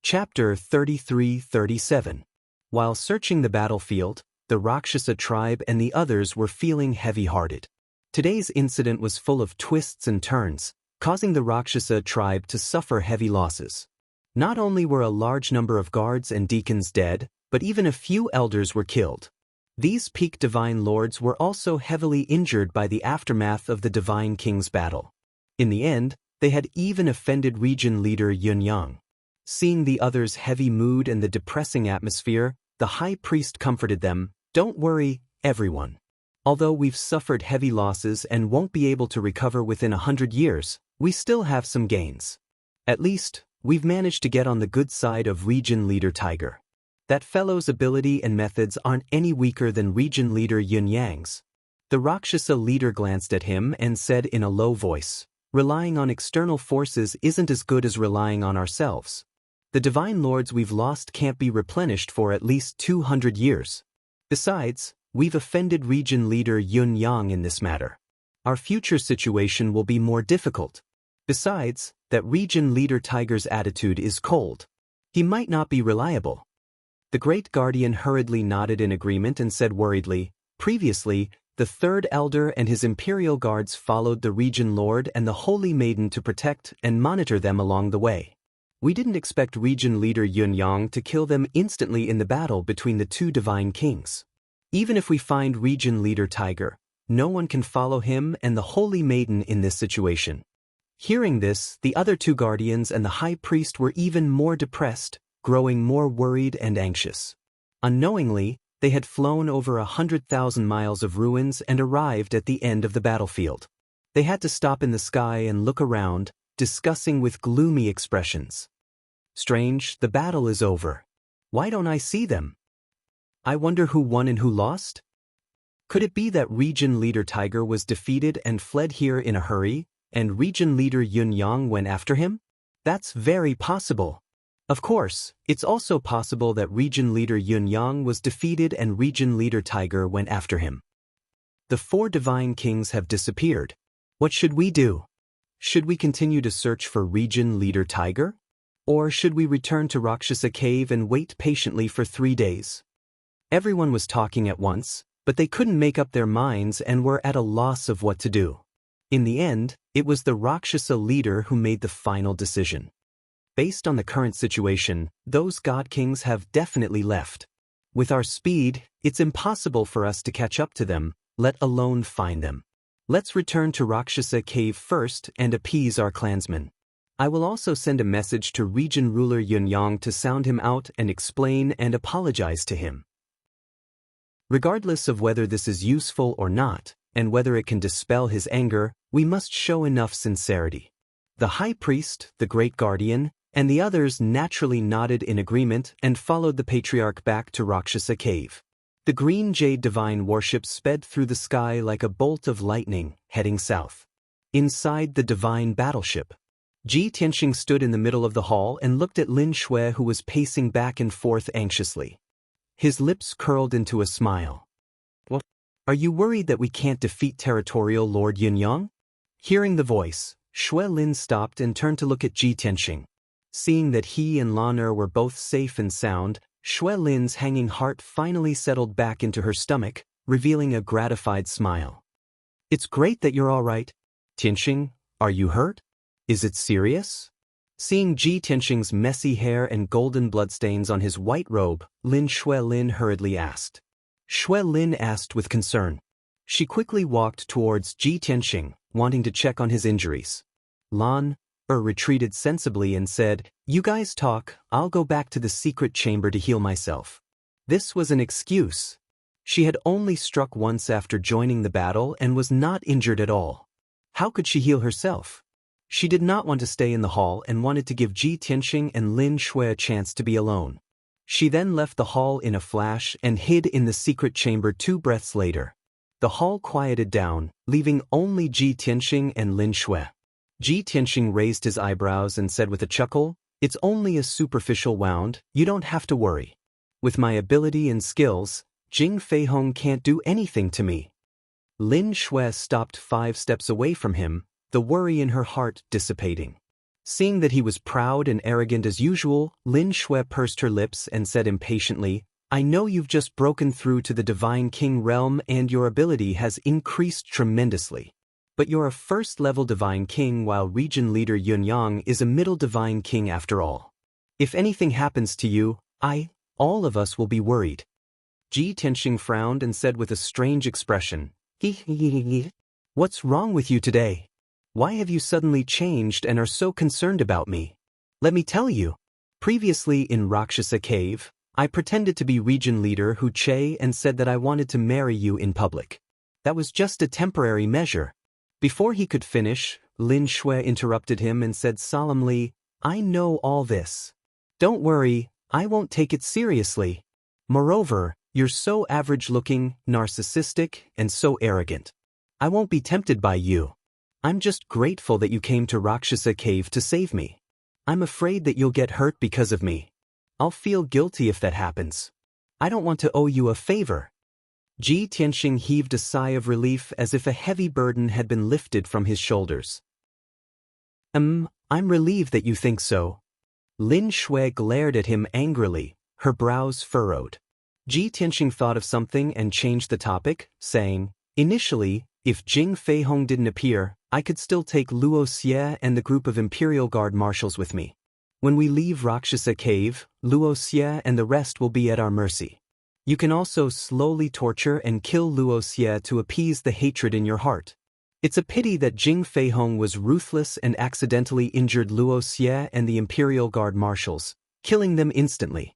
Chapter 33-37. While searching the battlefield, the Rakshasa tribe and the others were feeling heavy-hearted. Today's incident was full of twists and turns, causing the Rakshasa tribe to suffer heavy losses. Not only were a large number of guards and deacons dead, but even a few elders were killed. These peak divine lords were also heavily injured by the aftermath of the divine king's battle. In the end, they had even offended region leader Yunyang. Seeing the others' heavy mood and the depressing atmosphere, the high priest comforted them, "Don't worry, everyone. Although we've suffered heavy losses and won't be able to recover within 100 years, we still have some gains. At least, we've managed to get on the good side of region leader Tiger. That fellow's ability and methods aren't any weaker than region leader Yunyang's." The Rakshasa leader glanced at him and said in a low voice, "Relying on external forces isn't as good as relying on ourselves. The divine lords we've lost can't be replenished for at least 200 years. Besides, we've offended region leader Yunyang in this matter. Our future situation will be more difficult. Besides, that region leader Tiger's attitude is cold. He might not be reliable." The great guardian hurriedly nodded in agreement and said worriedly, "Previously, the third elder and his imperial guards followed the region lord and the holy maiden to protect and monitor them along the way. We didn't expect region leader Yunyang to kill them instantly in the battle between the two divine kings. Even if we find region leader Tiger, no one can follow him and the holy maiden in this situation." Hearing this, the other two guardians and the high priest were even more depressed, growing more worried and anxious. Unknowingly, they had flown over 100,000 miles of ruins and arrived at the end of the battlefield. They had to stop in the sky and look around, discussing with gloomy expressions. "Strange, the battle is over. Why don't I see them? I wonder who won and who lost? Could it be that region leader Tiger was defeated and fled here in a hurry, and region leader Yunyang went after him? That's very possible. Of course, it's also possible that region leader Yunyang was defeated and region leader Tiger went after him. The four divine kings have disappeared. What should we do? Should we continue to search for region leader Tiger? Or should we return to Rakshasa Cave and wait patiently for 3 days?" Everyone was talking at once, but they couldn't make up their minds and were at a loss of what to do. In the end, it was the Rakshasa leader who made the final decision. "Based on the current situation, those god kings have definitely left. With our speed, it's impossible for us to catch up to them, let alone find them. Let's return to Rakshasa Cave first and appease our clansmen. I will also send a message to region ruler Yunyang to sound him out and explain and apologize to him." Regardless of whether this is useful or not, and whether it can dispel his anger, we must show enough sincerity. The high priest, the great guardian, and the others naturally nodded in agreement and followed the patriarch back to Rakshasa Cave. The green jade divine warship sped through the sky like a bolt of lightning, heading south. Inside the divine battleship, Ji Tianxing stood in the middle of the hall and looked at Lin Shui, who was pacing back and forth anxiously. His lips curled into a smile. "What? Are you worried that we can't defeat territorial Lord Yunyang?" Hearing the voice, Shui Lin stopped and turned to look at Ji Tianxing. Seeing that he and Lan Er were both safe and sound, Shui Lin's hanging heart finally settled back into her stomach, revealing a gratified smile. "It's great that you're all right. Tianxing, are you hurt? Is it serious?" Seeing Ji Tianxing's messy hair and golden bloodstains on his white robe, Shui Lin hurriedly asked. Shui Lin asked with concern. She quickly walked towards Ji Tianxing, wanting to check on his injuries. Lan Er retreated sensibly and said, "You guys talk, I'll go back to the secret chamber to heal myself." This was an excuse. She had only struck once after joining the battle and was not injured at all. How could she heal herself? She did not want to stay in the hall and wanted to give Ji Tianxing and Lin Shui a chance to be alone. She then left the hall in a flash and hid in the secret chamber 2 breaths later. The hall quieted down, leaving only Ji Tianxing and Lin Shui. Ji Tianxing raised his eyebrows and said with a chuckle, "It's only a superficial wound, you don't have to worry. With my ability and skills, Jing Feihong can't do anything to me." Lin Shui stopped 5 steps away from him, the worry in her heart dissipating. Seeing that he was proud and arrogant as usual, Lin Shui pursed her lips and said impatiently, I know you've just broken through to the Divine King realm and your ability has increased tremendously. But you're a first-level Divine King while region leader Yunyang is a middle Divine King after all. If anything happens to you, all of us will be worried. Ji Tianxing frowned and said with a strange expression, What's wrong with you today? Why have you suddenly changed and are so concerned about me? Let me tell you. Previously in Rakshasa Cave, I pretended to be region leader Hu Che and said that I wanted to marry you in public. That was just a temporary measure. Before he could finish, Lin Shui interrupted him and said solemnly, I know all this. Don't worry, I won't take it seriously. Moreover, you're so average-looking, narcissistic, and so arrogant. I won't be tempted by you. I'm just grateful that you came to Rakshasa Cave to save me. I'm afraid that you'll get hurt because of me. I'll feel guilty if that happens. I don't want to owe you a favor. Ji Tianxing heaved a sigh of relief as if a heavy burden had been lifted from his shoulders. I'm relieved that you think so. Lin Shui glared at him angrily, her brows furrowed. Ji Tianxing thought of something and changed the topic, saying, Initially, if Jing Feihong didn't appear, I could still take Luo Xie and the group of Imperial Guard marshals with me. When we leave Rakshasa Cave, Luo Xie and the rest will be at our mercy. You can also slowly torture and kill Luo Xie to appease the hatred in your heart. It's a pity that Jing Feihong was ruthless and accidentally injured Luo Xie and the Imperial Guard marshals, killing them instantly.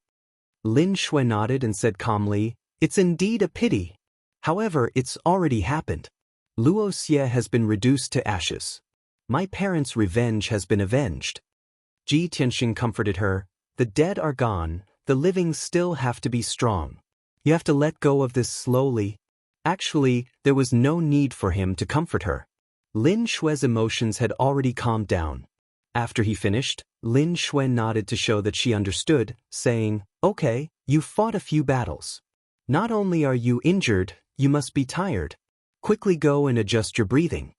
Lin Shui nodded and said calmly, It's indeed a pity. However, it's already happened. Luo Xie has been reduced to ashes. My parents' revenge has been avenged. Ji Tianxing comforted her, The dead are gone, the living still have to be strong. You have to let go of this slowly. Actually, there was no need for him to comfort her. Lin Shui's emotions had already calmed down. After he finished, Lin Shui nodded to show that she understood, saying, Okay, you fought a few battles. Not only are you injured, you must be tired. Quickly go and adjust your breathing.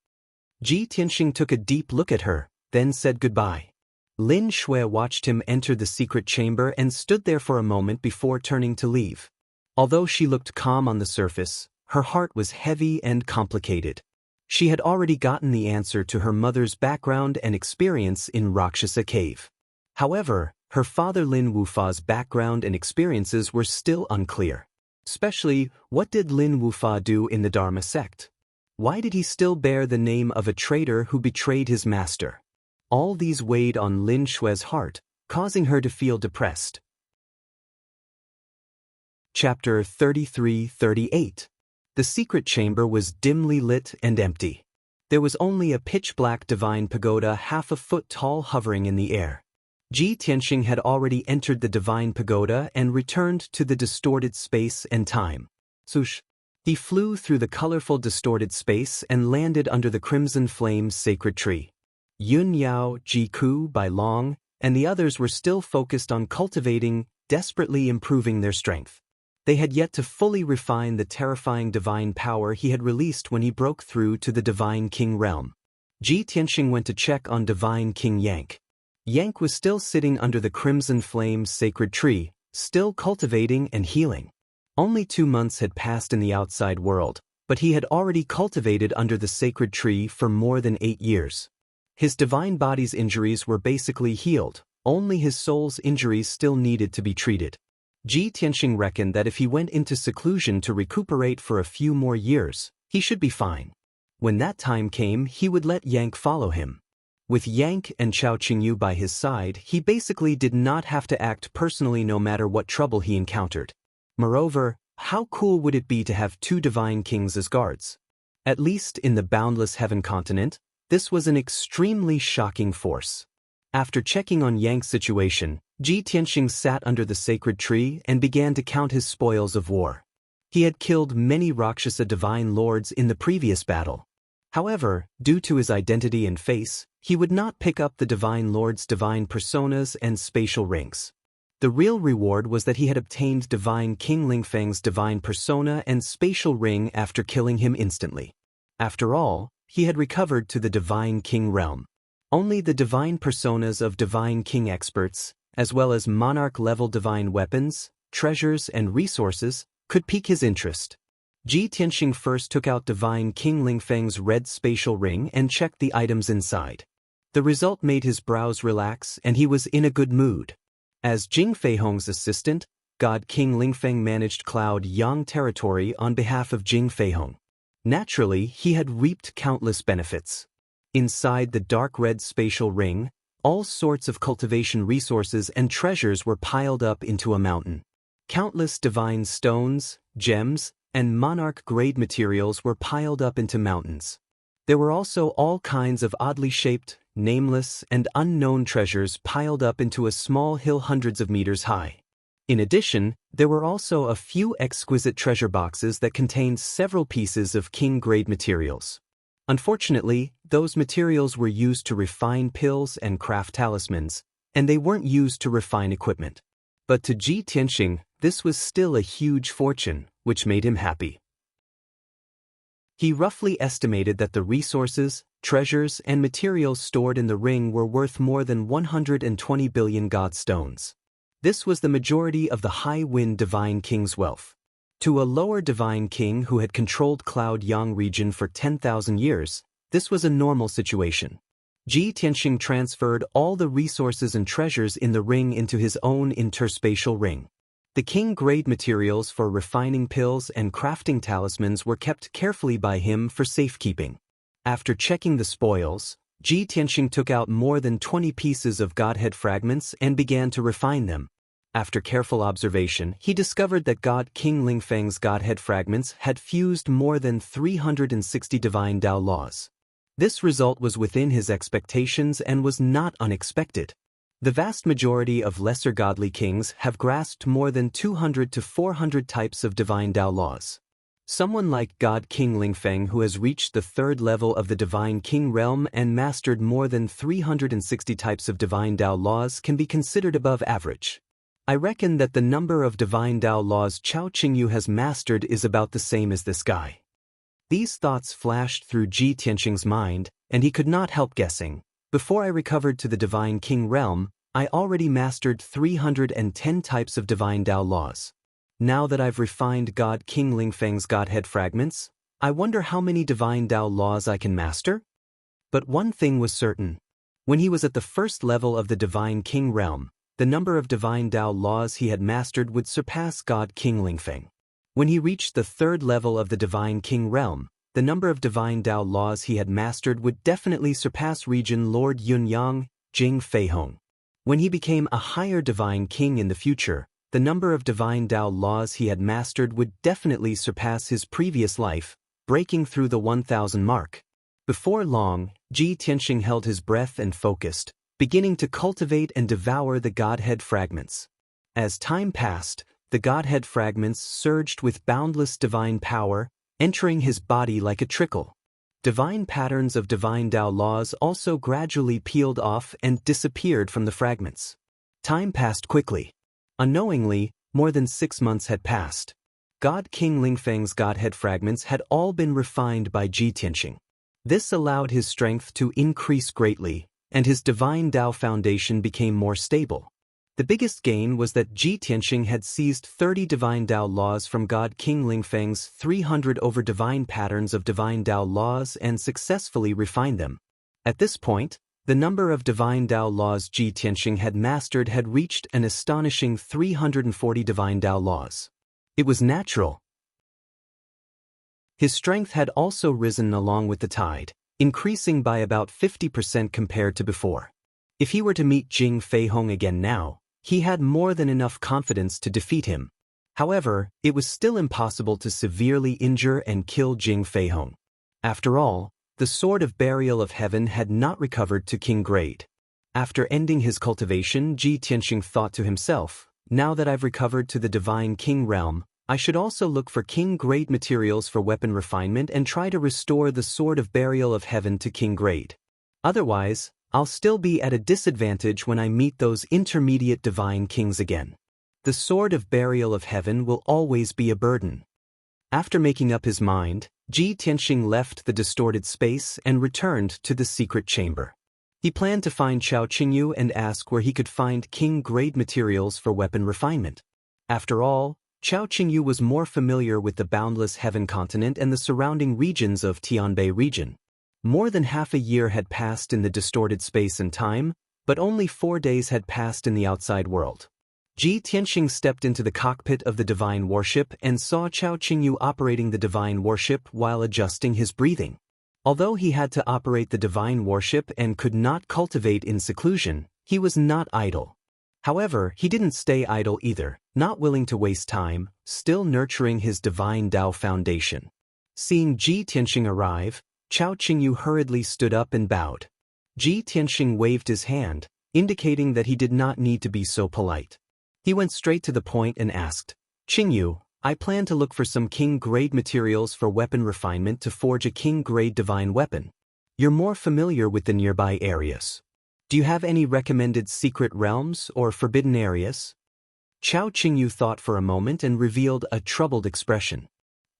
Ji Tianxing took a deep look at her, then said goodbye. Lin Shui watched him enter the secret chamber and stood there for a moment before turning to leave. Although she looked calm on the surface, her heart was heavy and complicated. She had already gotten the answer to her mother's background and experience in Rakshasa Cave. However, her father Lin Wufa's background and experiences were still unclear. Especially, what did Lin Wufa do in the Dharma sect? Why did he still bear the name of a traitor who betrayed his master? All these weighed on Lin Shui's heart, causing her to feel depressed. Chapter 33-38. The secret chamber was dimly lit and empty. There was only a pitch-black divine pagoda half a foot tall hovering in the air. Ji Tianxing had already entered the divine pagoda and returned to the distorted space and time. Swoosh! He flew through the colorful distorted space and landed under the Crimson Flame's sacred tree. Yun Yao, Ji Ku, Bai Long, and the others were still focused on cultivating, desperately improving their strength. They had yet to fully refine the terrifying divine power he had released when he broke through to the Divine King realm. Ji Tianxing went to check on Divine King Yank. Yank was still sitting under the Crimson Flame's sacred tree, still cultivating and healing. Only 2 months had passed in the outside world, but he had already cultivated under the sacred tree for more than 8 years. His divine body's injuries were basically healed, only his soul's injuries still needed to be treated. Ji Tianxing reckoned that if he went into seclusion to recuperate for a few more years, he should be fine. When that time came, he would let Yank follow him. With Yank and Chao Qingyu by his side, he basically did not have to act personally no matter what trouble he encountered. Moreover, how cool would it be to have 2 divine kings as guards? At least in the boundless heaven continent, this was an extremely shocking force. After checking on Yank's situation, Ji Tianxing sat under the sacred tree and began to count his spoils of war. He had killed many Rakshasa divine lords in the previous battle. However, due to his identity and face, he would not pick up the divine lord's divine personas and spatial rings. The real reward was that he had obtained Divine King Lingfeng's divine persona and spatial ring after killing him instantly. After all, he had recovered to the Divine King realm. Only the divine personas of divine king experts, as well as monarch-level divine weapons, treasures, and resources, could pique his interest. Ji Tianxing first took out divine King Lingfeng's red spatial ring and checked the items inside. The result made his brows relax and he was in a good mood. As Jing Feihong's assistant, God King Lingfeng managed Cloud Yang territory on behalf of Jing Feihong. Naturally, he had reaped countless benefits. Inside the dark red spatial ring, all sorts of cultivation resources and treasures were piled up into a mountain. Countless divine stones, gems, and monarch-grade materials were piled up into mountains. There were also all kinds of oddly shaped, nameless, and unknown treasures piled up into a small hill hundreds of meters high. In addition, there were also a few exquisite treasure boxes that contained several pieces of king-grade materials. Unfortunately, those materials were used to refine pills and craft talismans, and they weren't used to refine equipment. But to Ji Tianxing, this was still a huge fortune, which made him happy. He roughly estimated that the resources, treasures, and materials stored in the ring were worth more than 120 billion god stones. This was the majority of the High Wind Divine King's wealth. To a lower Divine King who had controlled Cloud Yang region for 10,000 years, this was a normal situation. Ji Tianxing transferred all the resources and treasures in the ring into his own interspatial ring. The king-grade materials for refining pills and crafting talismans were kept carefully by him for safekeeping. After checking the spoils, Ji Tianxing took out more than 20 pieces of Godhead fragments and began to refine them. After careful observation, he discovered that God King Lingfeng's Godhead fragments had fused more than 360 divine Dao laws. This result was within his expectations and was not unexpected. The vast majority of lesser godly kings have grasped more than 200 to 400 types of divine Dao laws. Someone like God King Lingfeng, who has reached the third level of the Divine King realm and mastered more than 360 types of divine Dao laws, can be considered above average. I reckon that the number of divine Dao laws Chao Qingyu has mastered is about the same as this guy. These thoughts flashed through Ji Tianxing's mind, and he could not help guessing. Before I recovered to the Divine King realm, I already mastered 310 types of divine Dao laws. Now that I've refined God King Lingfeng's Godhead fragments, I wonder how many divine Dao laws I can master? But one thing was certain. When he was at the first level of the Divine King realm, the number of divine Dao laws he had mastered would surpass God King Lingfeng. When he reached the third level of the Divine King realm, the number of divine Dao laws he had mastered would definitely surpass Region Lord Yunyang, Jing Feihong. When he became a higher Divine King in the future, the number of divine Dao laws he had mastered would definitely surpass his previous life, breaking through the 1,000 mark. Before long, Ji Tianxing held his breath and focused, beginning to cultivate and devour the Godhead fragments. As time passed, the Godhead fragments surged with boundless divine power, entering his body like a trickle. Divine patterns of divine Dao laws also gradually peeled off and disappeared from the fragments. Time passed quickly. Unknowingly, more than 6 months had passed. God King Lingfeng's Godhead fragments had all been refined by Ji Tianxing. This allowed his strength to increase greatly, and his divine Dao foundation became more stable. The biggest gain was that Ji Tianxing had seized 30 divine Dao laws from God King Lingfeng's 300 over divine patterns of divine Dao laws and successfully refined them. At this point, the number of divine Dao laws Ji Tianxing had mastered had reached an astonishing 340 divine Dao laws. It was natural. His strength had also risen along with the tide, increasing by about 50% compared to before. If he were to meet Jing Feihong again now, he had more than enough confidence to defeat him. However, it was still impossible to severely injure and kill Jing Feihong. After all, the Sword of Burial of Heaven had not recovered to King grade. After ending his cultivation, Ji Tianxing thought to himself, now that I've recovered to the Divine King realm, I should also look for king-grade materials for weapon refinement and try to restore the Sword of Burial of Heaven to king grade. Otherwise, I'll still be at a disadvantage when I meet those intermediate divine kings again. The Sword of Burial of Heaven will always be a burden. After making up his mind, Ji Tianxing left the distorted space and returned to the secret chamber. He planned to find Chao Qingyu and ask where he could find king-grade materials for weapon refinement. After all, Chao Qingyu was more familiar with the boundless heaven continent and the surrounding regions of Tianbei region. More than half a year had passed in the distorted space and time, but only 4 days had passed in the outside world. Ji Tianxing stepped into the cockpit of the divine warship and saw Chao Qingyu operating the divine warship while adjusting his breathing. Although he had to operate the divine warship and could not cultivate in seclusion, he was not idle. However, he didn't stay idle either, not willing to waste time, still nurturing his divine Dao foundation. Seeing Ji Tianxing arrive, Chao Qingyu hurriedly stood up and bowed. Ji Tianxing waved his hand, indicating that he did not need to be so polite. He went straight to the point and asked, "Qingyu, I plan to look for some king-grade materials for weapon refinement to forge a king-grade divine weapon. You're more familiar with the nearby areas. Do you have any recommended secret realms or forbidden areas?" Chao Qingyu thought for a moment and revealed a troubled expression.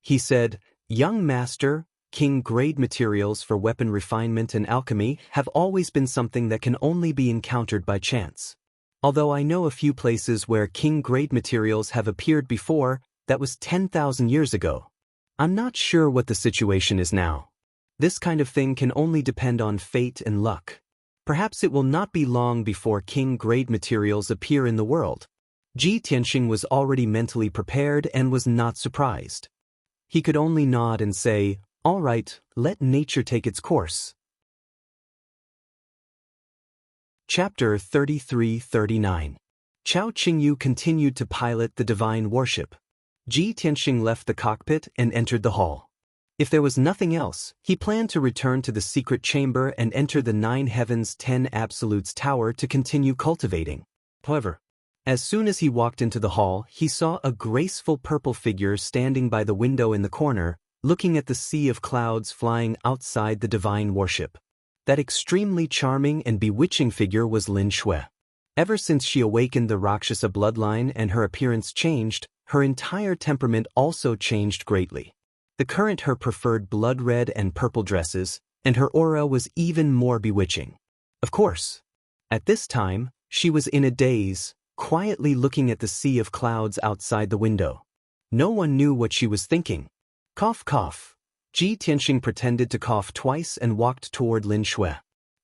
He said, "Young master, king-grade materials for weapon refinement and alchemy have always been something that can only be encountered by chance. Although I know a few places where king-grade materials have appeared before, that was 10,000 years ago. I'm not sure what the situation is now. This kind of thing can only depend on fate and luck. Perhaps it will not be long before king-grade materials appear in the world." Ji Tianxing was already mentally prepared and was not surprised. He could only nod and say, "All right, let nature take its course." Chapter 33-39. Chao Qingyu continued to pilot the divine warship. Ji Tianxing left the cockpit and entered the hall. If there was nothing else, he planned to return to the secret chamber and enter the 9 Heavens 10 Absolutes Tower to continue cultivating. However, as soon as he walked into the hall, he saw a graceful purple figure standing by the window in the corner, looking at the sea of clouds flying outside the divine warship. That extremely charming and bewitching figure was Lin Shui. Ever since she awakened the Rakshasa bloodline and her appearance changed, her entire temperament also changed greatly. The current her preferred blood red and purple dresses, and her aura was even more bewitching. Of course, at this time, she was in a daze, quietly looking at the sea of clouds outside the window. No one knew what she was thinking. Cough cough. Ji Tianxing pretended to cough twice and walked toward Lin Shui.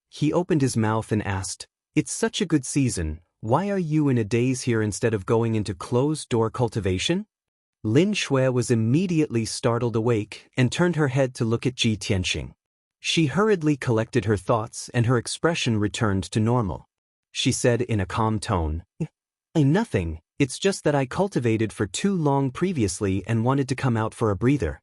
He opened his mouth and asked, "It's such a good season. Why are you in a daze here instead of going into closed-door cultivation?" Lin Shui was immediately startled awake and turned her head to look at Ji Tianxing. She hurriedly collected her thoughts and her expression returned to normal. She said in a calm tone, Nothing, it's just that I cultivated for too long previously and wanted to come out for a breather."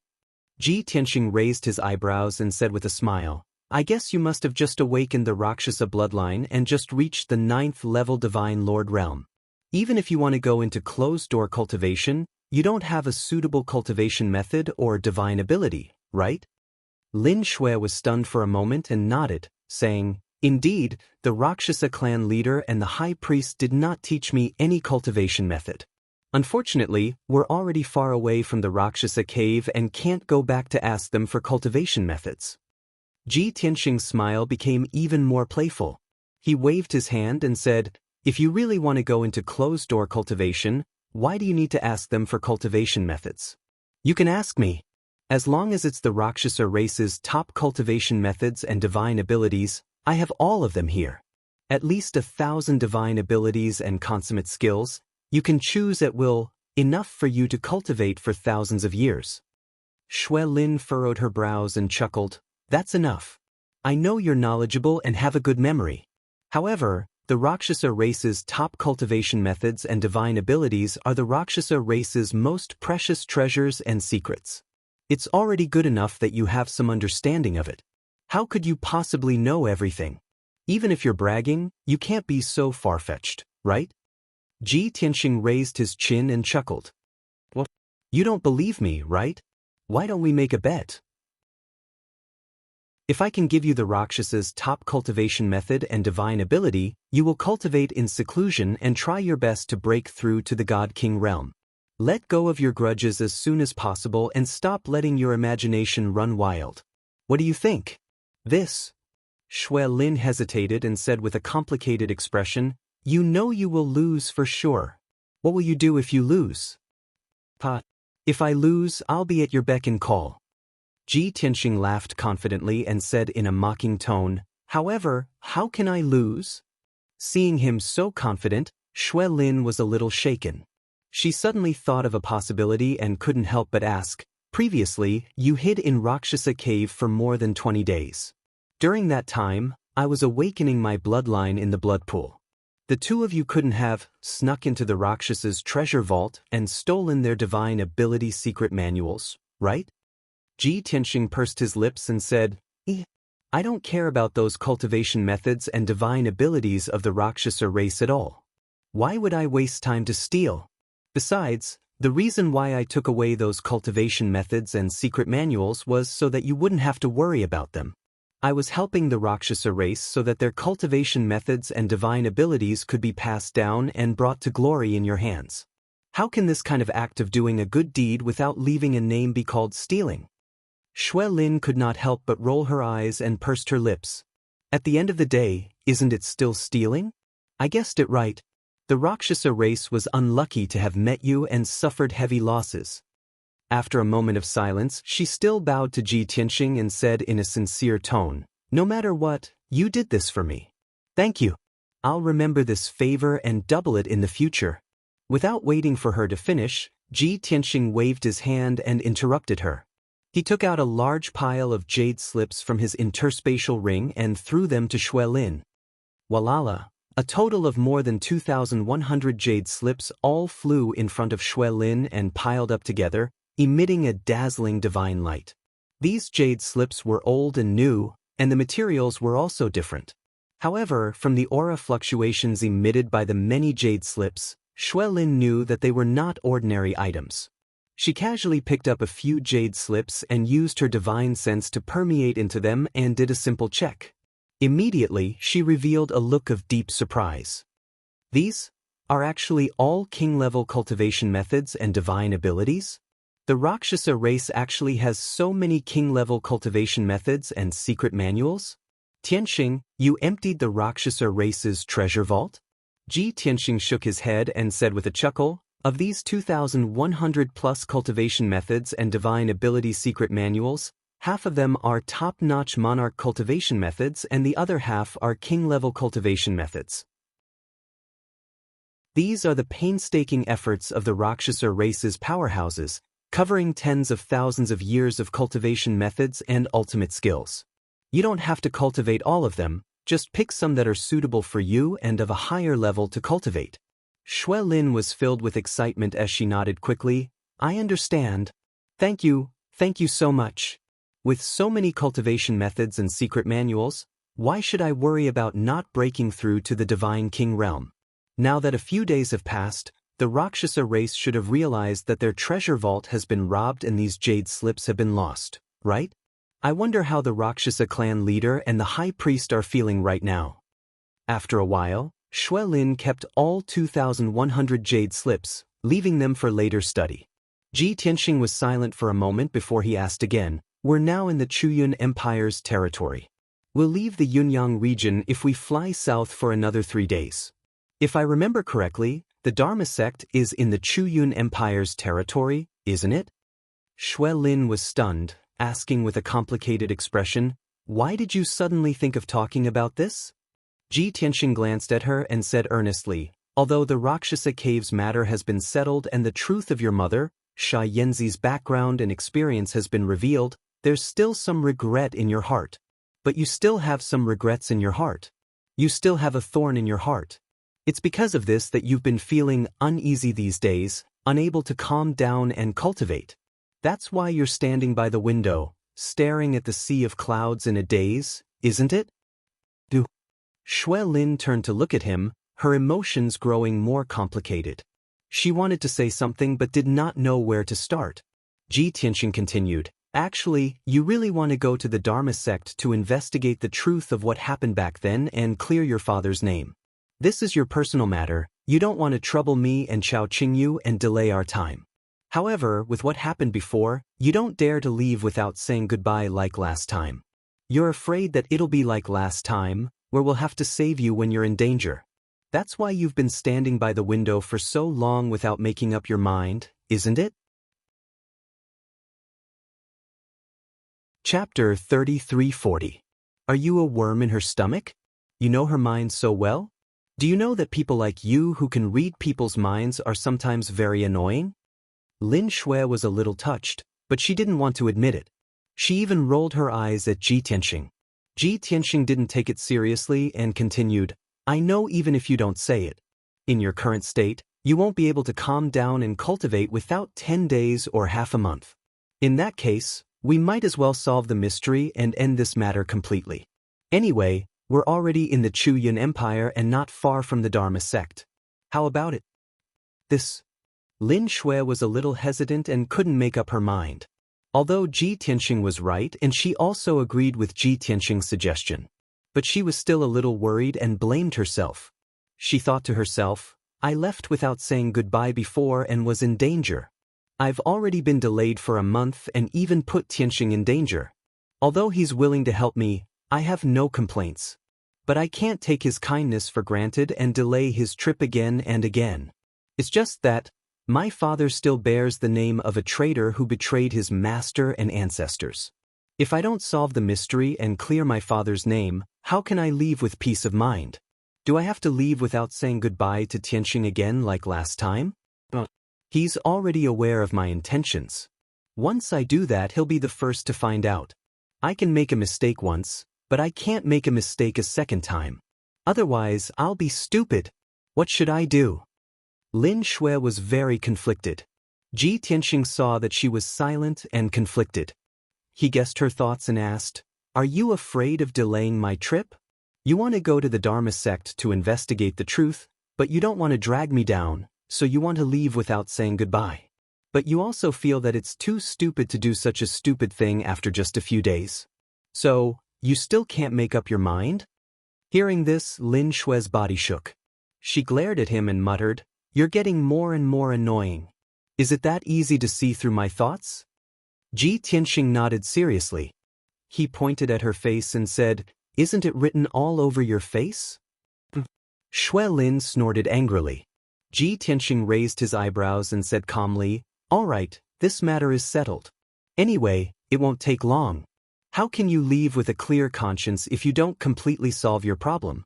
Ji Tianxing raised his eyebrows and said with a smile, "I guess you must have just awakened the Rakshasa bloodline and just reached the 9th level Divine Lord realm. Even if you want to go into closed-door cultivation, you don't have a suitable cultivation method or divine ability, right?" Lin Shui was stunned for a moment and nodded, saying, "Indeed, the Rakshasa clan leader and the high priest did not teach me any cultivation method. Unfortunately, we're already far away from the Rakshasa cave and can't go back to ask them for cultivation methods." Ji Tianxing's smile became even more playful. He waved his hand and said, "If you really want to go into closed-door cultivation, why do you need to ask them for cultivation methods? You can ask me. As long as it's the Rakshasa race's top cultivation methods and divine abilities, I have all of them here. At least 1,000 divine abilities and consummate skills. You can choose at will, enough for you to cultivate for thousands of years." Shui Lin furrowed her brows and chuckled, "That's enough. I know you're knowledgeable and have a good memory. However, the Rakshasa race's top cultivation methods and divine abilities are the Rakshasa race's most precious treasures and secrets. It's already good enough that you have some understanding of it. How could you possibly know everything? Even if you're bragging, you can't be so far-fetched, right?" Ji Tianxing raised his chin and chuckled. "Well, you don't believe me, right? Why don't we make a bet? If I can give you the Rakshas's top cultivation method and divine ability, you will cultivate in seclusion and try your best to break through to the God King realm. Let go of your grudges as soon as possible and stop letting your imagination run wild. What do you think?" This, Shui Lin hesitated and said with a complicated expression, "You know you will lose for sure. What will you do if you lose?" "Pa, if I lose, I'll be at your beck and call." Ji Tianxing laughed confidently and said in a mocking tone, "However, how can I lose?" Seeing him so confident, Shui Lin was a little shaken. She suddenly thought of a possibility and couldn't help but ask, "Previously, you hid in Rakshasa Cave for more than 20 days. During that time, I was awakening my bloodline in the blood pool. The two of you couldn't have snuck into the Rakshas's treasure vault and stolen their divine ability secret manuals, right?" Ji Tianxing pursed his lips and said, "I don't care about those cultivation methods and divine abilities of the Rakshasa race at all. Why would I waste time to steal? Besides, the reason why I took away those cultivation methods and secret manuals was so that you wouldn't have to worry about them. I was helping the Rakshasa race so that their cultivation methods and divine abilities could be passed down and brought to glory in your hands. How can this kind of act of doing a good deed without leaving a name be called stealing?" Shui Lin could not help but roll her eyes and pursed her lips. "At the end of the day, isn't it still stealing? I guessed it right. The Rakshasa race was unlucky to have met you and suffered heavy losses." After a moment of silence, she still bowed to Ji Tianxing and said in a sincere tone, "No matter what, you did this for me. Thank you. I'll remember this favor and double it in the future." Without waiting for her to finish, Ji Tianxing waved his hand and interrupted her. He took out a large pile of jade slips from his interspatial ring and threw them to Shui Lin. Walala, a total of more than 2,100 jade slips all flew in front of Shui Lin and piled up together, emitting a dazzling divine light. These jade slips were old and new, and the materials were also different. However, from the aura fluctuations emitted by the many jade slips, Shui Lin knew that they were not ordinary items. She casually picked up a few jade slips and used her divine sense to permeate into them and did a simple check. Immediately, she revealed a look of deep surprise. These are actually all king-level cultivation methods and divine abilities? The Rakshasa race actually has so many king-level cultivation methods and secret manuals? Tianxing, you emptied the Rakshasa race's treasure vault? Ji Tianxing shook his head and said with a chuckle, "Of these 2,100-plus cultivation methods and divine ability secret manuals, half of them are top-notch monarch cultivation methods and the other half are king-level cultivation methods. These are the painstaking efforts of the Rakshasa race's powerhouses, covering tens of thousands of years of cultivation methods and ultimate skills. You don't have to cultivate all of them, just pick some that are suitable for you and of a higher level to cultivate." Shui Lin was filled with excitement as she nodded quickly, "I understand. Thank you so much. With so many cultivation methods and secret manuals, why should I worry about not breaking through to the Divine King realm? Now that a few days have passed, the Rakshasa race should have realized that their treasure vault has been robbed and these jade slips have been lost, right? I wonder how the Rakshasa clan leader and the high priest are feeling right now." After a while, Shui Lin kept all 2,100 jade slips, leaving them for later study. Ji Tianxing was silent for a moment before he asked again, "We're now in the Chuyun Empire's territory. We'll leave the Yunyang region if we fly south for another 3 days. If I remember correctly, the Dharma sect is in the Chuyun Empire's territory, isn't it?" Shui Lin was stunned, asking with a complicated expression, "Why did you suddenly think of talking about this?" Ji Tianxing glanced at her and said earnestly, "Although the Rakshasa cave's matter has been settled and the truth of your mother, Sha Yanzi's background and experience has been revealed, there's still some regret in your heart. But you still have some regrets in your heart. You still have a thorn in your heart. It's because of this that you've been feeling uneasy these days, unable to calm down and cultivate. That's why you're standing by the window, staring at the sea of clouds in a daze, isn't it?" Shui Lin turned to look at him, her emotions growing more complicated. She wanted to say something but did not know where to start. Ji Tianxing continued, "Actually, you really want to go to the Dharma sect to investigate the truth of what happened back then and clear your father's name. This is your personal matter, you don't want to trouble me and Chao Qingyu and delay our time. However, with what happened before, you don't dare to leave without saying goodbye like last time. You're afraid that it'll be like last time, where we'll have to save you when you're in danger. That's why you've been standing by the window for so long without making up your mind, isn't it? Chapter 3340. Are you a worm in her stomach? You know her mind so well? Do you know that people like you who can read people's minds are sometimes very annoying? Lin Shui was a little touched, but she didn't want to admit it. She even rolled her eyes at Ji Tianxing. Ji Tianxing didn't take it seriously and continued, I know even if you don't say it. In your current state, you won't be able to calm down and cultivate without 10 days or half a month. In that case, we might as well solve the mystery and end this matter completely. Anyway, we're already in the Chu Yun Empire and not far from the Dharma sect. How about it? Lin Shui was a little hesitant and couldn't make up her mind. Although Ji Tianxing was right and she also agreed with Ji Tianxing's suggestion. But she was still a little worried and blamed herself. She thought to herself, I left without saying goodbye before and was in danger. I've already been delayed for a month and even put Tianxing in danger. Although he's willing to help me, I have no complaints. But I can't take his kindness for granted and delay his trip again and again. It's just that, my father still bears the name of a traitor who betrayed his master and ancestors. If I don't solve the mystery and clear my father's name, how can I leave with peace of mind? Do I have to leave without saying goodbye to Tianxing again like last time? He's already aware of my intentions. Once I do that, he'll be the first to find out. I can make a mistake once, but I can't make a mistake a second time. Otherwise, I'll be stupid. What should I do? Lin Shui was very conflicted. Ji Tianxing saw that she was silent and conflicted. He guessed her thoughts and asked, Are you afraid of delaying my trip? You want to go to the Dharma sect to investigate the truth, but you don't want to drag me down, so you want to leave without saying goodbye. But you also feel that it's too stupid to do such a stupid thing after just a few days. So, you still can't make up your mind? Hearing this, Lin Shui's body shook. She glared at him and muttered, You're getting more and more annoying. Is it that easy to see through my thoughts? Ji Tianxing nodded seriously. He pointed at her face and said, Isn't it written all over your face? Shui Lin snorted angrily. Ji Tianxing raised his eyebrows and said calmly, All right, this matter is settled. Anyway, it won't take long. How can you leave with a clear conscience if you don't completely solve your problem?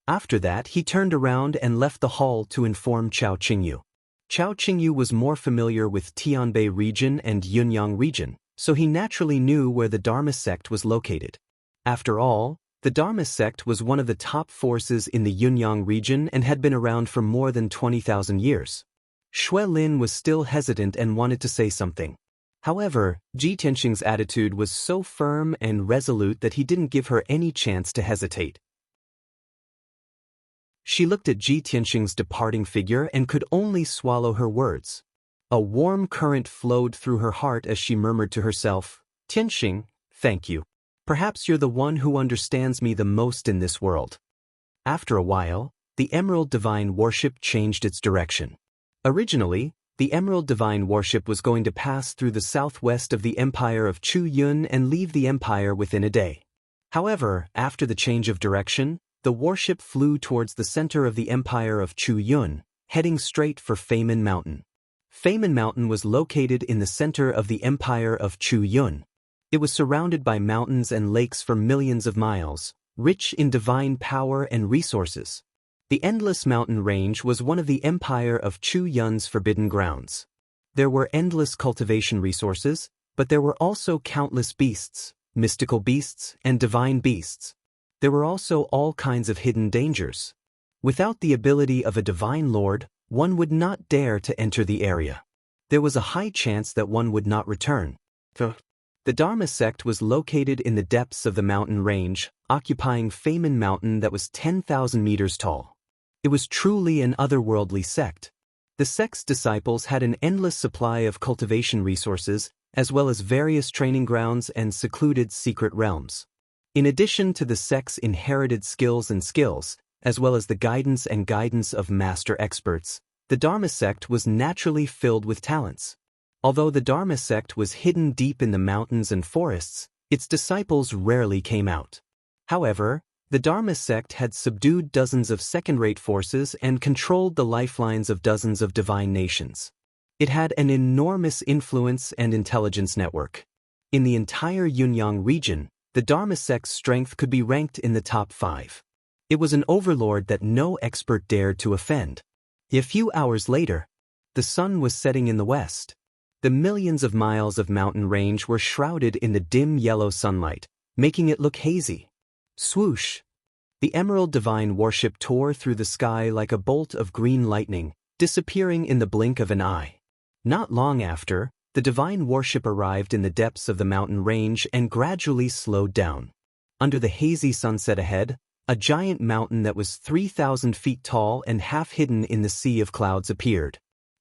After that, he turned around and left the hall to inform Chao Qingyu. Chao Qingyu was more familiar with Tianbei region and Yunyang region, so he naturally knew where the Dharma sect was located. After all, the Dharma sect was one of the top forces in the Yunyang region and had been around for more than 20,000 years. Shui Lin was still hesitant and wanted to say something. However, Ji Tianxing's attitude was so firm and resolute that he didn't give her any chance to hesitate. She looked at Ji Tianxing's departing figure and could only swallow her words. A warm current flowed through her heart as she murmured to herself, Tianxing, thank you. Perhaps you're the one who understands me the most in this world. After a while, the Emerald Divine Worship changed its direction. Originally, the Emerald Divine Worship was going to pass through the southwest of the Empire of Chu Yun and leave the empire within a day. However, after the change of direction, the warship flew towards the center of the Empire of Chu Yun, heading straight for Feimin Mountain. Feimin Mountain was located in the center of the Empire of Chu Yun. It was surrounded by mountains and lakes for millions of miles, rich in divine power and resources. The Endless Mountain Range was one of the Empire of Chu Yun's forbidden grounds. There were endless cultivation resources, but there were also countless beasts, mystical beasts, and divine beasts. There were also all kinds of hidden dangers. Without the ability of a divine lord, one would not dare to enter the area. There was a high chance that one would not return. The Dharma sect was located in the depths of the mountain range, occupying Feimin Mountain that was 10,000 meters tall. It was truly an otherworldly sect. The sect's disciples had an endless supply of cultivation resources, as well as various training grounds and secluded secret realms. In addition to the sect's inherited skills, as well as the guidance of master experts, the Dharma sect was naturally filled with talents. Although the Dharma sect was hidden deep in the mountains and forests, Its disciples rarely came out. However, the Dharma sect had subdued dozens of second-rate forces and controlled the lifelines of dozens of divine nations. It had an enormous influence and intelligence network. In the entire Yunyang region, the Dharma sect's strength could be ranked in the top 5. It was an overlord that no expert dared to offend. A few hours later, the sun was setting in the west. The millions of miles of mountain range were shrouded in the dim yellow sunlight, making it look hazy. Swoosh! The emerald divine warship tore through the sky like a bolt of green lightning, disappearing in the blink of an eye. Not long after, the divine warship arrived in the depths of the mountain range and gradually slowed down. Under the hazy sunset ahead, a giant mountain that was 3,000 feet tall and half hidden in the sea of clouds appeared.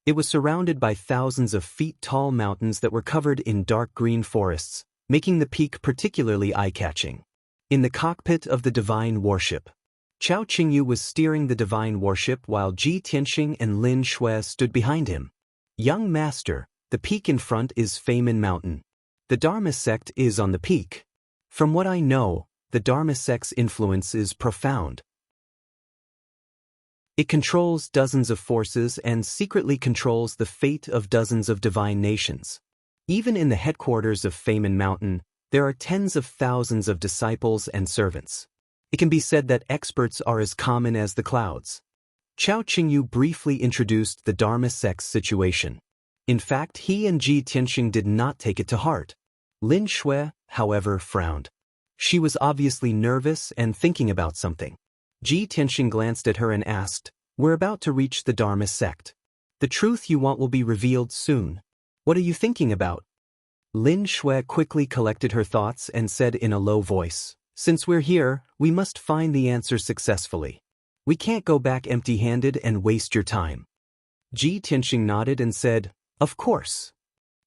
It was surrounded by thousands of feet-tall mountains that were covered in dark green forests, making the peak particularly eye-catching. In the cockpit of the divine warship, Chao Qingyu was steering the divine warship while Ji Tianxing and Lin Shui stood behind him. Young master, the peak in front is Feynman Mountain. The Dharma sect is on the peak. From what I know, the Dharma sect's influence is profound. It controls dozens of forces and secretly controls the fate of dozens of divine nations. Even in the headquarters of Feynman Mountain, there are tens of thousands of disciples and servants. It can be said that experts are as common as the clouds. Chao Qingyu briefly introduced the Dharma sect's situation. In fact, he and Ji Tianxing did not take it to heart. Lin Shui, however, frowned. She was obviously nervous and thinking about something. Ji Tianxing glanced at her and asked, "We're about to reach the Dharma sect. The truth you want will be revealed soon. What are you thinking about?" Lin Shui quickly collected her thoughts and said in a low voice, "Since we're here, we must find the answer successfully. We can't go back empty-handed and waste your time." Ji Tianxing nodded and said, "Of course."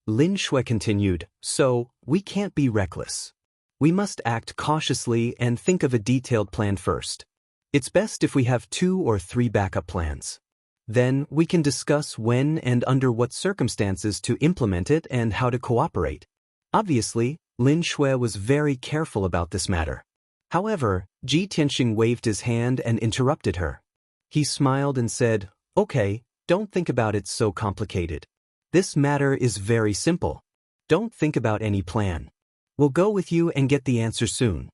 Lin Shui continued, "So, we can't be reckless. We must act cautiously and think of a detailed plan first. It's best if we have 2 or 3 backup plans. Then, we can discuss when and under what circumstances to implement it and how to cooperate." Obviously, Lin Shui was very careful about this matter. However, Ji Tianxing waved his hand and interrupted her. He smiled and said, "Okay, don't think about it so complicated. This matter is very simple. Don't think about any plan. We'll go with you and get the answer soon."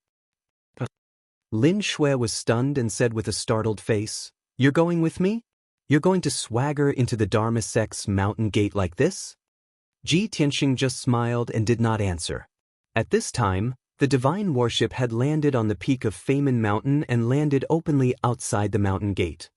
Lin Shui was stunned and said with a startled face, "You're going with me? You're going to swagger into the Dharma sect's mountain gate like this?" Ji Tianxing just smiled and did not answer. At this time, the divine warship had landed on the peak of Feynman Mountain and landed openly outside the mountain gate.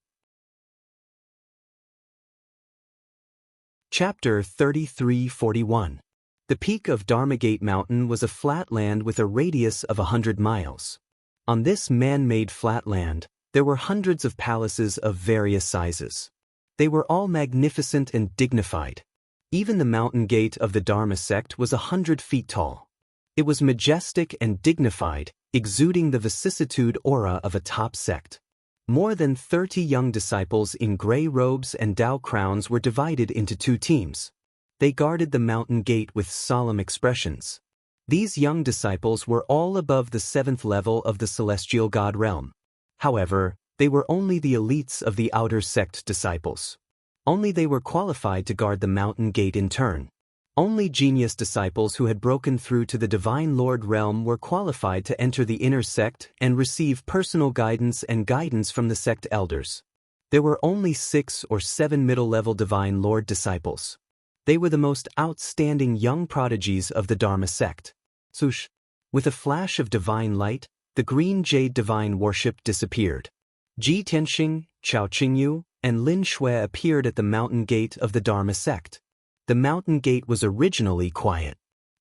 Chapter 3341. The peak of Dharma Gate Mountain was a flat land with a radius of 100 miles. On this man-made flat land, there were hundreds of palaces of various sizes. They were all magnificent and dignified. Even the mountain gate of the Dharma sect was 100 feet tall. It was majestic and dignified, exuding the vicissitude aura of a top sect. More than 30 young disciples in gray robes and Dao crowns were divided into 2 teams. They guarded the mountain gate with solemn expressions. These young disciples were all above the 7th level of the celestial god realm. However, they were only the elites of the outer sect disciples. Only they were qualified to guard the mountain gate in turn. Only genius disciples who had broken through to the Divine Lord realm were qualified to enter the inner sect and receive personal guidance from the sect elders. There were only 6 or 7 middle-level Divine Lord disciples. They were the most outstanding young prodigies of the Dharma sect. Swoosh! With a flash of divine light, the green jade divine warship disappeared. Ji Tianxing, Chao Qingyu, and Lin Shui appeared at the mountain gate of the Dharma sect. The mountain gate was originally quiet.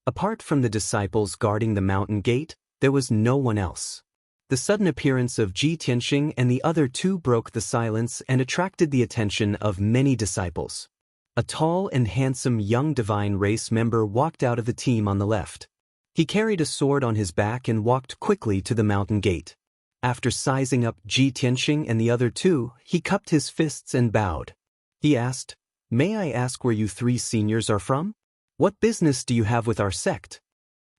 Apart from the disciples guarding the mountain gate, there was no one else. The sudden appearance of Ji Tianxing and the other 2 broke the silence and attracted the attention of many disciples. A tall and handsome young divine race member walked out of the team on the left. He carried a sword on his back and walked quickly to the mountain gate. After sizing up Ji Tianxing and the other 2, he cupped his fists and bowed. He asked, "May I ask where you 3 seniors are from? What business do you have with our sect?"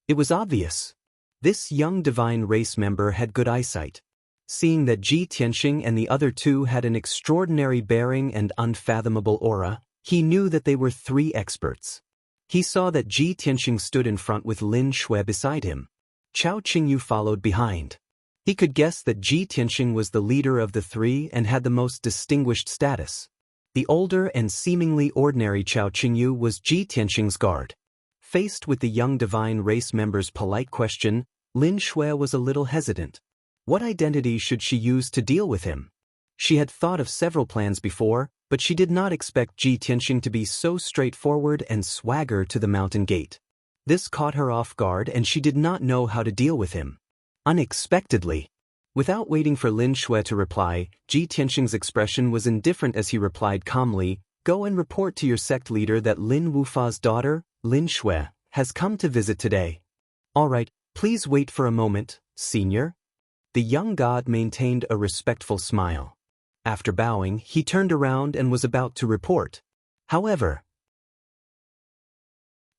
It was obvious. This young divine race member had good eyesight. Seeing that Ji Tianxing and the other two had an extraordinary bearing and unfathomable aura, he knew that they were three experts. He saw that Ji Tianxing stood in front with Lin Shui beside him. Chao Qingyu followed behind. He could guess that Ji Tianxing was the leader of the three and had the most distinguished status. The older and seemingly ordinary Chao Qingyu was Ji Tianxing's guard. Faced with the young divine race member's polite question, Lin Shui was a little hesitant. What identity should she use to deal with him? She had thought of several plans before, but she did not expect Ji Tianxing to be so straightforward and swagger to the mountain gate. This caught her off guard and she did not know how to deal with him. Unexpectedly. Without waiting for Lin Shui to reply, Ji Tianxing's expression was indifferent as he replied calmly, "Go and report to your sect leader that Lin Wufa's daughter, Lin Shui, has come to visit today." "All right, please wait for a moment, senior." The young god maintained a respectful smile. After bowing, he turned around and was about to report. However,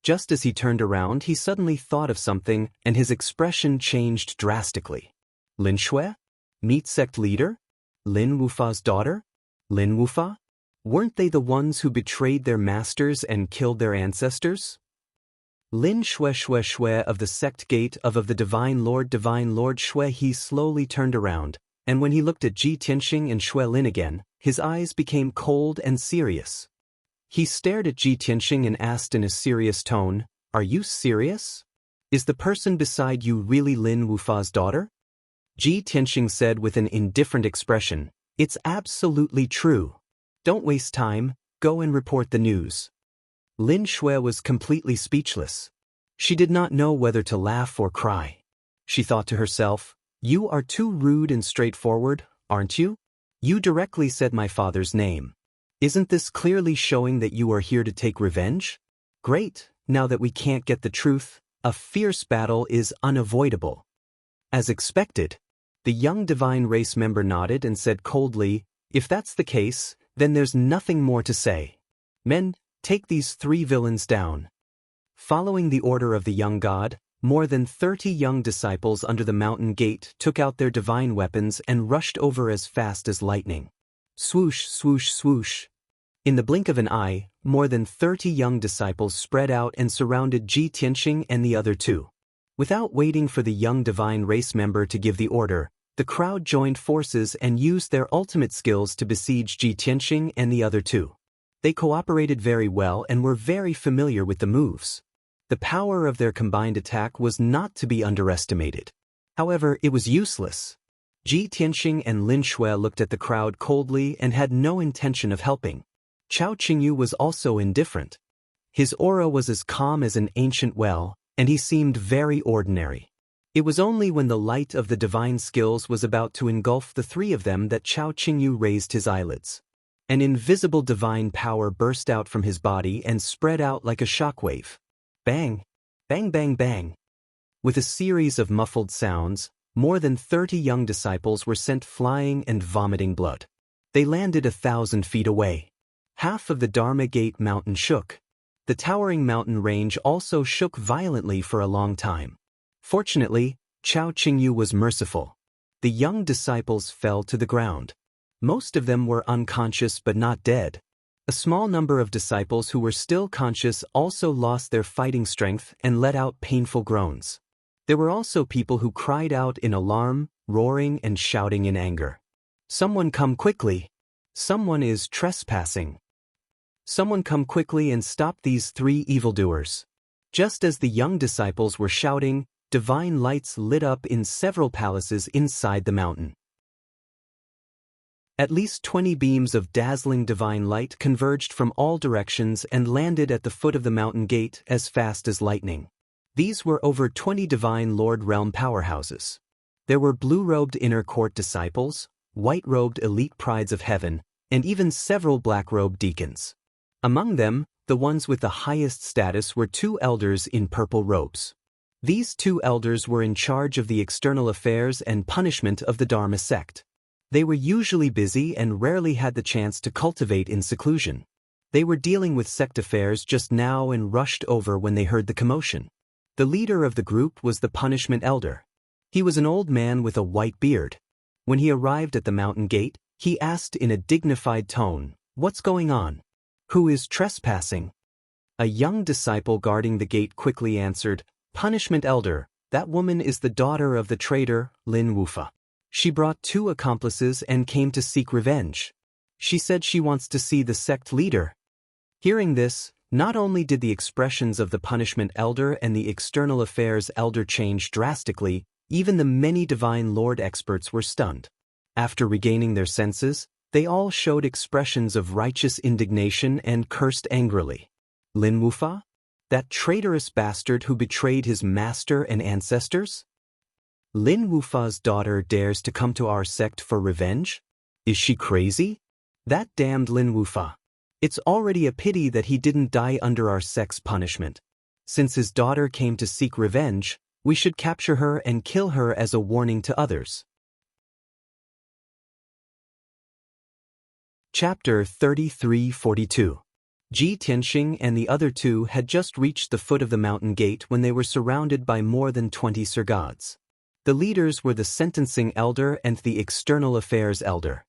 just as he turned around, he suddenly thought of something, and his expression changed drastically. Lin Shui? Meet sect leader? Lin Wufa's daughter? Lin Wufa? Weren't they the ones who betrayed their masters and killed their ancestors? Lin Shui of the sect gate of the Divine Lord Shui. He slowly turned around, and when he looked at Ji Tianxing and Shui Lin again, his eyes became cold and serious. He stared at Ji Tianxing and asked in a serious tone, "Are you serious? Is the person beside you really Lin Wufa's daughter?" Ji Tianxing said with an indifferent expression, "It's absolutely true. Don't waste time, go and report the news." Lin Shui was completely speechless. She did not know whether to laugh or cry. She thought to herself, "You are too rude and straightforward, aren't you? You directly said my father's name. Isn't this clearly showing that you are here to take revenge? Great, now that we can't get the truth, a fierce battle is unavoidable." As expected, the young divine race member nodded and said coldly, "If that's the case, then there's nothing more to say. Men, take these three villains down." Following the order of the young god, more than 30 young disciples under the mountain gate took out their divine weapons and rushed over as fast as lightning. Swoosh, swoosh, swoosh. In the blink of an eye, more than 30 young disciples spread out and surrounded Ji Tianxing and the other two. Without waiting for the young divine race member to give the order, the crowd joined forces and used their ultimate skills to besiege Ji Tianxing and the other two. They cooperated very well and were very familiar with the moves. The power of their combined attack was not to be underestimated. However, it was useless. Ji Tianxing and Lin Shui looked at the crowd coldly and had no intention of helping. Chao Qingyu was also indifferent. His aura was as calm as an ancient well, and he seemed very ordinary. It was only when the light of the divine skills was about to engulf the three of them that Chao Qingyu raised his eyelids. An invisible divine power burst out from his body and spread out like a shockwave. Bang! Bang bang bang! With a series of muffled sounds, more than 30 young disciples were sent flying and vomiting blood. They landed 1,000 feet away. Half of the Dharma Gate mountain shook. The towering mountain range also shook violently for a long time. Fortunately, Chao Qingyu was merciful. The young disciples fell to the ground. Most of them were unconscious but not dead. A small number of disciples who were still conscious also lost their fighting strength and let out painful groans. There were also people who cried out in alarm, roaring and shouting in anger. "Someone come quickly! Someone is trespassing! Someone come quickly and stop these three evildoers!" Just as the young disciples were shouting, divine lights lit up in several palaces inside the mountain. At least 20 beams of dazzling divine light converged from all directions and landed at the foot of the mountain gate as fast as lightning. These were over 20 divine Lord Realm powerhouses. There were blue-robed inner court disciples, white-robed elite prides of heaven, and even several black-robed deacons. Among them, the ones with the highest status were 2 elders in purple robes. These 2 elders were in charge of the external affairs and punishment of the Dharma sect. They were usually busy and rarely had the chance to cultivate in seclusion. They were dealing with sect affairs just now and rushed over when they heard the commotion. The leader of the group was the punishment elder. He was an old man with a white beard. When he arrived at the mountain gate, he asked in a dignified tone, "What's going on? Who is trespassing?" A young disciple guarding the gate quickly answered, "Punishment elder, that woman is the daughter of the traitor, Lin Wufa. She brought 2 accomplices and came to seek revenge. She said she wants to see the sect leader." Hearing this, not only did the expressions of the punishment elder and the external affairs elder change drastically, even the many divine lord experts were stunned. After regaining their senses, they all showed expressions of righteous indignation and cursed angrily. Lin Wufa? That traitorous bastard who betrayed his master and ancestors? Lin Wufa's daughter dares to come to our sect for revenge? Is she crazy? That damned Lin Wufa. It's already a pity that he didn't die under our sect's punishment. Since his daughter came to seek revenge, we should capture her and kill her as a warning to others. Chapter 3342. Xianxia and the other 2 had just reached the foot of the mountain gate when they were surrounded by more than 20 surgods. The leaders were the sentencing elder and the external affairs elder.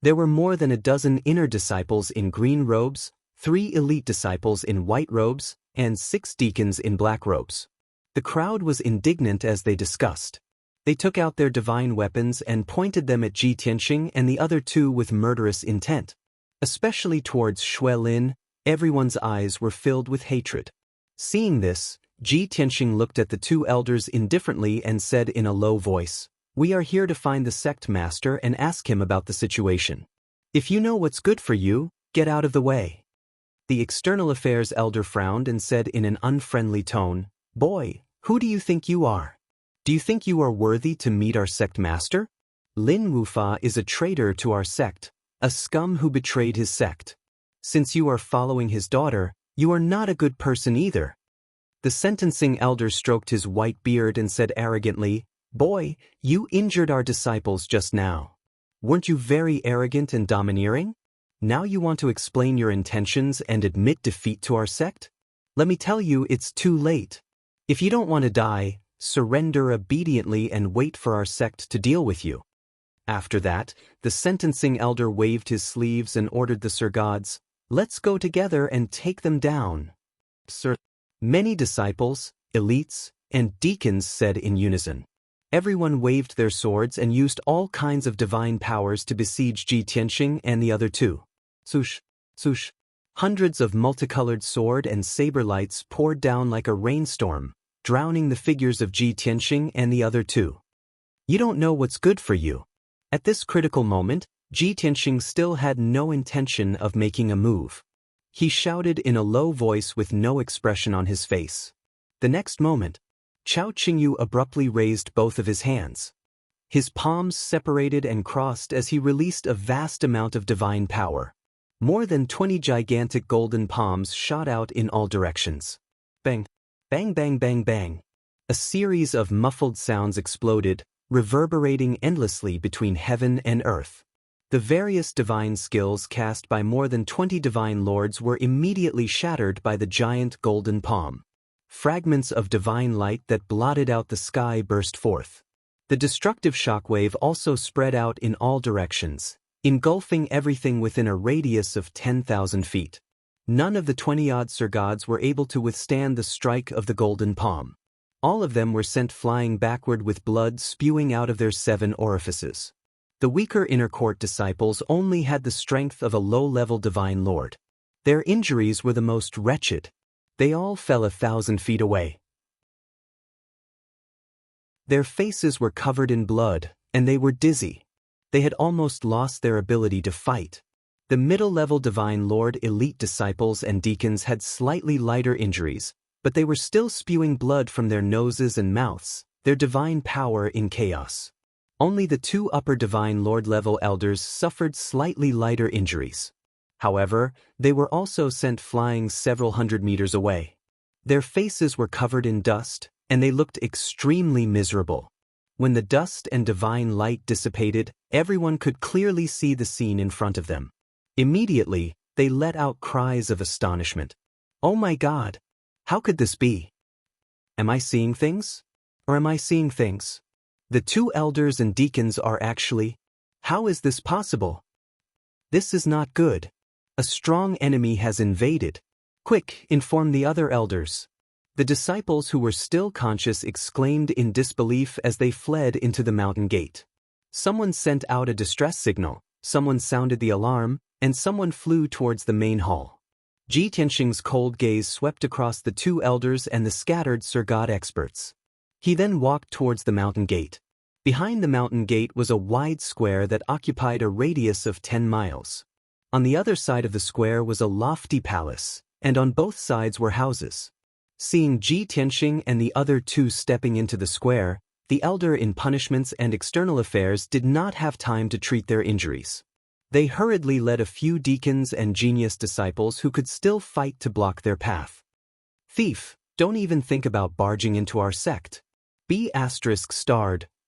There were more than a dozen inner disciples in green robes, 3 elite disciples in white robes, and 6 deacons in black robes. The crowd was indignant as they discussed. They took out their divine weapons and pointed them at Xianxia and the other 2 with murderous intent. Especially towards Shui Lin, everyone's eyes were filled with hatred. Seeing this, Xianxia looked at the 2 elders indifferently and said in a low voice, "We are here to find the sect master and ask him about the situation. If you know what's good for you, get out of the way." The external affairs elder frowned and said in an unfriendly tone, "Boy, who do you think you are? Do you think you are worthy to meet our sect master? Lin Wufa is a traitor to our sect, a scum who betrayed his sect. Since you are following his daughter, you are not a good person either." The sentencing elder stroked his white beard and said arrogantly, "Boy, you injured our disciples just now. Weren't you very arrogant and domineering? Now you want to explain your intentions and admit defeat to our sect? Let me tell you, it's too late. If you don't want to die, surrender obediently and wait for our sect to deal with you." After that, the sentencing elder waved his sleeves and ordered the surgods, "Let's go together and take them down." Sir. Many disciples, elites, and deacons said in unison. Everyone waved their swords and used all kinds of divine powers to besiege Xianxia and the other 2. Swoosh, swoosh. Hundreds of multicolored sword and saber lights poured down like a rainstorm, drowning the figures of Xianxia and the other 2. You don't know what's good for you. At this critical moment, Xianxia still had no intention of making a move. He shouted in a low voice with no expression on his face. The next moment, Chao Qingyu abruptly raised both of his hands. His palms separated and crossed as he released a vast amount of divine power. More than 20 gigantic golden palms shot out in all directions. Bang, bang, bang, bang, bang. A series of muffled sounds exploded, reverberating endlessly between heaven and earth. The various divine skills cast by more than 20 divine lords were immediately shattered by the giant golden palm. Fragments of divine light that blotted out the sky burst forth. The destructive shockwave also spread out in all directions, engulfing everything within a radius of 10,000 feet. None of the 20-odd surgods were able to withstand the strike of the golden palm. All of them were sent flying backward with blood spewing out of their 7 orifices. The weaker inner court disciples only had the strength of a low-level divine lord. Their injuries were the most wretched. They all fell 1,000 feet away. Their faces were covered in blood, and they were dizzy. They had almost lost their ability to fight. The middle-level divine lord elite disciples and deacons had slightly lighter injuries, but they were still spewing blood from their noses and mouths, their divine power in chaos. Only the 2 upper divine lord-level elders suffered slightly lighter injuries. However, they were also sent flying several hundred meters away. Their faces were covered in dust, and they looked extremely miserable. When the dust and divine light dissipated, everyone could clearly see the scene in front of them. Immediately, they let out cries of astonishment. "Oh my God! How could this be?" Am I seeing things? Or am I seeing things? The two elders and deacons are actually. How is this possible? This is not good. A strong enemy has invaded. Quick, inform the other elders. The disciples who were still conscious exclaimed in disbelief as they fled into the mountain gate. Someone sent out a distress signal, someone sounded the alarm, and someone flew towards the main hall. Ji Tianxing's cold gaze swept across the two elders and the scattered Sir God experts. He then walked towards the mountain gate. Behind the mountain gate was a wide square that occupied a radius of 10 miles. On the other side of the square was a lofty palace, and on both sides were houses. Seeing Ji Tianxing and the other two stepping into the square, the elder in punishments and external affairs did not have time to treat their injuries. They hurriedly led a few deacons and genius disciples who could still fight to block their path. Thief, don't even think about barging into our sect. B****,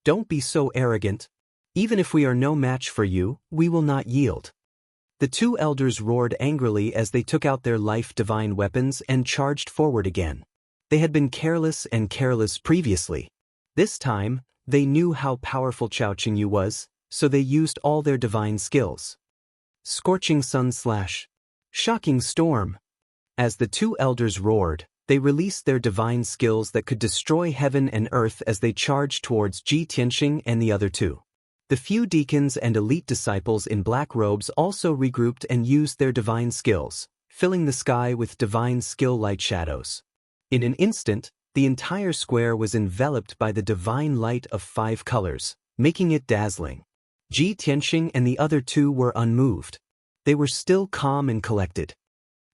don't be so arrogant. Even if we are no match for you, we will not yield. The two elders roared angrily as they took out their life-divine weapons and charged forward again. They had been careless previously. This time, they knew how powerful Chao Qingyu was, so they used all their divine skills. Scorching sun / shocking storm. As the two elders roared, they released their divine skills that could destroy heaven and earth as they charged towards Ji Tianxing and the other two. The few deacons and elite disciples in black robes also regrouped and used their divine skills, filling the sky with divine skill-light shadows. In an instant, the entire square was enveloped by the divine light of 5 colors, making it dazzling. Ji Tianxing and the other two were unmoved. They were still calm and collected.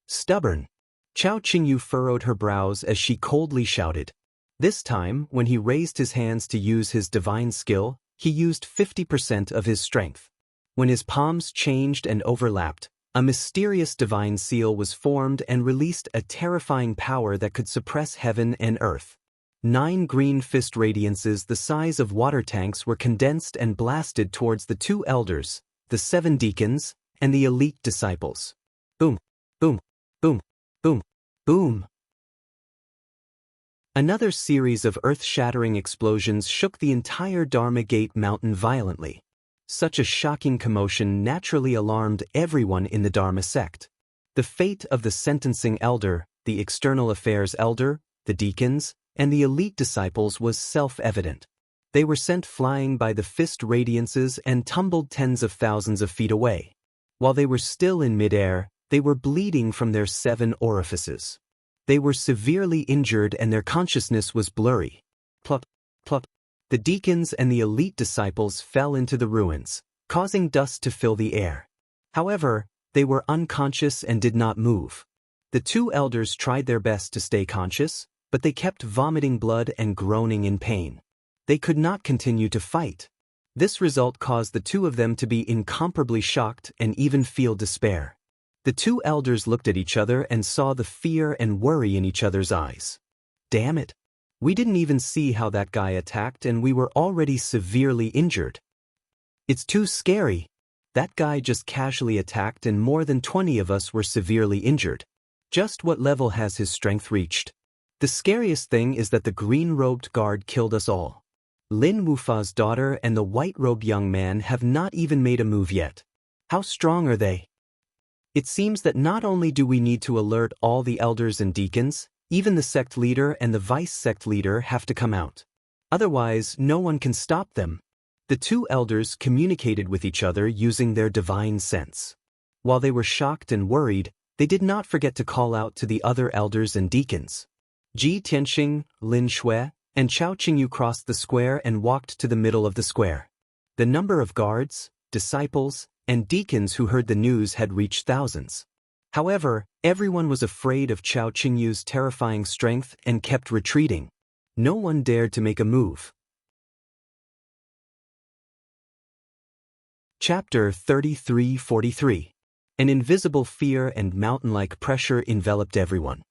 Stubborn. Chao Qingyu furrowed her brows as she coldly shouted. This time, when he raised his hands to use his divine skill, he used 50% of his strength. When his palms changed and overlapped, a mysterious divine seal was formed and released a terrifying power that could suppress heaven and earth. 9 green fist radiances the size of water tanks were condensed and blasted towards the two elders, the 7 deacons, and the elite disciples. Boom, boom, boom, boom, boom. Another series of earth-shattering explosions shook the entire Dharma Gate mountain violently. Such a shocking commotion naturally alarmed everyone in the Dharma sect. The fate of the sentencing elder, the external affairs elder, the deacons, and the elite disciples was self-evident. They were sent flying by the fist radiances and tumbled tens of thousands of feet away. While they were still in midair, they were bleeding from their 7 orifices. They were severely injured and their consciousness was blurry. Plop, plop. The deacons and the elite disciples fell into the ruins, causing dust to fill the air. However, they were unconscious and did not move. The two elders tried their best to stay conscious, but they kept vomiting blood and groaning in pain. They could not continue to fight. This result caused the two of them to be incomparably shocked and even feel despair. The two elders looked at each other and saw the fear and worry in each other's eyes. Damn it! We didn't even see how that guy attacked and we were already severely injured. It's too scary. That guy just casually attacked and more than 20 of us were severely injured. Just what level has his strength reached? The scariest thing is that the green-robed guard killed us all. Lin Wufa's daughter and the white-robed young man have not even made a move yet. How strong are they? It seems that not only do we need to alert all the elders and deacons, even the sect leader and the vice-sect leader have to come out. Otherwise, no one can stop them. The two elders communicated with each other using their divine sense. While they were shocked and worried, they did not forget to call out to the other elders and deacons. Ji Tianxing, Lin Shui, and Chao Qingyu crossed the square and walked to the middle of the square. The number of guards, disciples, and deacons who heard the news had reached thousands. However, everyone was afraid of Chao Qingyu's terrifying strength and kept retreating. No one dared to make a move. Chapter 33-43. An invisible fear and mountain-like pressure enveloped everyone.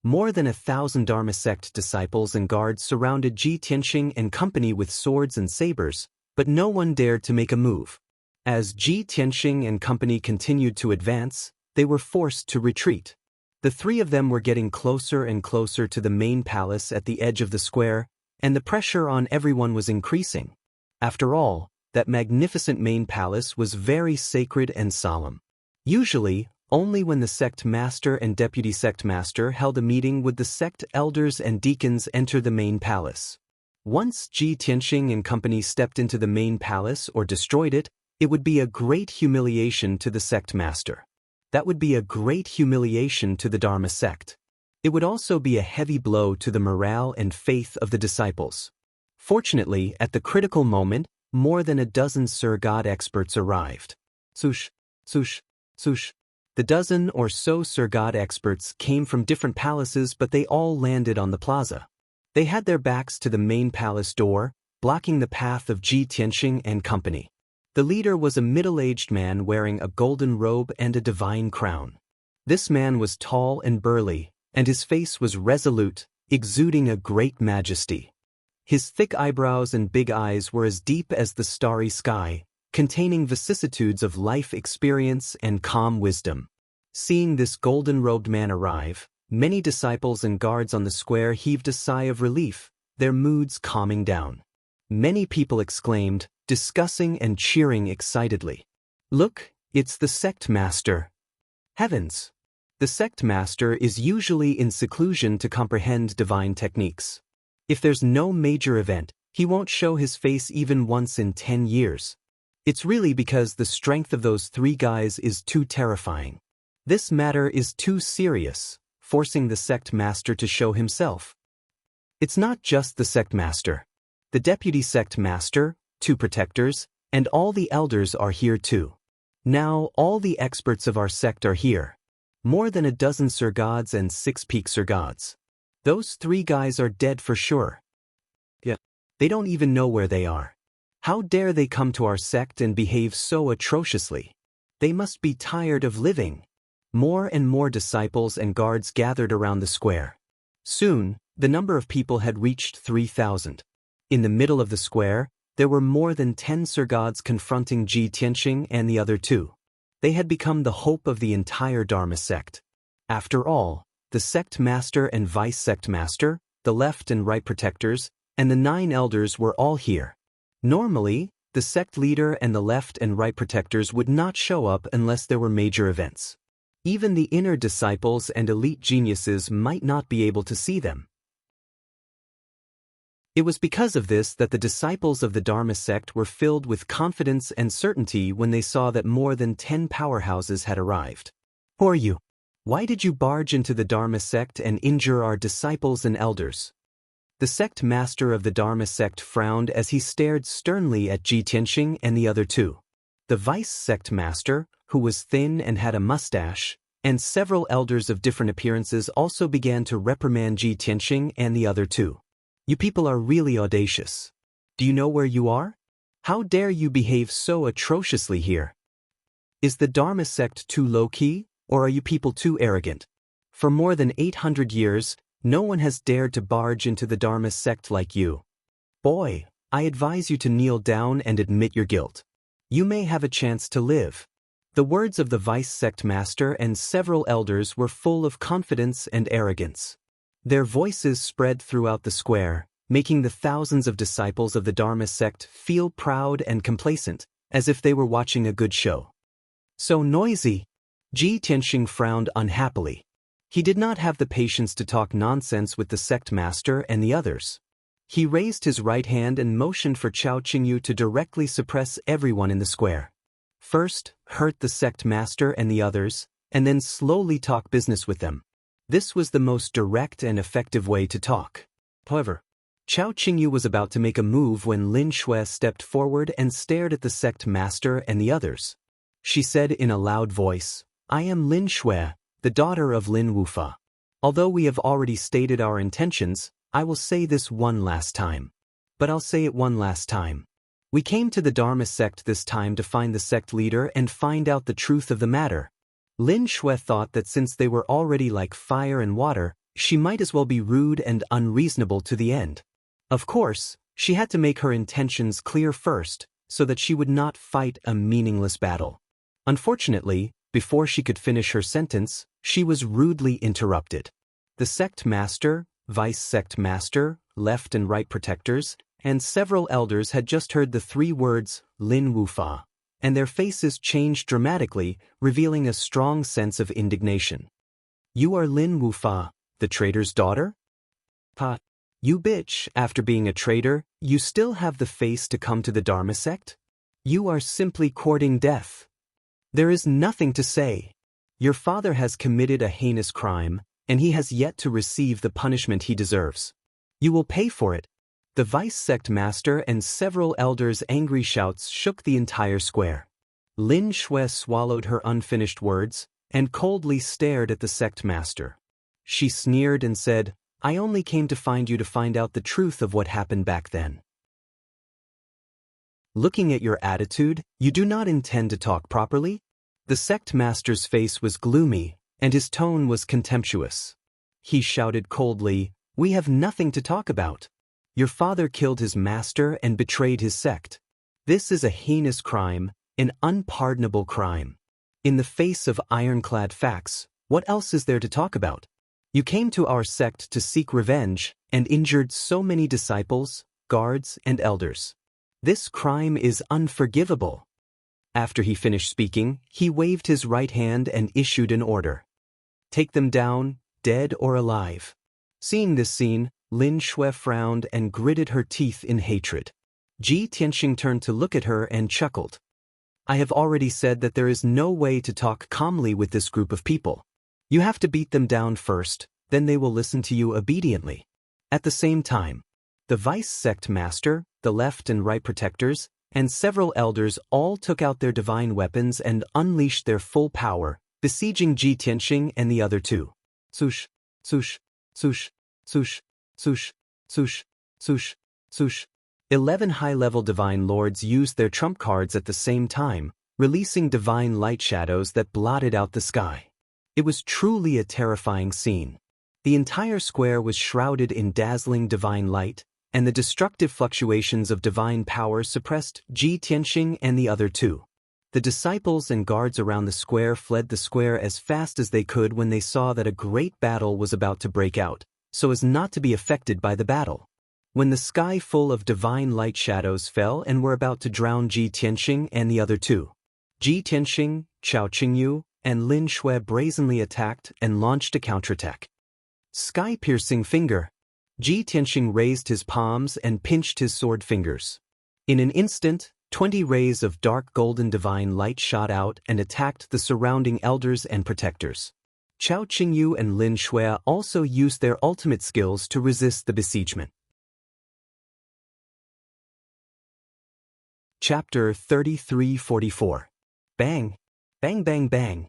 More than 1,000 Dharma sect disciples and guards surrounded Ji Tianxing and company with swords and sabers, but no one dared to make a move. As Ji Tianxing and company continued to advance, they were forced to retreat. The three of them were getting closer and closer to the main palace at the edge of the square, and the pressure on everyone was increasing. After all, that magnificent main palace was very sacred and solemn. Usually, only when the sect master and deputy sect master held a meeting would the sect elders and deacons enter the main palace. Once Ji Tianxing and company stepped into the main palace or destroyed it, it would be a great humiliation to the sect master. That would be a great humiliation to the Dharma sect. It would also be a heavy blow to the morale and faith of the disciples. Fortunately, at the critical moment, more than a dozen Sir God experts arrived. Sush, sush, sush. The dozen or so Sir God experts came from different palaces, but they all landed on the plaza. They had their backs to the main palace door, blocking the path of Ji Tianxing and company. The leader was a middle-aged man wearing a golden robe and a divine crown. This man was tall and burly, and his face was resolute, exuding a great majesty. His thick eyebrows and big eyes were as deep as the starry sky, containing vicissitudes of life experience and calm wisdom. Seeing this golden-robed man arrive, many disciples and guards on the square heaved a sigh of relief, their moods calming down. Many people exclaimed, discussing and cheering excitedly. "Look, it's the sect master." Heavens! The sect master is usually in seclusion to comprehend divine techniques. If there's no major event, he won't show his face even once in 10 years. It's really because the strength of those three guys is too terrifying. This matter is too serious, forcing the sect master to show himself. It's not just the sect master. The deputy sect master, 2 protectors, and all the elders are here too. Now all the experts of our sect are here. More than a dozen Sir Gods and 6 peak Sir Gods. Those 3 guys are dead for sure. Yeah. They don't even know where they are. How dare they come to our sect and behave so atrociously? They must be tired of living. More and more disciples and guards gathered around the square. Soon, the number of people had reached 3,000. In the middle of the square, there were more than 10 Sir Gods confronting Ji Tianxing and the other 2. They had become the hope of the entire Dharma sect. After all, the sect master and vice sect master, the left and right protectors, and the 9 elders were all here. Normally, the sect leader and the left and right protectors would not show up unless there were major events. Even the inner disciples and elite geniuses might not be able to see them. It was because of this that the disciples of the Dharma sect were filled with confidence and certainty when they saw that more than 10 powerhouses had arrived. "Who are you? Why did you barge into the Dharma sect and injure our disciples and elders?" The sect master of the Dharma sect frowned as he stared sternly at Ji Tianxing and the other 2. The vice sect master, who was thin and had a mustache, and several elders of different appearances also began to reprimand Ji Tianxing and the other 2. "You people are really audacious. Do you know where you are? How dare you behave so atrociously here? Is the Dharma sect too low-key, or are you people too arrogant? For more than 800 years, no one has dared to barge into the Dharma sect like you. Boy, I advise you to kneel down and admit your guilt. You may have a chance to live." The words of the vice sect master and several elders were full of confidence and arrogance. Their voices spread throughout the square, making the thousands of disciples of the Dharma sect feel proud and complacent, as if they were watching a good show. "So noisy." Ji Tianxing frowned unhappily. He did not have the patience to talk nonsense with the sect master and the others. He raised his right hand and motioned for Chao Qingyu to directly suppress everyone in the square. First, hurt the sect master and the others, and then slowly talk business with them. This was the most direct and effective way to talk. However, Chao Qingyu was about to make a move when Lin Shui stepped forward and stared at the sect master and the others. She said in a loud voice, "I am Lin Shui, the daughter of Lin Wufa. Although we have already stated our intentions, I will say this one last time. But I'll say it one last time. We came to the Dharma sect this time to find the sect leader and find out the truth of the matter." Lin Shui thought that since they were already like fire and water, she might as well be rude and unreasonable to the end. Of course, she had to make her intentions clear first, so that she would not fight a meaningless battle. Unfortunately, Before she could finish her sentence, she was rudely interrupted. The sect master, vice sect master, left and right protectors, and several elders had just heard the 3 words, Lin Wufa, and their faces changed dramatically, revealing a strong sense of indignation. "You are Lin Wufa, the trader's daughter? Pa, you bitch, after being a traitor, you still have the face to come to the Dharma sect? You are simply courting death. There is nothing to say. Your father has committed a heinous crime, and he has yet to receive the punishment he deserves. You will pay for it." The vice sect master and several elders' angry shouts shook the entire square. Lin Shui swallowed her unfinished words and coldly stared at the sect master. She sneered and said, "I only came to find you to find out the truth of what happened back then. Looking at your attitude, you do not intend to talk properly?" The sect master's face was gloomy, and his tone was contemptuous. He shouted coldly, "We have nothing to talk about. Your father killed his master and betrayed his sect. This is a heinous crime, an unpardonable crime. In the face of ironclad facts, what else is there to talk about? You came to our sect to seek revenge and injured so many disciples, guards, and elders. This crime is unforgivable." After he finished speaking, he waved his right hand and issued an order. "Take them down, dead or alive." Seeing this scene, Lin Shui frowned and gritted her teeth in hatred. Ji Tianxing turned to look at her and chuckled. "I have already said that there is no way to talk calmly with this group of people. You have to beat them down first, then they will listen to you obediently." At the same time, the vice sect master, the left and right protectors, and several elders all took out their divine weapons and unleashed their full power, besieging Ji Tianxing and the other 2. Swoosh, swoosh, swoosh, swoosh, swoosh, swoosh, swoosh, swoosh. 11 high-level divine lords used their trump cards at the same time, releasing divine light shadows that blotted out the sky. It was truly a terrifying scene. The entire square was shrouded in dazzling divine light, and the destructive fluctuations of divine power suppressed Ji Tianxing and the other 2. The disciples and guards around the square fled the square as fast as they could when they saw that a great battle was about to break out, so as not to be affected by the battle. When the sky full of divine light shadows fell and were about to drown Ji Tianxing and the other 2, Ji Tianxing, Chao Qingyu, and Lin Shui brazenly attacked and launched a counterattack. Sky-piercing finger. Ji Tianxing raised his palms and pinched his sword fingers. In an instant, 20 rays of dark golden divine light shot out and attacked the surrounding elders and protectors. Chao Qingyu and Lin Shui also used their ultimate skills to resist the besiegement. Chapter 33-44. Bang! Bang bang bang!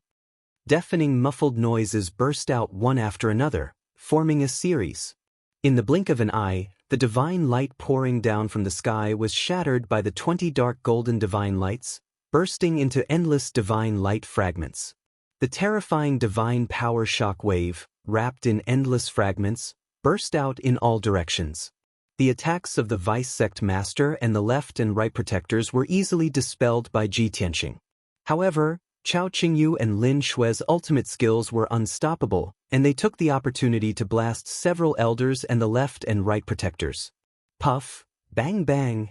Deafening muffled noises burst out one after another, forming a series. In the blink of an eye, the divine light pouring down from the sky was shattered by the 20 dark golden divine lights, bursting into endless divine light fragments. The terrifying divine power shock wave, wrapped in endless fragments, burst out in all directions. The attacks of the vice sect master and the left and right protectors were easily dispelled by Ji Tianxing. However, Chao Qingyu and Lin Shui's ultimate skills were unstoppable, and they took the opportunity to blast several elders and the left and right protectors. Puff, bang bang,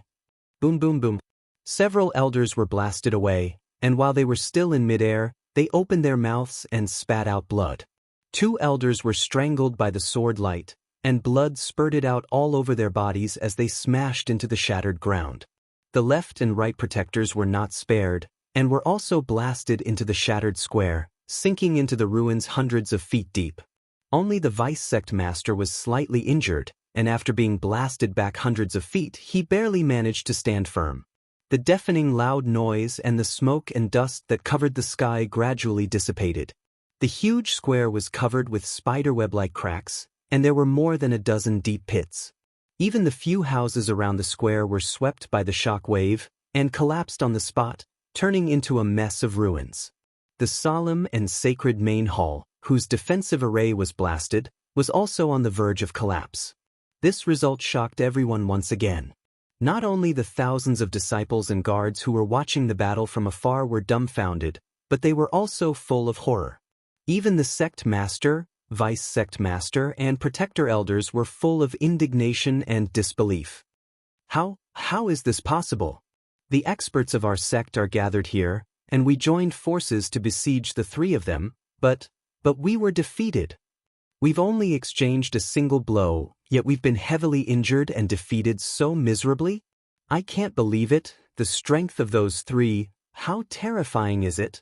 boom boom boom. Several elders were blasted away, and while they were still in midair, they opened their mouths and spat out blood. 2 elders were strangled by the sword light, and blood spurted out all over their bodies as they smashed into the shattered ground. The left and right protectors were not spared, and were also blasted into the shattered square, sinking into the ruins hundreds of feet deep. Only the vice sect master was slightly injured, and after being blasted back hundreds of feet, he barely managed to stand firm. The deafening loud noise and the smoke and dust that covered the sky gradually dissipated. The huge square was covered with spiderweb-like cracks, and there were more than a dozen deep pits. Even the few houses around the square were swept by the shock wave and collapsed on the spot, turning into a mess of ruins. The solemn and sacred main hall, whose defensive array was blasted, was also on the verge of collapse. This result shocked everyone once again. Not only the thousands of disciples and guards who were watching the battle from afar were dumbfounded, but they were also full of horror. Even the sect master, vice sect master, and protector elders were full of indignation and disbelief. How is this possible? The experts of our sect are gathered here, and we joined forces to besiege the three of them, but we were defeated. We've only exchanged a single blow, yet we've been heavily injured and defeated so miserably? I can't believe it, the strength of those three, how terrifying is it?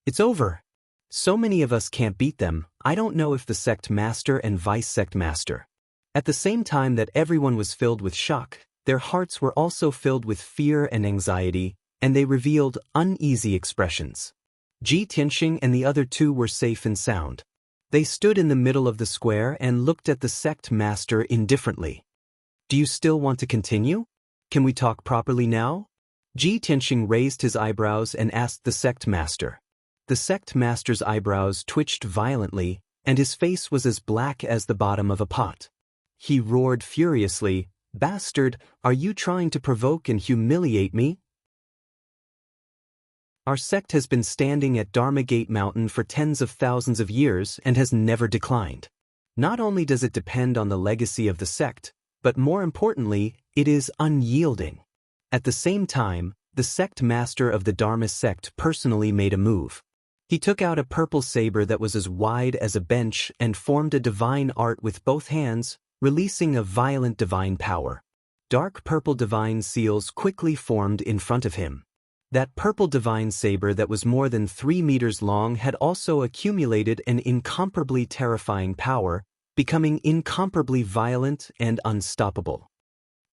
It's over. So many of us can't beat them. I don't know if the sect master and vice sect master. At the same time that everyone was filled with shock, their hearts were also filled with fear and anxiety, and they revealed uneasy expressions. Ji Tianxing and the other two were safe and sound. They stood in the middle of the square and looked at the sect master indifferently. Do you still want to continue? Can we talk properly now? Ji Tianxing raised his eyebrows and asked the sect master. The sect master's eyebrows twitched violently, and his face was as black as the bottom of a pot. He roared furiously, "Bastard, are you trying to provoke and humiliate me? Our sect has been standing at Dharma Gate Mountain for tens of thousands of years and has never declined. Not only does it depend on the legacy of the sect, but more importantly, it is unyielding." At the same time, the sect master of the Dharma sect personally made a move. He took out a purple saber that was as wide as a bench and formed a divine art with both hands, releasing a violent divine power. Dark purple divine seals quickly formed in front of him. That purple divine saber that was more than 3 meters long had also accumulated an incomparably terrifying power, becoming incomparably violent and unstoppable.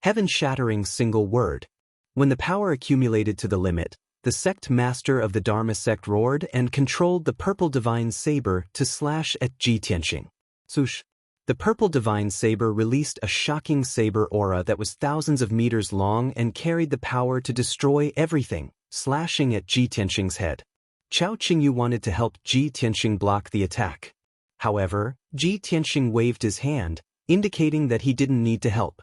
Heaven-shattering single word. When the power accumulated to the limit, the sect master of the Dharma sect roared and controlled the purple divine saber to slash at Ji Tianxing. Swoosh! The purple divine saber released a shocking saber aura that was thousands of meters long and carried the power to destroy everything, slashing at Ji Tianxing's head. Chao Qingyu wanted to help Ji Tianxing block the attack. However, Ji Tianxing waved his hand, indicating that he didn't need to help.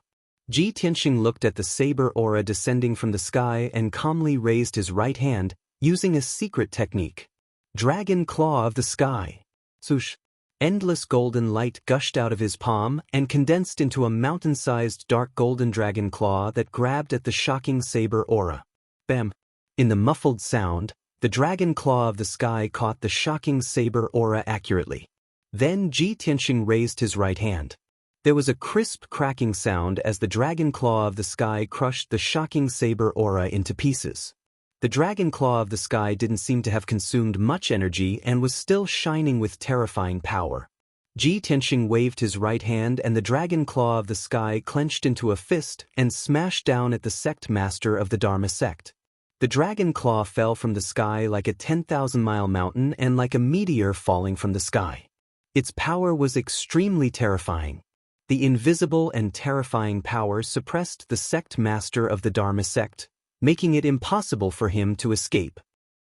Ji Tianxing looked at the saber aura descending from the sky and calmly raised his right hand, using a secret technique. Dragon Claw of the Sky. Swoosh! Endless golden light gushed out of his palm and condensed into a mountain-sized dark golden dragon claw that grabbed at the shocking saber aura. Bam! In the muffled sound, the dragon claw of the sky caught the shocking saber aura accurately. Then Ji Tianxing raised his right hand. There was a crisp cracking sound as the dragon claw of the sky crushed the shocking saber aura into pieces. The dragon claw of the sky didn't seem to have consumed much energy and was still shining with terrifying power. Ji Tianxing waved his right hand and the dragon claw of the sky clenched into a fist and smashed down at the sect master of the Dharma sect. The dragon claw fell from the sky like a 10,000-mile mountain and like a meteor falling from the sky. Its power was extremely terrifying. The invisible and terrifying power suppressed the sect master of the Dharma sect, making it impossible for him to escape.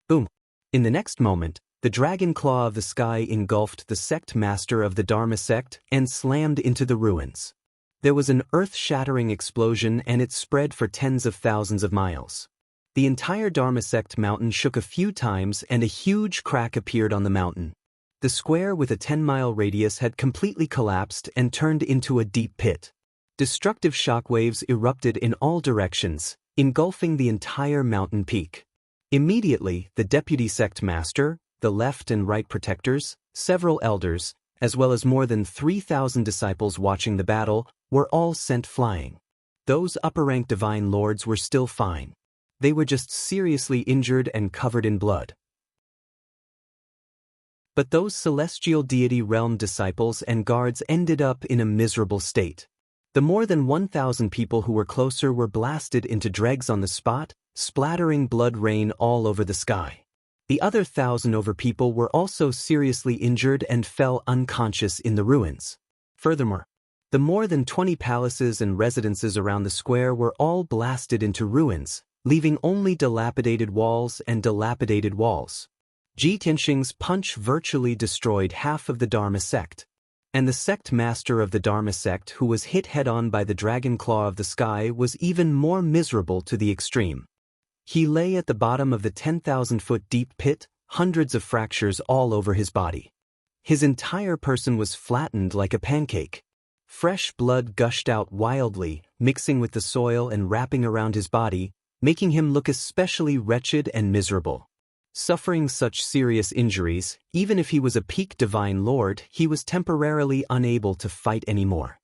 Boom! In the next moment, the dragon claw of the sky engulfed the sect master of the Dharma sect and slammed into the ruins. There was an earth-shattering explosion and it spread for tens of thousands of miles. The entire Dharma sect mountain shook a few times and a huge crack appeared on the mountain. The square with a 10-mile radius had completely collapsed and turned into a deep pit. Destructive shockwaves erupted in all directions, engulfing the entire mountain peak. Immediately, the deputy sect master, the left and right protectors, several elders, as well as more than 3,000 disciples watching the battle, were all sent flying. Those upper-rank divine lords were still fine. They were just seriously injured and covered in blood. But those celestial deity realm disciples and guards ended up in a miserable state. The more than 1,000 people who were closer were blasted into dregs on the spot, splattering blood rain all over the sky. The other 1,000 over people were also seriously injured and fell unconscious in the ruins. Furthermore, the more than 20 palaces and residences around the square were all blasted into ruins, leaving only dilapidated walls and dilapidated walls. Ji Tianxing's punch virtually destroyed half of the Dharma sect. And the sect master of the Dharma sect who was hit head-on by the dragon claw of the sky was even more miserable to the extreme. He lay at the bottom of the 10,000-foot deep pit, hundreds of fractures all over his body. His entire person was flattened like a pancake. Fresh blood gushed out wildly, mixing with the soil and wrapping around his body, making him look especially wretched and miserable. Suffering such serious injuries, even if he was a peak divine lord, he was temporarily unable to fight anymore.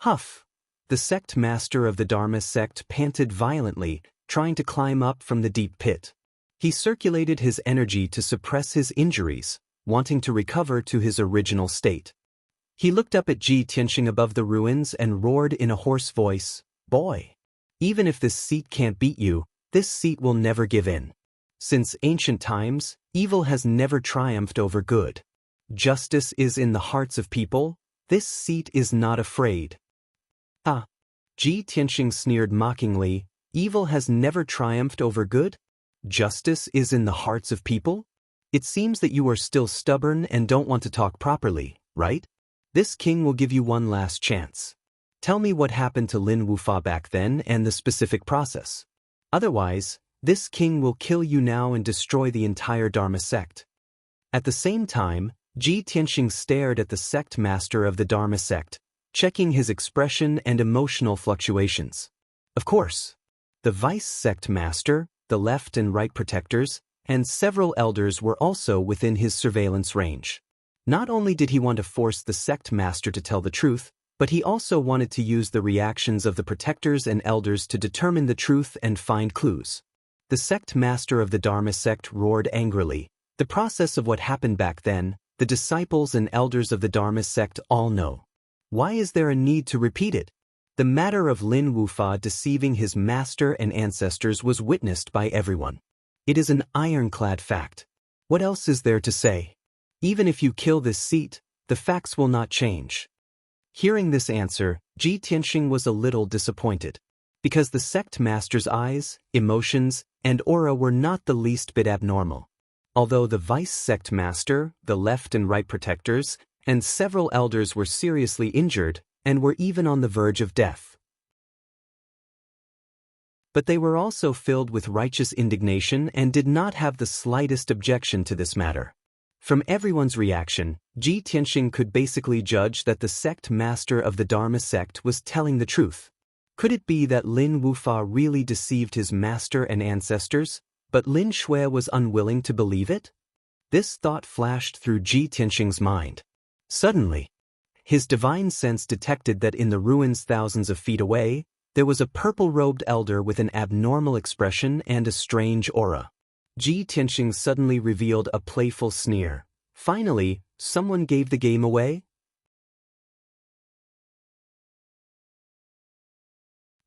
Huff! The sect master of the Dharma sect panted violently, trying to climb up from the deep pit. He circulated his energy to suppress his injuries, wanting to recover to his original state. He looked up at Ji Tianxing above the ruins and roared in a hoarse voice, "Boy! Even if this seat can't beat you, this seat will never give in. Since ancient times, evil has never triumphed over good. Justice is in the hearts of people. This seat is not afraid." Ah! Ji Tianxing sneered mockingly, "Evil has never triumphed over good? Justice is in the hearts of people? It seems that you are still stubborn and don't want to talk properly, right? This king will give you one last chance. Tell me what happened to Lin Wufa back then and the specific process. Otherwise, this king will kill you now and destroy the entire Dharma sect." At the same time, Ji Tianxing stared at the sect master of the Dharma sect, checking his expression and emotional fluctuations. Of course, the vice sect master, the left and right protectors, and several elders were also within his surveillance range. Not only did he want to force the sect master to tell the truth, but he also wanted to use the reactions of the protectors and elders to determine the truth and find clues. The sect master of the Dharma sect roared angrily. The process of what happened back then, the disciples and elders of the Dharma sect all know. Why is there a need to repeat it? The matter of Lin Wufa deceiving his master and ancestors was witnessed by everyone. It is an ironclad fact. What else is there to say? Even if you kill this seat, the facts will not change. Hearing this answer, Ji Tianxing was a little disappointed. Because the sect master's eyes, emotions, and aura were not the least bit abnormal. Although the vice sect master, the left and right protectors, and several elders were seriously injured and were even on the verge of death. But they were also filled with righteous indignation and did not have the slightest objection to this matter. From everyone's reaction, Ji Tianxing could basically judge that the sect master of the Dharma sect was telling the truth. Could it be that Lin Wufa really deceived his master and ancestors, but Lin Shui was unwilling to believe it? This thought flashed through Ji Tianxing's mind. Suddenly, his divine sense detected that in the ruins thousands of feet away, there was a purple-robed elder with an abnormal expression and a strange aura. Ji Tianxing suddenly revealed a playful sneer. Finally, someone gave the game away?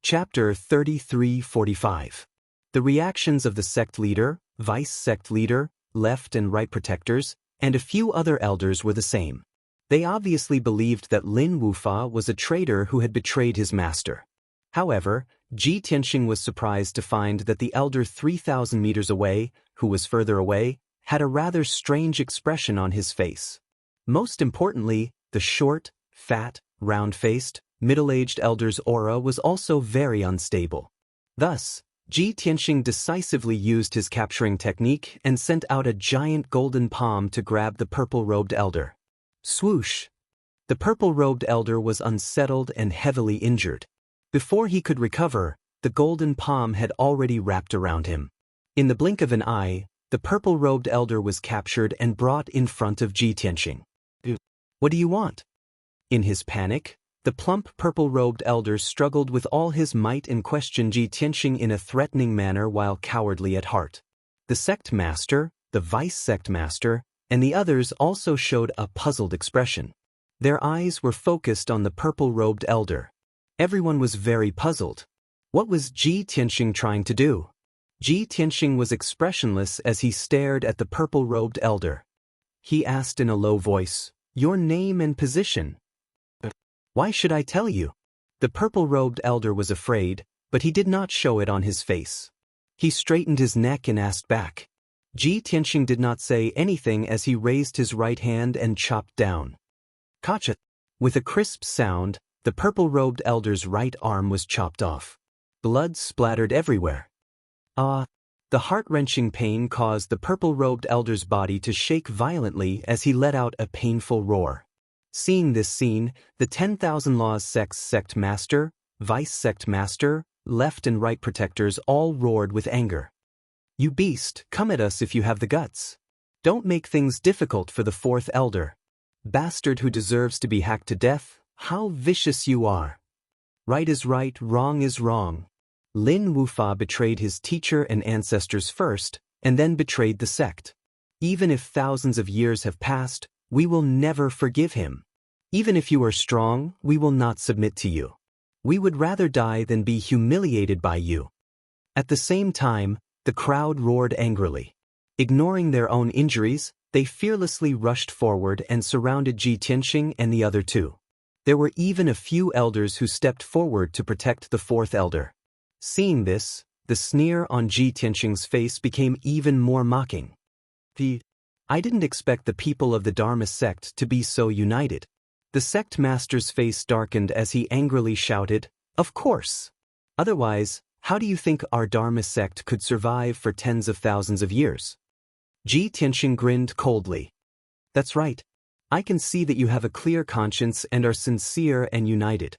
Chapter 33-45. The reactions of the sect leader, vice sect leader, left and right protectors, and a few other elders were the same. They obviously believed that Lin Wufa was a traitor who had betrayed his master. However, Ji Tianxing was surprised to find that the elder 3,000 meters away, who was further away, had a rather strange expression on his face. Most importantly, the short, fat, round-faced, middle-aged elder's aura was also very unstable. Thus, Ji Tianxing decisively used his capturing technique and sent out a giant golden palm to grab the purple-robed elder. Swoosh! The purple-robed elder was unsettled and heavily injured. Before he could recover, the golden palm had already wrapped around him. In the blink of an eye, the purple-robed elder was captured and brought in front of Ji Tianxing. "What do you want?" In his panic, the plump purple-robed elder struggled with all his might and questioned Ji Tianxing in a threatening manner while cowardly at heart. The sect master, the vice sect master, and the others also showed a puzzled expression. Their eyes were focused on the purple-robed elder. Everyone was very puzzled. What was Ji Tianxing trying to do? Ji Tianxing was expressionless as he stared at the purple-robed elder. He asked in a low voice, "Your name and position?" "Why should I tell you?" The purple-robed elder was afraid, but he did not show it on his face. He straightened his neck and asked back. Ji Tianxing did not say anything as he raised his right hand and chopped down. Kacha! With a crisp sound, the purple-robed elder's right arm was chopped off. Blood splattered everywhere. The heart-wrenching pain caused the purple-robed elder's body to shake violently as he let out a painful roar. Seeing this scene, the 10,000 Laws sect master, vice sect master, left and right protectors all roared with anger. "You beast, come at us if you have the guts. Don't make things difficult for the fourth elder. Bastard who deserves to be hacked to death, how vicious you are. Right is right, wrong is wrong. Lin Wufa betrayed his teacher and ancestors first, and then betrayed the sect. Even if thousands of years have passed, we will never forgive him. Even if you are strong, we will not submit to you. We would rather die than be humiliated by you." At the same time, the crowd roared angrily. Ignoring their own injuries, they fearlessly rushed forward and surrounded Ji Tianxing and the other two. There were even a few elders who stepped forward to protect the fourth elder. Seeing this, the sneer on Ji Tianxing's face became even more mocking. I didn't expect the people of the Dharma sect to be so united. The sect master's face darkened as he angrily shouted, "Of course! Otherwise, how do you think our Dharma sect could survive for tens of thousands of years?" Ji Tianxing grinned coldly. "That's right. I can see that you have a clear conscience and are sincere and united."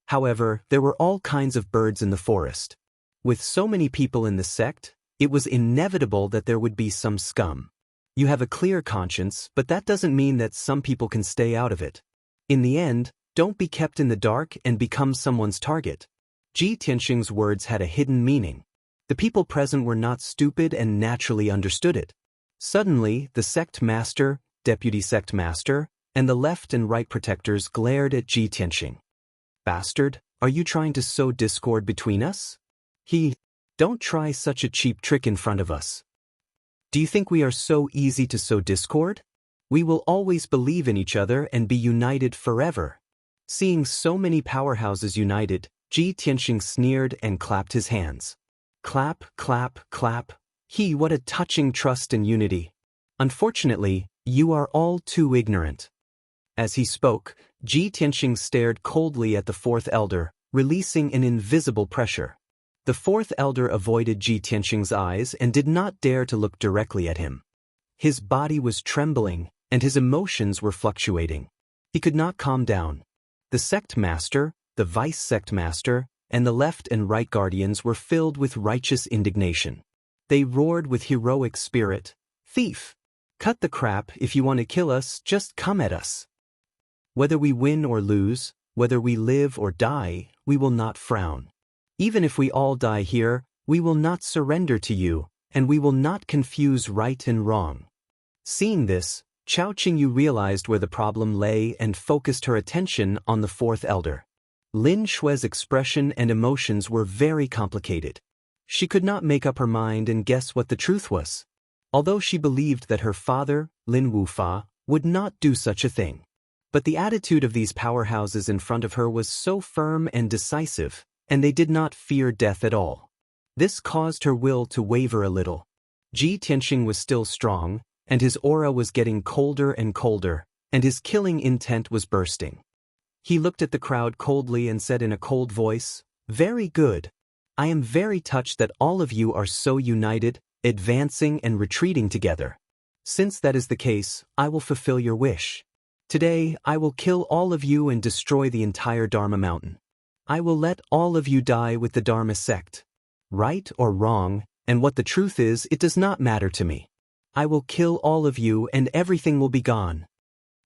However, there were all kinds of birds in the forest. With so many people in the sect, it was inevitable that there would be some scum. You have a clear conscience, but that doesn't mean that some people can stay out of it. In the end, don't be kept in the dark and become someone's target. Ji Tianxing's words had a hidden meaning. The people present were not stupid and naturally understood it. Suddenly, the sect master, deputy sect master, and the left and right protectors glared at Ji Tianxing. "Bastard, are you trying to sow discord between us? Don't try such a cheap trick in front of us. Do you think we are so easy to sow discord? We will always believe in each other and be united forever." Seeing so many powerhouses united, Ji Tianxing sneered and clapped his hands. Clap, clap, clap. What a touching trust and unity. Unfortunately, you are all too ignorant. As he spoke, Ji Tianxing stared coldly at the fourth elder, releasing an invisible pressure. The fourth elder avoided Ji Tianxing's eyes and did not dare to look directly at him. His body was trembling, and his emotions were fluctuating. He could not calm down. The sect master, the vice sect master, and the left and right guardians were filled with righteous indignation. They roared with heroic spirit, "Thief! Cut the crap, if you want to kill us, just come at us. Whether we win or lose, whether we live or die, we will not frown. Even if we all die here, we will not surrender to you, and we will not confuse right and wrong." Seeing this, Chao Qingyu realized where the problem lay and focused her attention on the fourth elder. Lin Shui's expression and emotions were very complicated. She could not make up her mind and guess what the truth was. Although she believed that her father, Lin Wufa, would not do such a thing. But the attitude of these powerhouses in front of her was so firm and decisive, and they did not fear death at all. This caused her will to waver a little. Ji Tianxing was still strong, and his aura was getting colder and colder, and his killing intent was bursting. He looked at the crowd coldly and said in a cold voice, "Very good. I am very touched that all of you are so united, advancing and retreating together. Since that is the case, I will fulfill your wish. Today, I will kill all of you and destroy the entire Dharma mountain. I will let all of you die with the Dharma sect. Right or wrong, and what the truth is, it does not matter to me. I will kill all of you and everything will be gone."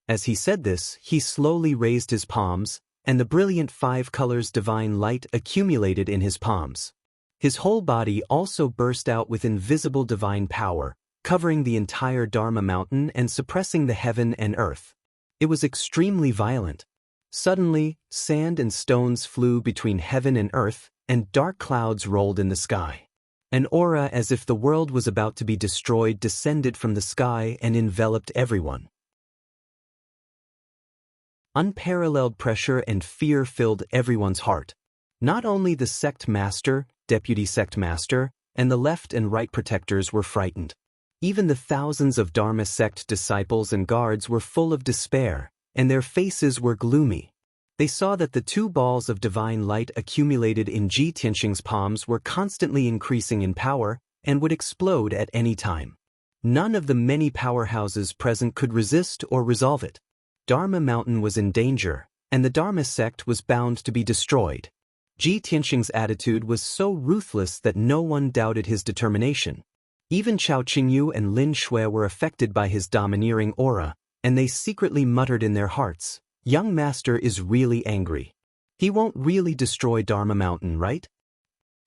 As he said this, he slowly raised his palms, and the brilliant 5 colors divine light accumulated in his palms. His whole body also burst out with invisible divine power, covering the entire Dharma mountain and suppressing the heaven and earth. It was extremely violent. Suddenly, sand and stones flew between heaven and earth, and dark clouds rolled in the sky. An aura as if the world was about to be destroyed descended from the sky and enveloped everyone. Unparalleled pressure and fear filled everyone's heart. Not only the sect master, deputy sect master, and the left and right protectors were frightened. Even the thousands of Dharma sect disciples and guards were full of despair, and their faces were gloomy. They saw that the two balls of divine light accumulated in Ji Tianxing's palms were constantly increasing in power and would explode at any time. None of the many powerhouses present could resist or resolve it. Dharma Mountain was in danger, and the Dharma sect was bound to be destroyed. Ji Tianxing's attitude was so ruthless that no one doubted his determination. Even Chao Qingyu and Lin Shui were affected by his domineering aura, and they secretly muttered in their hearts, "Young master is really angry. He won't really destroy Dharma Mountain, right?"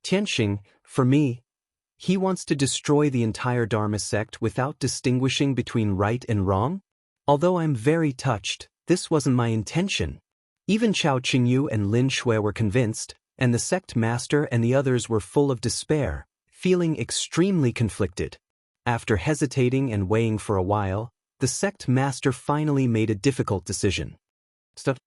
Tianxing, for me, he wants to destroy the entire Dharma sect without distinguishing between right and wrong? Although I'm very touched, this wasn't my intention. Even Chao Qingyu and Lin Shui were convinced, and the sect master and the others were full of despair, feeling extremely conflicted. After hesitating and weighing for a while, the sect master finally made a difficult decision. "Stop!"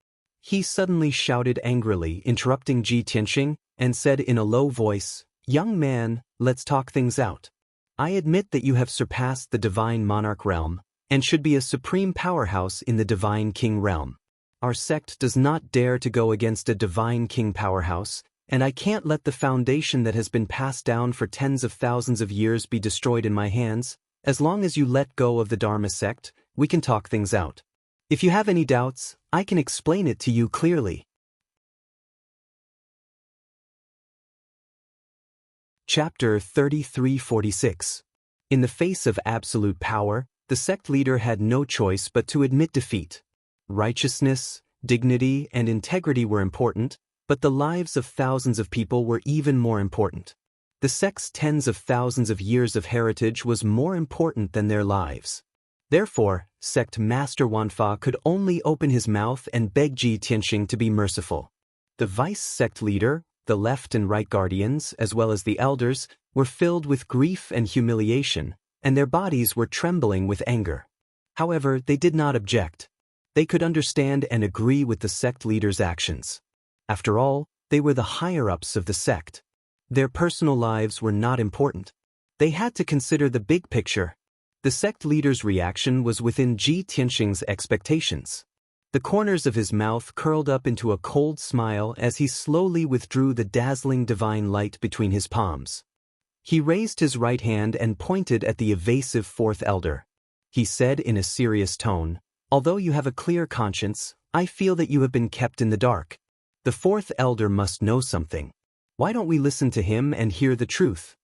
He suddenly shouted angrily, interrupting Ji Tianxing, and said in a low voice, "Young man, let's talk things out. I admit that you have surpassed the divine monarch realm, and should be a supreme powerhouse in the divine king realm. Our sect does not dare to go against a divine king powerhouse, and I can't let the foundation that has been passed down for tens of thousands of years be destroyed in my hands. As long as you let go of the Dharma sect, we can talk things out. If you have any doubts, I can explain it to you clearly." Chapter 3346. In the face of absolute power, the sect leader had no choice but to admit defeat. Righteousness, dignity, and integrity were important, but the lives of thousands of people were even more important. The sect's tens of thousands of years of heritage was more important than their lives. Therefore, sect master Wanfa could only open his mouth and beg Ji Tianxing to be merciful. The vice sect leader, the left and right guardians, as well as the elders, were filled with grief and humiliation, and their bodies were trembling with anger. However, they did not object. They could understand and agree with the sect leader's actions. After all, they were the higher-ups of the sect. Their personal lives were not important. They had to consider the big picture. The sect leader's reaction was within Ji Tianxing's expectations. The corners of his mouth curled up into a cold smile as he slowly withdrew the dazzling divine light between his palms. He raised his right hand and pointed at the evasive fourth elder. He said in a serious tone, "Although you have a clear conscience, I feel that you have been kept in the dark. The fourth elder must know something. Why don't we listen to him and hear the truth?"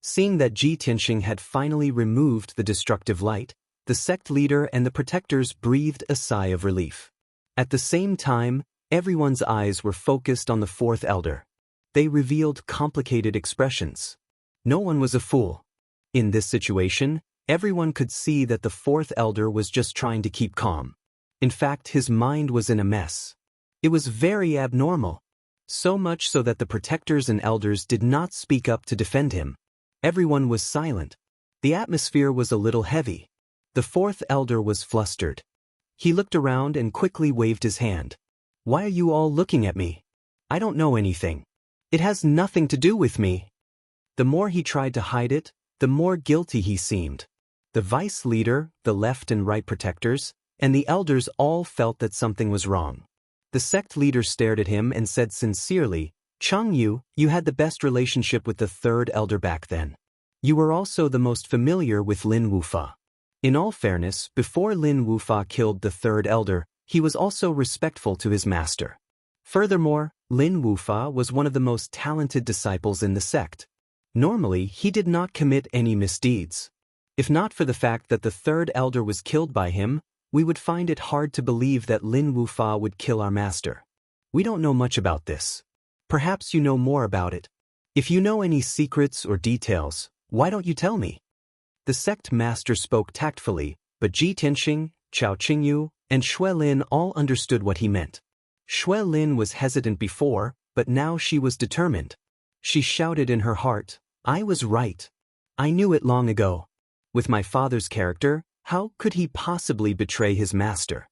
Seeing that Ji Tianxing had finally removed the destructive light, the sect leader and the protectors breathed a sigh of relief. At the same time, everyone's eyes were focused on the fourth elder. They revealed complicated expressions. No one was a fool. In this situation, everyone could see that the fourth elder was just trying to keep calm. In fact, his mind was in a mess. It was very abnormal. So much so that the protectors and elders did not speak up to defend him. Everyone was silent. The atmosphere was a little heavy. The fourth elder was flustered. He looked around and quickly waved his hand. "Why are you all looking at me? I don't know anything. It has nothing to do with me." The more he tried to hide it, the more guilty he seemed. The vice leader, the left and right protectors, and the elders all felt that something was wrong. The sect leader stared at him and said sincerely, "Chang Yu, you had the best relationship with the third elder back then. You were also the most familiar with Lin Wufa. In all fairness, before Lin Wufa killed the third elder, he was also respectful to his master. Furthermore, Lin Wufa was one of the most talented disciples in the sect. Normally, he did not commit any misdeeds. If not for the fact that the third elder was killed by him, we would find it hard to believe that Lin Wufa would kill our master. We don't know much about this. Perhaps you know more about it. If you know any secrets or details, why don't you tell me?" The sect master spoke tactfully, but Ji Tianxing, Chao Qingyu, and Shui Lin all understood what he meant. Shui Lin was hesitant before, but now she was determined. She shouted in her heart, "I was right. I knew it long ago. With my father's character, how could he possibly betray his master?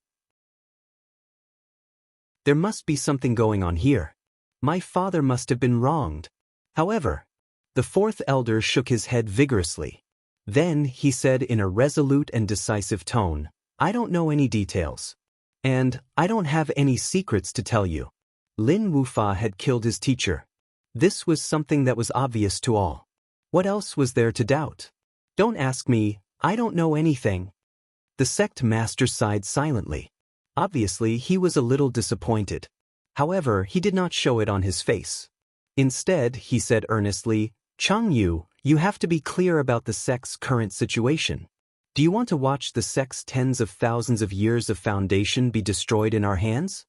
There must be something going on here. My father must have been wronged." However, the fourth elder shook his head vigorously. Then he said in a resolute and decisive tone, "I don't know any details. And I don't have any secrets to tell you. Lin Wufa had killed his teacher. This was something that was obvious to all. What else was there to doubt? Don't ask me, I don't know anything. The sect master sighed silently. Obviously, he was a little disappointed. However, he did not show it on his face. Instead, he said earnestly, Chang Yu, you have to be clear about the sect's current situation. Do you want to watch the sect's tens of thousands of years of foundation be destroyed in our hands?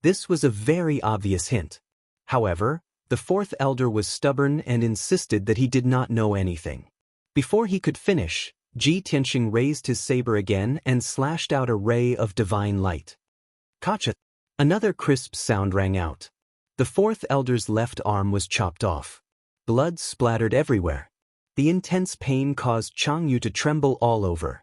This was a very obvious hint. However, the fourth elder was stubborn and insisted that he did not know anything. Before he could finish, Ji Tianxing raised his saber again and slashed out a ray of divine light. Kacha! Another crisp sound rang out. The fourth elder's left arm was chopped off. Blood splattered everywhere. The intense pain caused Chang Yu to tremble all over.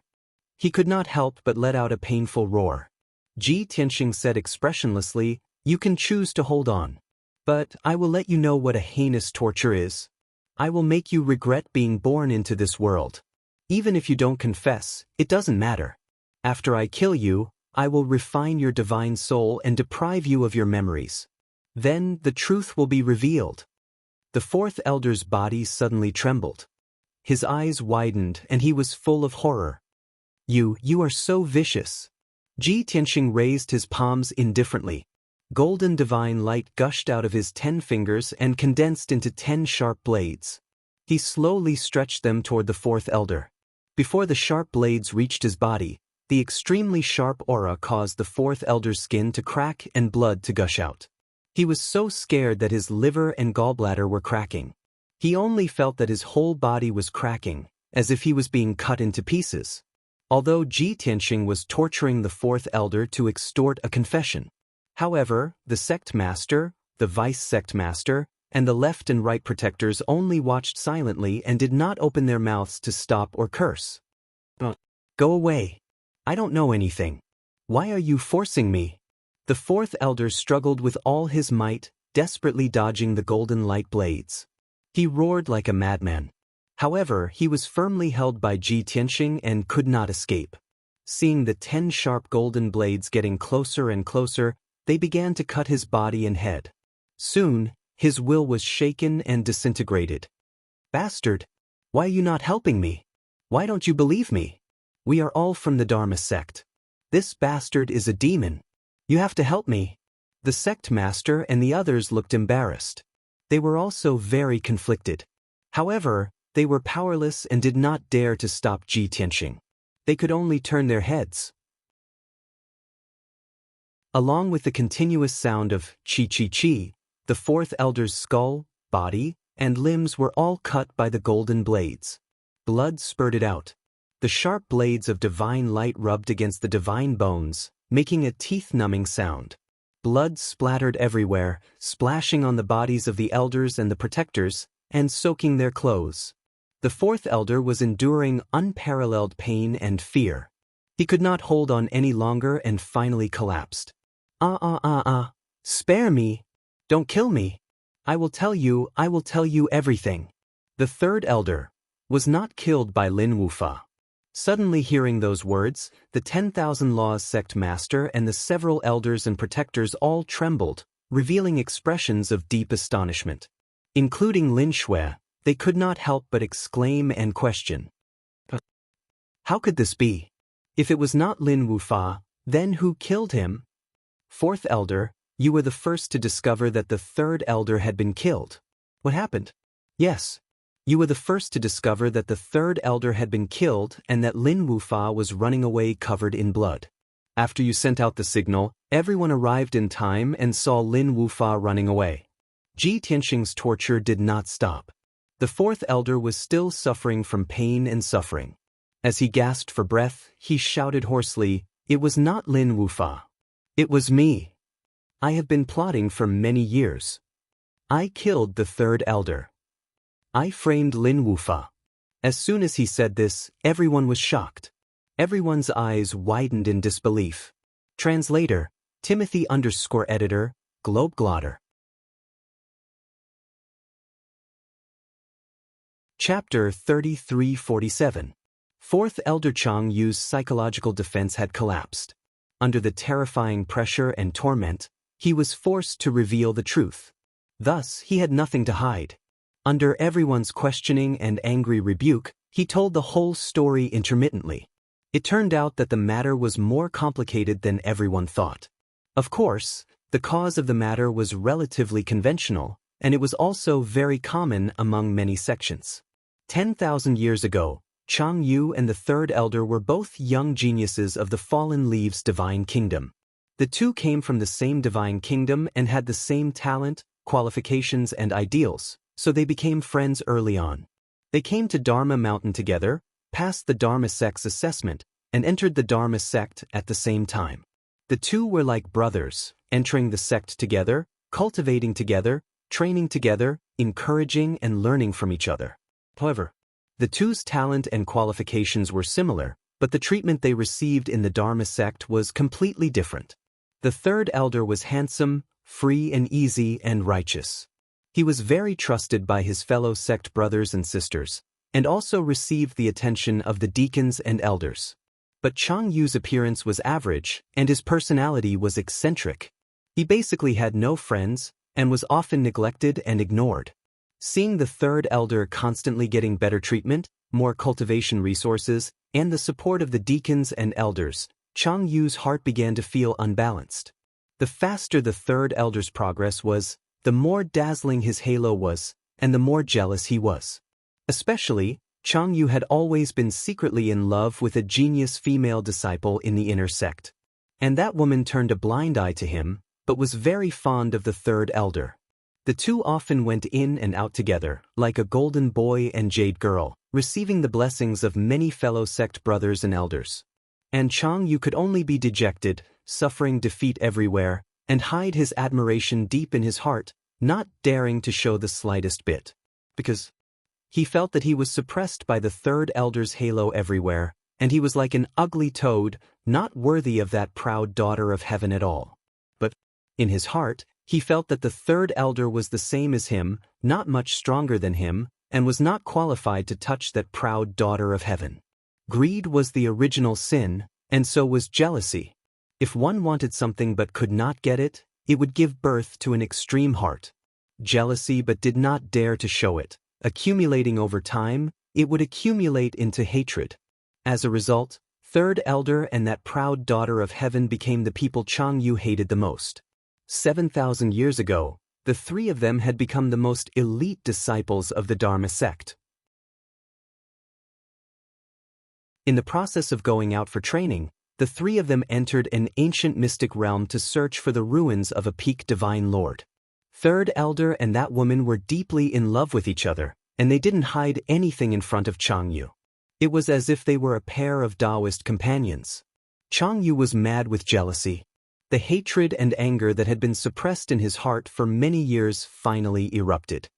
He could not help but let out a painful roar. Ji Tianxing said expressionlessly, You can choose to hold on. But I will let you know what a heinous torture is. I will make you regret being born into this world. Even if you don't confess, it doesn't matter. After I kill you, I will refine your divine soul and deprive you of your memories. Then the truth will be revealed. The fourth elder's body suddenly trembled. His eyes widened and he was full of horror. You are so vicious. Ji Tianxing raised his palms indifferently. Golden divine light gushed out of his 10 fingers and condensed into 10 sharp blades. He slowly stretched them toward the fourth elder. Before the sharp blades reached his body, the extremely sharp aura caused the fourth elder's skin to crack and blood to gush out. He was so scared that his liver and gallbladder were cracking. He only felt that his whole body was cracking, as if he was being cut into pieces. Although Ji Tianxing was torturing the fourth elder to extort a confession. However, the sect master, the vice sect master, and the left and right protectors only watched silently and did not open their mouths to stop or curse. Go away. I don't know anything. Why are you forcing me? The fourth elder struggled with all his might, desperately dodging the golden light blades. He roared like a madman. However, he was firmly held by Ji Tianxing and could not escape. Seeing the 10 sharp golden blades getting closer and closer, they began to cut his body and head. Soon, his will was shaken and disintegrated. Bastard! Why are you not helping me? Why don't you believe me? We are all from the Dharma sect. This bastard is a demon. You have to help me. The sect master and the others looked embarrassed. They were also very conflicted. However, they were powerless and did not dare to stop Ji Tianxing. They could only turn their heads. Along with the continuous sound of chi-chi-chi, the fourth elder's skull, body, and limbs were all cut by the golden blades. Blood spurted out. The sharp blades of divine light rubbed against the divine bones, making a teeth-numbing sound. Blood splattered everywhere, splashing on the bodies of the elders and the protectors, and soaking their clothes. The fourth elder was enduring unparalleled pain and fear. He could not hold on any longer and finally collapsed. Spare me! Don't kill me! I will tell you everything. The third elder was not killed by Lin Wufa. Suddenly hearing those words, the 10,000 Laws sect master and the several elders and protectors all trembled, revealing expressions of deep astonishment. Including Lin Shui, they could not help but exclaim and question. How could this be? If it was not Lin Wufa, then who killed him? Fourth elder, you were the first to discover that the third elder had been killed. What happened? Yes. You were the first to discover that the third elder had been killed and that Lin Wufa was running away covered in blood. After you sent out the signal, everyone arrived in time and saw Lin Wufa running away. Ji Tianxing's torture did not stop. The fourth elder was still suffering from pain and suffering. As he gasped for breath, he shouted hoarsely, "It was not Lin Wufa. It was me. I have been plotting for many years. I killed the third elder. I framed Lin Wufa." As soon as he said this, everyone was shocked. Everyone's eyes widened in disbelief. Translator, Timothy_editor, Globeglotter. Chapter 3347. Fourth Elder Chang Yu's psychological defense had collapsed. Under the terrifying pressure and torment, he was forced to reveal the truth. Thus, he had nothing to hide. Under everyone's questioning and angry rebuke, he told the whole story intermittently. It turned out that the matter was more complicated than everyone thought. Of course, the cause of the matter was relatively conventional, and it was also very common among many sections. 10,000 years ago, Chang Yu and the Third Elder were both young geniuses of the Fallen Leaves divine kingdom. The two came from the same divine kingdom and had the same talent, qualifications, and ideals, so they became friends early on. They came to Dharma Mountain together, passed the Dharma sect's assessment, and entered the Dharma sect at the same time. The two were like brothers, entering the sect together, cultivating together, training together, encouraging and learning from each other. However, the two's talent and qualifications were similar, but the treatment they received in the Dharma sect was completely different. The Third Elder was handsome, free and easy and righteous. He was very trusted by his fellow sect brothers and sisters, and also received the attention of the deacons and elders. But Chang Yu's appearance was average, and his personality was eccentric. He basically had no friends, and was often neglected and ignored. Seeing the Third Elder constantly getting better treatment, more cultivation resources, and the support of the deacons and elders, Chang Yu's heart began to feel unbalanced. The faster the Third Elder's progress was, the more dazzling his halo was, and the more jealous he was. Especially, Chang Yu had always been secretly in love with a genius female disciple in the inner sect. And that woman turned a blind eye to him, but was very fond of the Third Elder. The two often went in and out together, like a golden boy and jade girl, receiving the blessings of many fellow sect brothers and elders. And Chang Yu could only be dejected, suffering defeat everywhere, and hide his admiration deep in his heart, not daring to show the slightest bit. Because he felt that he was suppressed by the Third Elder's halo everywhere, and he was like an ugly toad, not worthy of that proud daughter of heaven at all. But, in his heart, he felt that the Third Elder was the same as him, not much stronger than him, and was not qualified to touch that proud daughter of heaven. Greed was the original sin, and so was jealousy. If one wanted something but could not get it, it would give birth to an extreme heart. Jealousy but did not dare to show it. Accumulating over time, it would accumulate into hatred. As a result, Third Elder and that proud daughter of heaven became the people Chang Yu hated the most. 7,000 years ago, the three of them had become the most elite disciples of the Dharma sect. In the process of going out for training, the three of them entered an ancient mystic realm to search for the ruins of a peak divine lord. Third Elder and that woman were deeply in love with each other, and they didn't hide anything in front of Chang Yu. It was as if they were a pair of Daoist companions. Chang Yu was mad with jealousy. The hatred and anger that had been suppressed in his heart for many years finally erupted.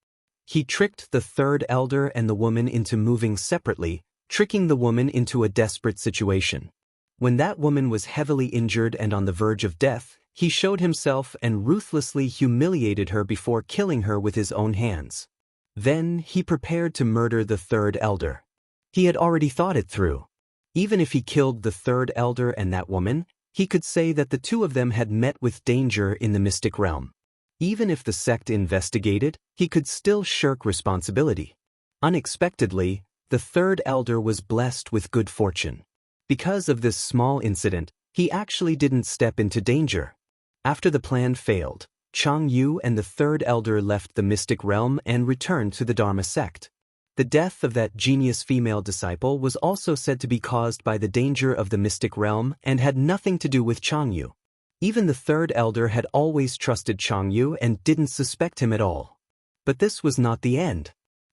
He tricked the Third Elder and the woman into moving separately, tricking the woman into a desperate situation. When that woman was heavily injured and on the verge of death, he showed himself and ruthlessly humiliated her before killing her with his own hands. Then he prepared to murder the Third Elder. He had already thought it through. Even if he killed the Third Elder and that woman, he could say that the two of them had met with danger in the mystic realm. Even if the sect investigated, he could still shirk responsibility. Unexpectedly, the Third Elder was blessed with good fortune. Because of this small incident, he actually didn't step into danger. After the plan failed, Chang Yu and the Third Elder left the mystic realm and returned to the Dharma sect. The death of that genius female disciple was also said to be caused by the danger of the mystic realm and had nothing to do with Chang Yu. Even the Third Elder had always trusted Chang Yu and didn't suspect him at all. But this was not the end.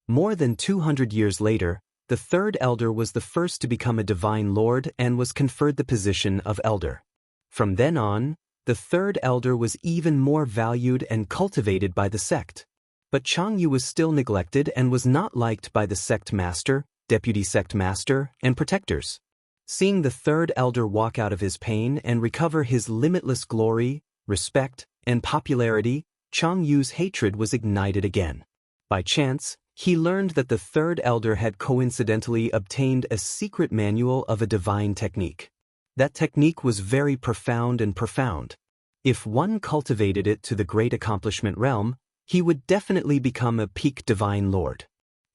More than 200 years later, the Third Elder was the first to become a divine lord and was conferred the position of elder. From then on, the Third Elder was even more valued and cultivated by the sect. But Chang Yu was still neglected and was not liked by the sect master, deputy sect master, and protectors. Seeing the Third Elder walk out of his pain and recover his limitless glory, respect, and popularity, Chang Yu's hatred was ignited again. By chance, he learned that the Third Elder had coincidentally obtained a secret manual of a divine technique. That technique was very profound and profound. If one cultivated it to the great accomplishment realm, he would definitely become a peak divine lord.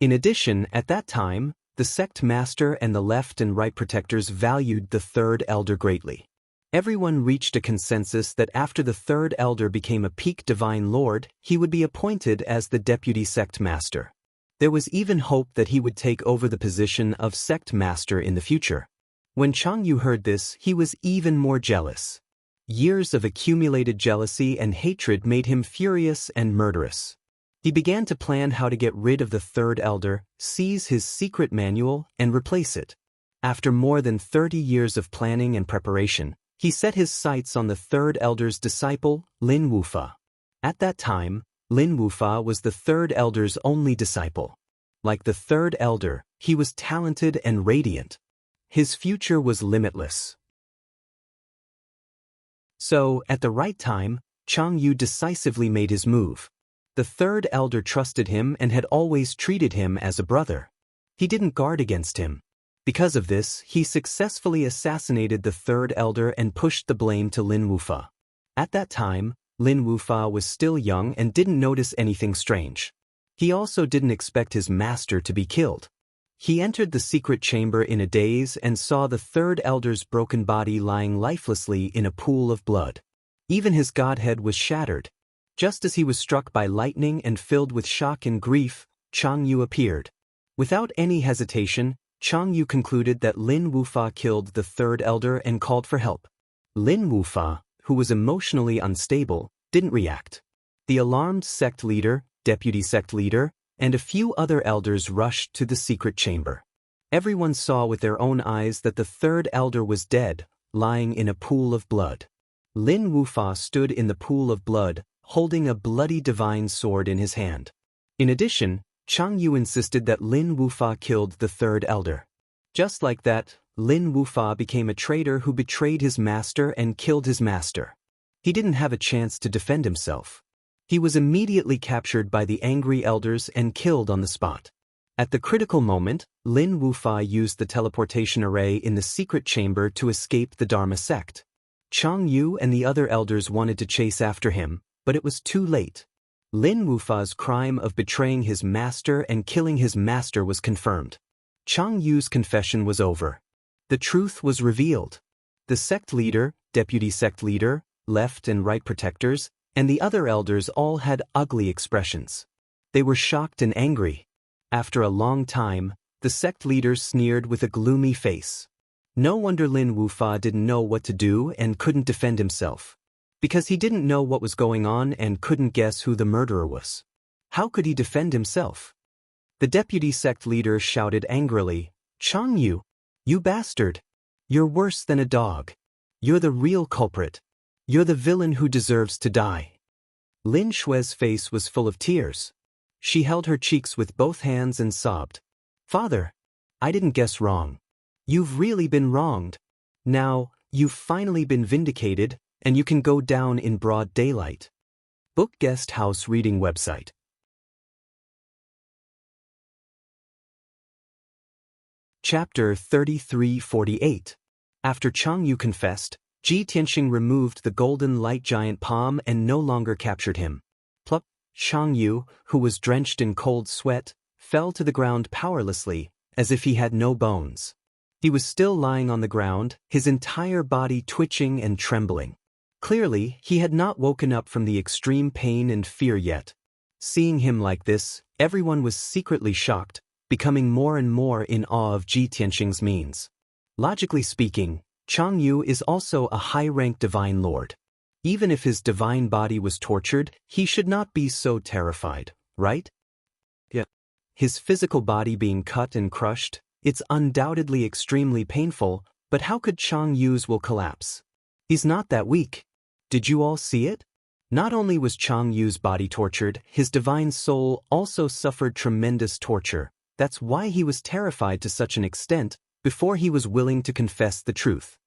In addition, at that time, the sect master and the left and right protectors valued the third elder greatly. Everyone reached a consensus that after the third elder became a peak divine lord, he would be appointed as the deputy sect master. There was even hope that he would take over the position of sect master in the future. When Chang Yu heard this, he was even more jealous. Years of accumulated jealousy and hatred made him furious and murderous. He began to plan how to get rid of the third elder, seize his secret manual, and replace it. After more than 30 years of planning and preparation, he set his sights on the third elder's disciple, Lin Wufa. At that time, Lin Wufa was the third elder's only disciple. Like the third elder, he was talented and radiant. His future was limitless. So, at the right time, Chang Yu decisively made his move. The third elder trusted him and had always treated him as a brother. He didn't guard against him. Because of this, he successfully assassinated the third elder and pushed the blame to Lin Wufa. At that time, Lin Wufa was still young and didn't notice anything strange. He also didn't expect his master to be killed. He entered the secret chamber in a daze and saw the third elder's broken body lying lifelessly in a pool of blood. Even his godhead was shattered. Just as he was struck by lightning and filled with shock and grief, Chang Yu appeared. Without any hesitation, Chang Yu concluded that Lin Wufa killed the third elder and called for help. Lin Wufa, who was emotionally unstable, didn't react. The alarmed sect leader, deputy sect leader, and a few other elders rushed to the secret chamber. Everyone saw with their own eyes that the third elder was dead, lying in a pool of blood. Lin Wufa stood in the pool of blood, holding a bloody divine sword in his hand. In addition, Chang Yu insisted that Lin Wufa killed the third elder. Just like that, Lin Wufa became a traitor who betrayed his master and killed his master. He didn't have a chance to defend himself. He was immediately captured by the angry elders and killed on the spot. At the critical moment, Lin Wufa used the teleportation array in the secret chamber to escape the Dharma sect. Chang Yu and the other elders wanted to chase after him, but it was too late. Lin Wufa's crime of betraying his master and killing his master was confirmed. Chang Yu's confession was over. The truth was revealed. The sect leader, deputy sect leader, left and right protectors, and the other elders all had ugly expressions. They were shocked and angry. After a long time, the sect leader sneered with a gloomy face. No wonder Lin Wufa didn't know what to do and couldn't defend himself. Because he didn't know what was going on and couldn't guess who the murderer was. How could he defend himself? The deputy sect leader shouted angrily, "Chang Yu, you bastard! You're worse than a dog. You're the real culprit. You're the villain who deserves to die." Lin Shui's face was full of tears. She held her cheeks with both hands and sobbed. "Father, I didn't guess wrong. You've really been wronged. Now, you've finally been vindicated, and you can go down in broad daylight." Book Guest House Reading Website. Chapter 3348. After Chang Yu confessed, Ji Tianxing removed the golden light giant palm and no longer captured him. Plup! Chang Yu, who was drenched in cold sweat, fell to the ground powerlessly, as if he had no bones. He was still lying on the ground, his entire body twitching and trembling. Clearly, he had not woken up from the extreme pain and fear yet. Seeing him like this, everyone was secretly shocked, becoming more and more in awe of Ji Tianxing's means. Logically speaking, Chang Yu is also a high-ranked divine lord. Even if his divine body was tortured, he should not be so terrified, right? Yeah. His physical body being cut and crushed, it's undoubtedly extremely painful, but how could Chang Yu's will collapse? He's not that weak. Did you all see it? Not only was Chang Yu's body tortured, his divine soul also suffered tremendous torture. That's why he was terrified to such an extent, before he was willing to confess the truth.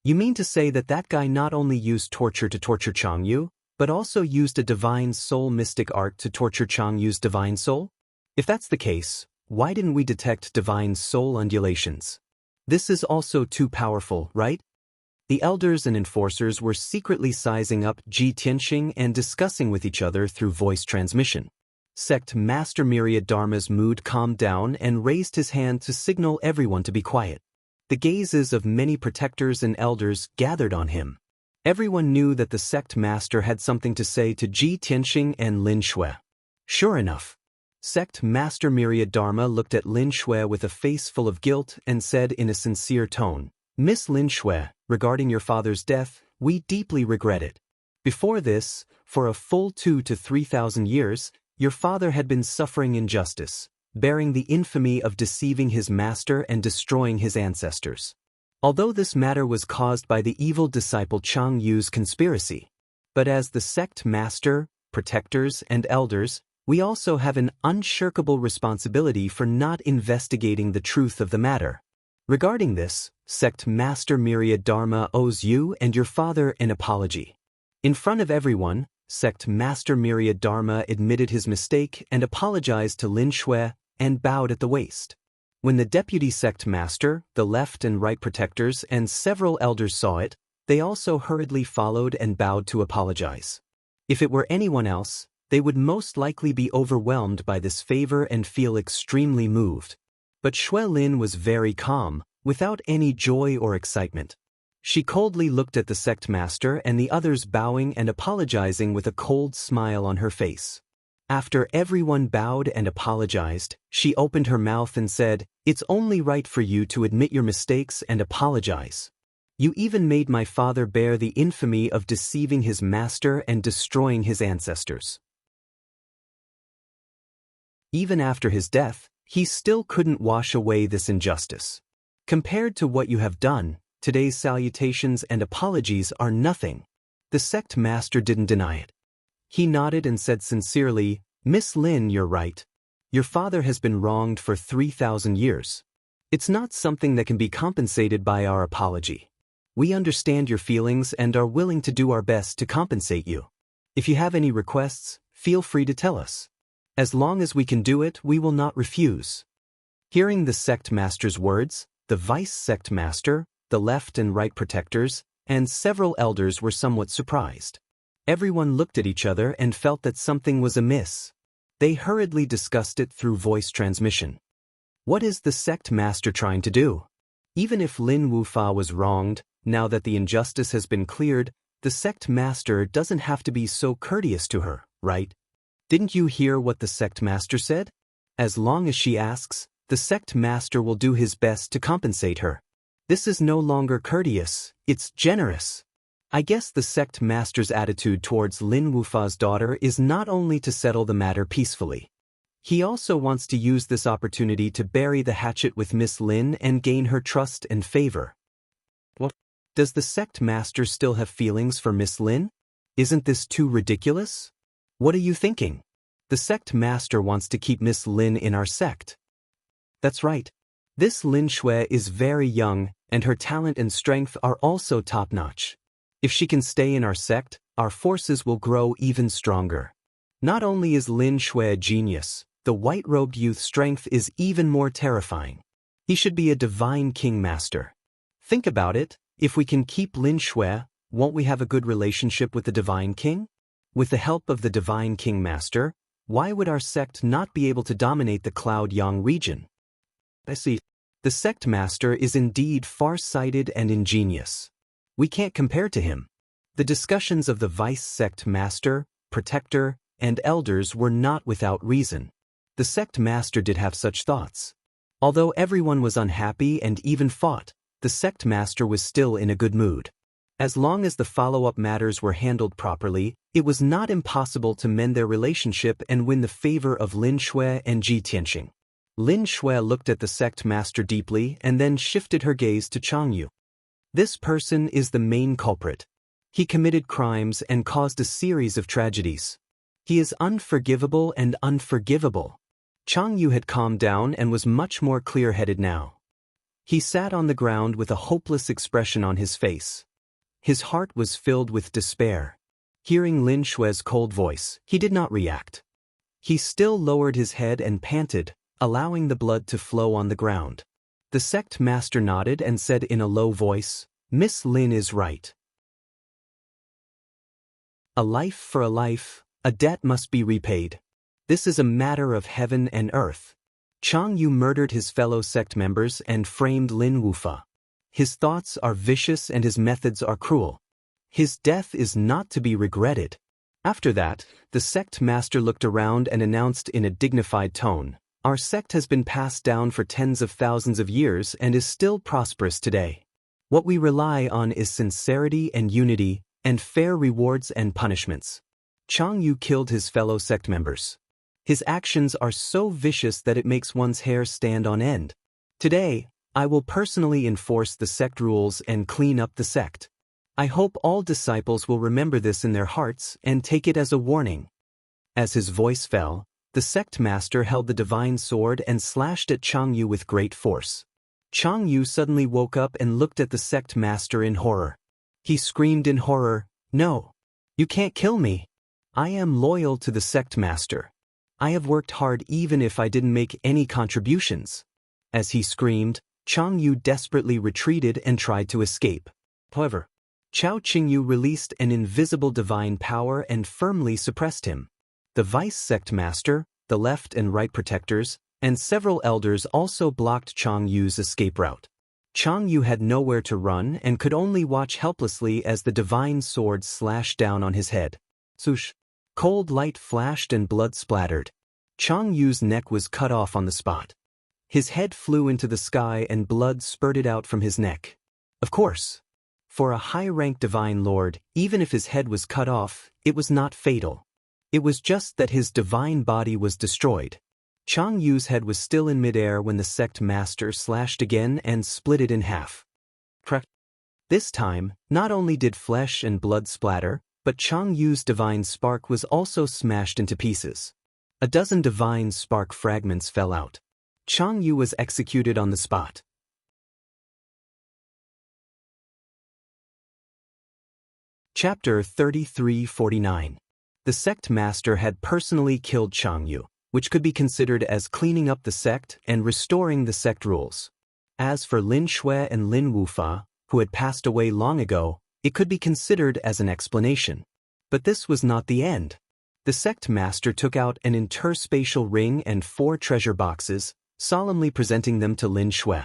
You mean to say that that guy not only used torture to torture Chang Yu, but also used a divine soul mystic art to torture Chang Yu's divine soul? If that's the case, why didn't we detect divine soul undulations? This is also too powerful, right? The elders and enforcers were secretly sizing up Ji Tianxing and discussing with each other through voice transmission. Sect Master Myriad Dharma's mood calmed down and raised his hand to signal everyone to be quiet. The gazes of many protectors and elders gathered on him. Everyone knew that the sect master had something to say to Ji Tianxing and Lin Shui. Sure enough, Sect Master Myriad Dharma looked at Lin Shui with a face full of guilt and said in a sincere tone, "Miss Lin Shui, regarding your father's death, we deeply regret it. Before this, for a full 2,000 to 3,000 years, your father had been suffering injustice, bearing the infamy of deceiving his master and destroying his ancestors. Although this matter was caused by the evil disciple Chang Yu's conspiracy. But as the sect master, protectors, and elders, we also have an unshirkable responsibility for not investigating the truth of the matter. Regarding this, Sect Master Myriad Dharma owes you and your father an apology." In front of everyone, Sect Master Myriad Dharma admitted his mistake and apologized to Lin Shui and bowed at the waist. When the deputy sect master, the left and right protectors, and several elders saw it, they also hurriedly followed and bowed to apologize. If it were anyone else, they would most likely be overwhelmed by this favor and feel extremely moved. But Shui Lin was very calm, without any joy or excitement. She coldly looked at the sect master and the others bowing and apologizing with a cold smile on her face. After everyone bowed and apologized, she opened her mouth and said, "It's only right for you to admit your mistakes and apologize. You even made my father bear the infamy of deceiving his master and destroying his ancestors. Even after his death, he still couldn't wash away this injustice. Compared to what you have done, today's salutations and apologies are nothing." The sect master didn't deny it. He nodded and said sincerely, "Miss Lin, you're right. Your father has been wronged for 3,000 years. It's not something that can be compensated by our apology. We understand your feelings and are willing to do our best to compensate you. If you have any requests, feel free to tell us. As long as we can do it, we will not refuse." Hearing the sect master's words, the vice sect master, the left and right protectors, and several elders were somewhat surprised. Everyone looked at each other and felt that something was amiss. They hurriedly discussed it through voice transmission. What is the sect master trying to do? Even if Lin Wufa was wronged, now that the injustice has been cleared, the sect master doesn't have to be so courteous to her, right? Didn't you hear what the sect master said? As long as she asks, the sect master will do his best to compensate her. This is no longer courteous, it's generous. I guess the sect master's attitude towards Lin Wufa's daughter is not only to settle the matter peacefully. He also wants to use this opportunity to bury the hatchet with Miss Lin and gain her trust and favor. What? Does the sect master still have feelings for Miss Lin? Isn't this too ridiculous? What are you thinking? The sect master wants to keep Miss Lin in our sect. That's right. This Lin Shui is very young, and her talent and strength are also top-notch. If she can stay in our sect, our forces will grow even stronger. Not only is Lin Shui a genius, the white-robed youth's strength is even more terrifying. He should be a divine king master. Think about it, if we can keep Lin Shui, won't we have a good relationship with the divine king? With the help of the divine king master, why would our sect not be able to dominate the Cloud Yang region? I see. The sect master is indeed far-sighted and ingenious. We can't compare to him. The discussions of the vice sect master, protector, and elders were not without reason. The sect master did have such thoughts. Although everyone was unhappy and even fought, the sect master was still in a good mood. As long as the follow-up matters were handled properly, it was not impossible to mend their relationship and win the favor of Lin Shui and Ji Tianxing. Lin Shui looked at the sect master deeply and then shifted her gaze to Chang Yu. This person is the main culprit. He committed crimes and caused a series of tragedies. He is unforgivable and unforgivable. Chang Yu had calmed down and was much more clear-headed now. He sat on the ground with a hopeless expression on his face. His heart was filled with despair. Hearing Lin Shui's cold voice, he did not react. He still lowered his head and panted, allowing the blood to flow on the ground. The sect master nodded and said in a low voice, Miss Lin is right. A life for a life, a debt must be repaid. This is a matter of heaven and earth. Chang Yu murdered his fellow sect members and framed Lin Wufa. His thoughts are vicious and his methods are cruel. His death is not to be regretted. After that, the sect master looked around and announced in a dignified tone, "Our sect has been passed down for tens of thousands of years and is still prosperous today. What we rely on is sincerity and unity, and fair rewards and punishments." Chang Yu killed his fellow sect members. His actions are so vicious that it makes one's hair stand on end. Today, I will personally enforce the sect rules and clean up the sect. I hope all disciples will remember this in their hearts and take it as a warning. As his voice fell, the sect master held the divine sword and slashed at Chang Yu with great force. Chang Yu suddenly woke up and looked at the sect master in horror. He screamed in horror, "No! You can't kill me! I am loyal to the sect master. I have worked hard even if I didn't make any contributions." As he screamed, Chang Yu desperately retreated and tried to escape. However, Chao Qingyu released an invisible divine power and firmly suppressed him. The vice sect master, the left and right protectors, and several elders also blocked Chang Yu's escape route. Chang Yu had nowhere to run and could only watch helplessly as the divine sword slashed down on his head. Swoosh! Cold light flashed and blood splattered. Chang Yu's neck was cut off on the spot. His head flew into the sky and blood spurted out from his neck. Of course, for a high-ranked divine lord, even if his head was cut off, it was not fatal. It was just that his divine body was destroyed. Chang Yu's head was still in midair when the sect master slashed again and split it in half. This time, not only did flesh and blood splatter, but Chang Yu's divine spark was also smashed into pieces. A dozen divine spark fragments fell out. Chang Yu was executed on the spot. Chapter 3349. The sect master had personally killed Chang Yu, which could be considered as cleaning up the sect and restoring the sect rules. As for Lin Shui and Lin Wufa, who had passed away long ago, it could be considered as an explanation. But this was not the end. The sect master took out an interspatial ring and 4 treasure boxes, solemnly presenting them to Lin Shui.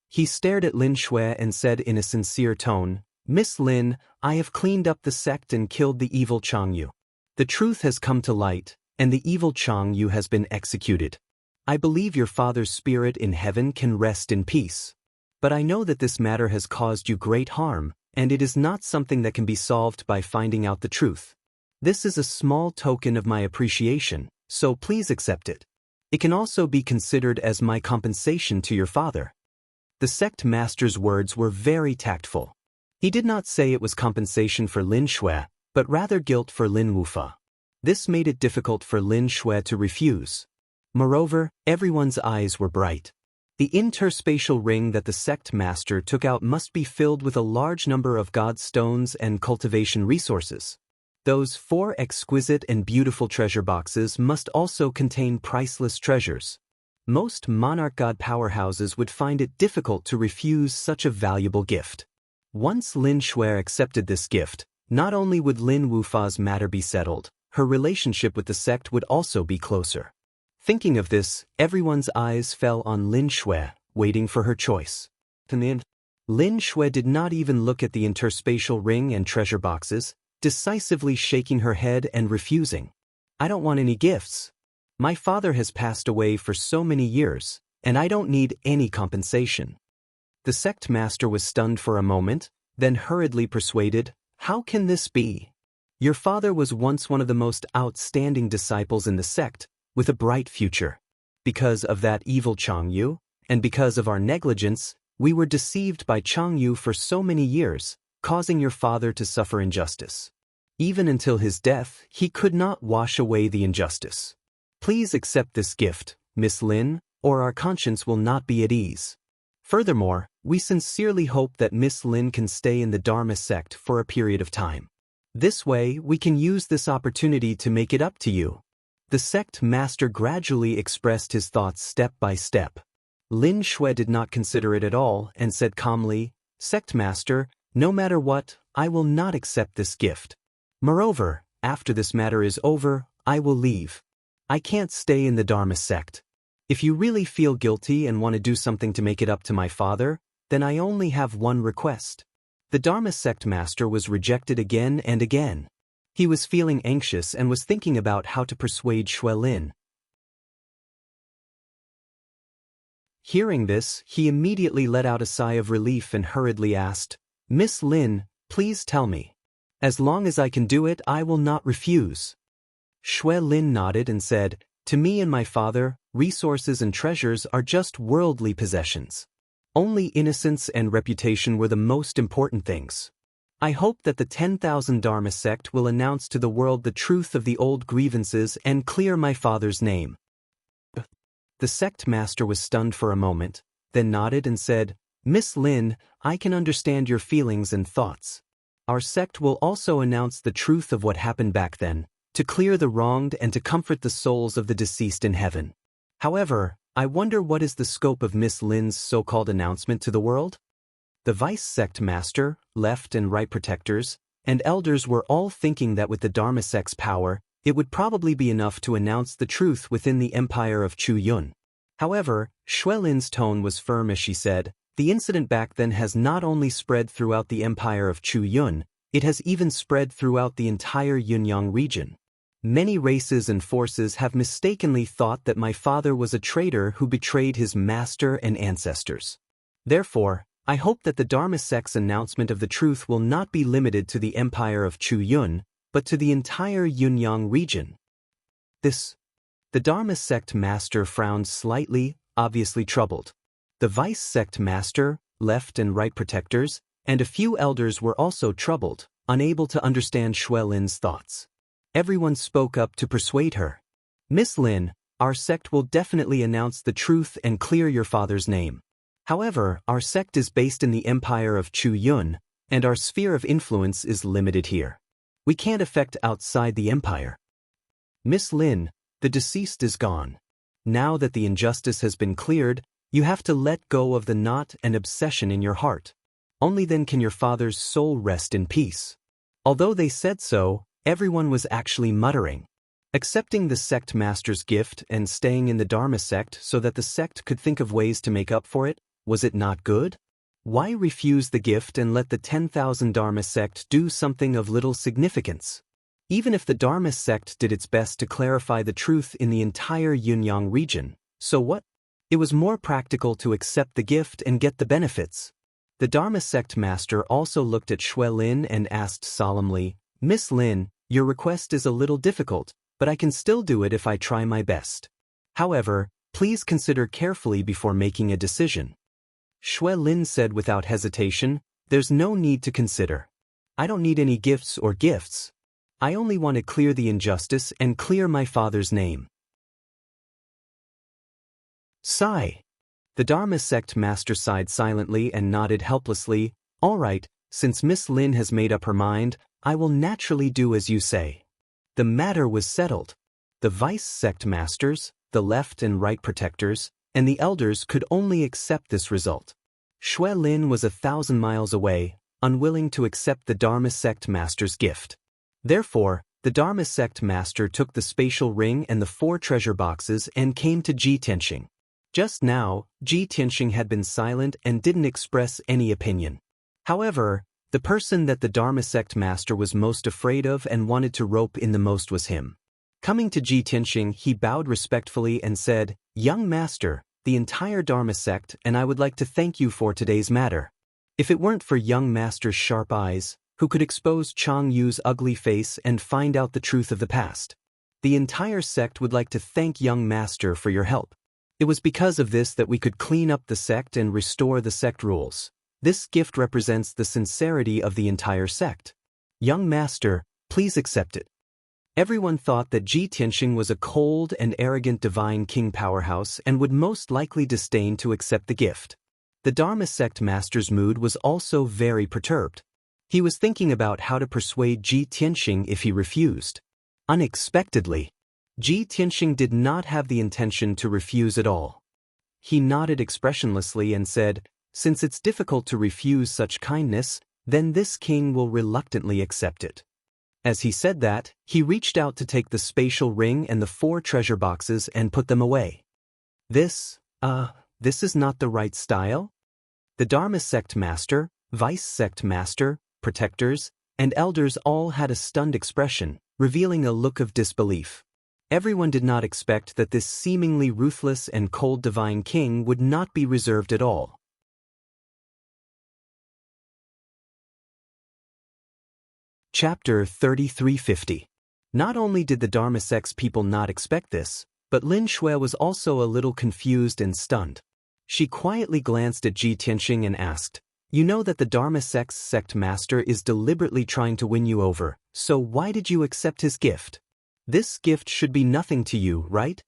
He stared at Lin Shui and said in a sincere tone, "Miss Lin, I have cleaned up the sect and killed the evil Chang Yu. The truth has come to light, and the evil Chang Yu has been executed. I believe your father's spirit in heaven can rest in peace. But I know that this matter has caused you great harm, and it is not something that can be solved by finding out the truth. This is a small token of my appreciation, so please accept it. It can also be considered as my compensation to your father." The sect master's words were very tactful. He did not say it was compensation for Lin Shui, but rather guilt for Lin Wufa. This made it difficult for Lin Shui to refuse. Moreover, everyone's eyes were bright. The interspatial ring that the sect master took out must be filled with a large number of god stones and cultivation resources. Those 4 exquisite and beautiful treasure boxes must also contain priceless treasures. Most monarch god powerhouses would find it difficult to refuse such a valuable gift. Once Lin Shui accepted this gift, not only would Lin Wufa's matter be settled, her relationship with the sect would also be closer. Thinking of this, everyone's eyes fell on Lin Shui, waiting for her choice. Lin Shui did not even look at the interspatial ring and treasure boxes, decisively shaking her head and refusing. "I don't want any gifts. My father has passed away for so many years, and I don't need any compensation." The sect master was stunned for a moment, then hurriedly persuaded, "How can this be? Your father was once one of the most outstanding disciples in the sect, with a bright future. Because of that evil Chang Yu, and because of our negligence, we were deceived by Chang Yu for so many years, causing your father to suffer injustice. Even until his death, he could not wash away the injustice. Please accept this gift, Miss Lin, or our conscience will not be at ease. Furthermore, we sincerely hope that Miss Lin can stay in the Dharma sect for a period of time. This way, we can use this opportunity to make it up to you." The sect master gradually expressed his thoughts step by step. Lin Shui did not consider it at all and said calmly, "Sect master, No matter what, I will not accept this gift. Moreover, after this matter is over, I will leave. I can't stay in the Dharma sect. If you really feel guilty and want to do something to make it up to my father, then I only have one request. The Dharma sect master was rejected again and again. He was feeling anxious and was thinking about how to persuade Shui Lin. Hearing this, he immediately let out a sigh of relief and hurriedly asked, Miss Lin, please tell me. As long as I can do it, I will not refuse. Shui Lin nodded and said, To me and my father, resources and treasures are just worldly possessions. Only innocence and reputation were the most important things. I hope that the 10,000 Dharma sect will announce to the world the truth of the old grievances and clear my father's name. The sect master was stunned for a moment, then nodded and said, Miss Lin, I can understand your feelings and thoughts. Our sect will also announce the truth of what happened back then, to clear the wronged and to comfort the souls of the deceased in heaven. However, I wonder what is the scope of Miss Lin's so-called announcement to the world? The vice sect master, left and right protectors, and elders were all thinking that with the Dharma sect's power, it would probably be enough to announce the truth within the empire of Chu Yun. However, Shui Lin's tone was firm as she said, the incident back then has not only spread throughout the empire of Chu Yun, it has even spread throughout the entire Yunyang region. Many races and forces have mistakenly thought that my father was a traitor who betrayed his master and ancestors. Therefore, I hope that the Dharma sect's announcement of the truth will not be limited to the empire of Chu Yun, but to the entire Yunyang region. The Dharma sect master frowned slightly, obviously troubled. The vice sect master, left and right protectors, and a few elders were also troubled, unable to understand Shui Lin's thoughts. Everyone spoke up to persuade her. Miss Lin, our sect will definitely announce the truth and clear your father's name. However, our sect is based in the empire of Chu Yun, and our sphere of influence is limited here. We can't affect outside the empire. Miss Lin, the deceased is gone. Now that the injustice has been cleared, you have to let go of the knot and obsession in your heart. Only then can your father's soul rest in peace. Although they said so, everyone was actually muttering. Accepting the sect master's gift and staying in the Dharma sect so that the sect could think of ways to make up for it, was it not good? Why refuse the gift and let the 10,000 Dharma sect do something of little significance? Even if the Dharma sect did its best to clarify the truth in the entire Yunyang region, so what? It was more practical to accept the gift and get the benefits. The Dharma sect master also looked at Shui Lin and asked solemnly, Miss Lin, your request is a little difficult, but I can still do it if I try my best. However, please consider carefully before making a decision. Shui Lin said without hesitation, There's no need to consider. I don't need any gifts. I only want to clear the injustice and clear my father's name. Sigh. The Dharma sect master sighed silently and nodded helplessly. All right, since Miss Lin has made up her mind, I will naturally do as you say. The matter was settled. The vice sect masters, the left and right protectors, and the elders could only accept this result. Shui Lin was 1,000 miles away, unwilling to accept the Dharma sect master's gift. Therefore, the Dharma sect master took the spatial ring and the 4 treasure boxes and came to Ji Tianxing. Just now, Ji Tianxing had been silent and didn't express any opinion. However, the person that the Dharma sect master was most afraid of and wanted to rope in the most was him. Coming to Ji Tianxing, he bowed respectfully and said, Young master, the entire Dharma sect and I would like to thank you for today's matter. If it weren't for young master's sharp eyes, who could expose Chang Yu's ugly face and find out the truth of the past, the entire sect would like to thank young master for your help. It was because of this that we could clean up the sect and restore the sect rules. This gift represents the sincerity of the entire sect. Young master, please accept it. Everyone thought that Ji Tianxing was a cold and arrogant divine king powerhouse and would most likely disdain to accept the gift. The Dharma sect master's mood was also very perturbed. He was thinking about how to persuade Ji Tianxing if he refused. Unexpectedly, Ji Tianxing did not have the intention to refuse at all. He nodded expressionlessly and said, Since it's difficult to refuse such kindness, then this king will reluctantly accept it. As he said that, he reached out to take the spatial ring and the 4 treasure boxes and put them away. This is not the right style? The Dharma sect master, vice sect master, protectors, and elders all had a stunned expression, revealing a look of disbelief. Everyone did not expect that this seemingly ruthless and cold divine king would not be reserved at all. Chapter 3350. Not only did the Dharma sect's people not expect this, but Lin Shui was also a little confused and stunned. She quietly glanced at Ji Tianxing and asked, "You know that the Dharma sect's sect master is deliberately trying to win you over, so why did you accept his gift? This gift should be nothing to you, right?"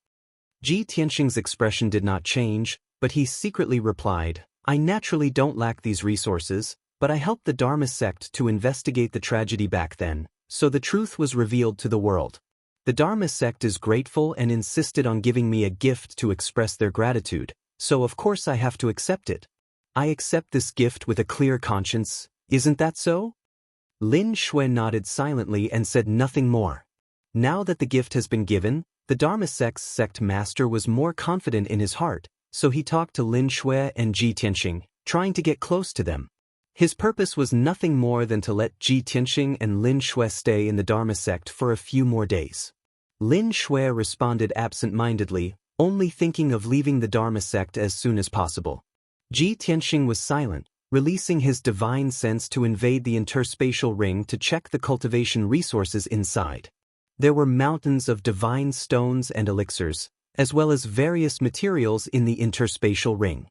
Ji Tianxing's expression did not change, but he secretly replied, "I naturally don't lack these resources, but I helped the Dharma sect to investigate the tragedy back then, so the truth was revealed to the world. The Dharma sect is grateful and insisted on giving me a gift to express their gratitude, so of course I have to accept it. I accept this gift with a clear conscience, isn't that so?" Lin Shui nodded silently and said nothing more. Now that the gift has been given, the Dharma sect's sect master was more confident in his heart, so he talked to Lin Shui and Ji Tianxing, trying to get close to them. His purpose was nothing more than to let Ji Tianxing and Lin Shui stay in the Dharma sect for a few more days. Lin Shui responded absent-mindedly, only thinking of leaving the Dharma sect as soon as possible. Ji Tianxing was silent, releasing his divine sense to invade the interspatial ring to check the cultivation resources inside. There were mountains of divine stones and elixirs, as well as various materials in the interspatial ring.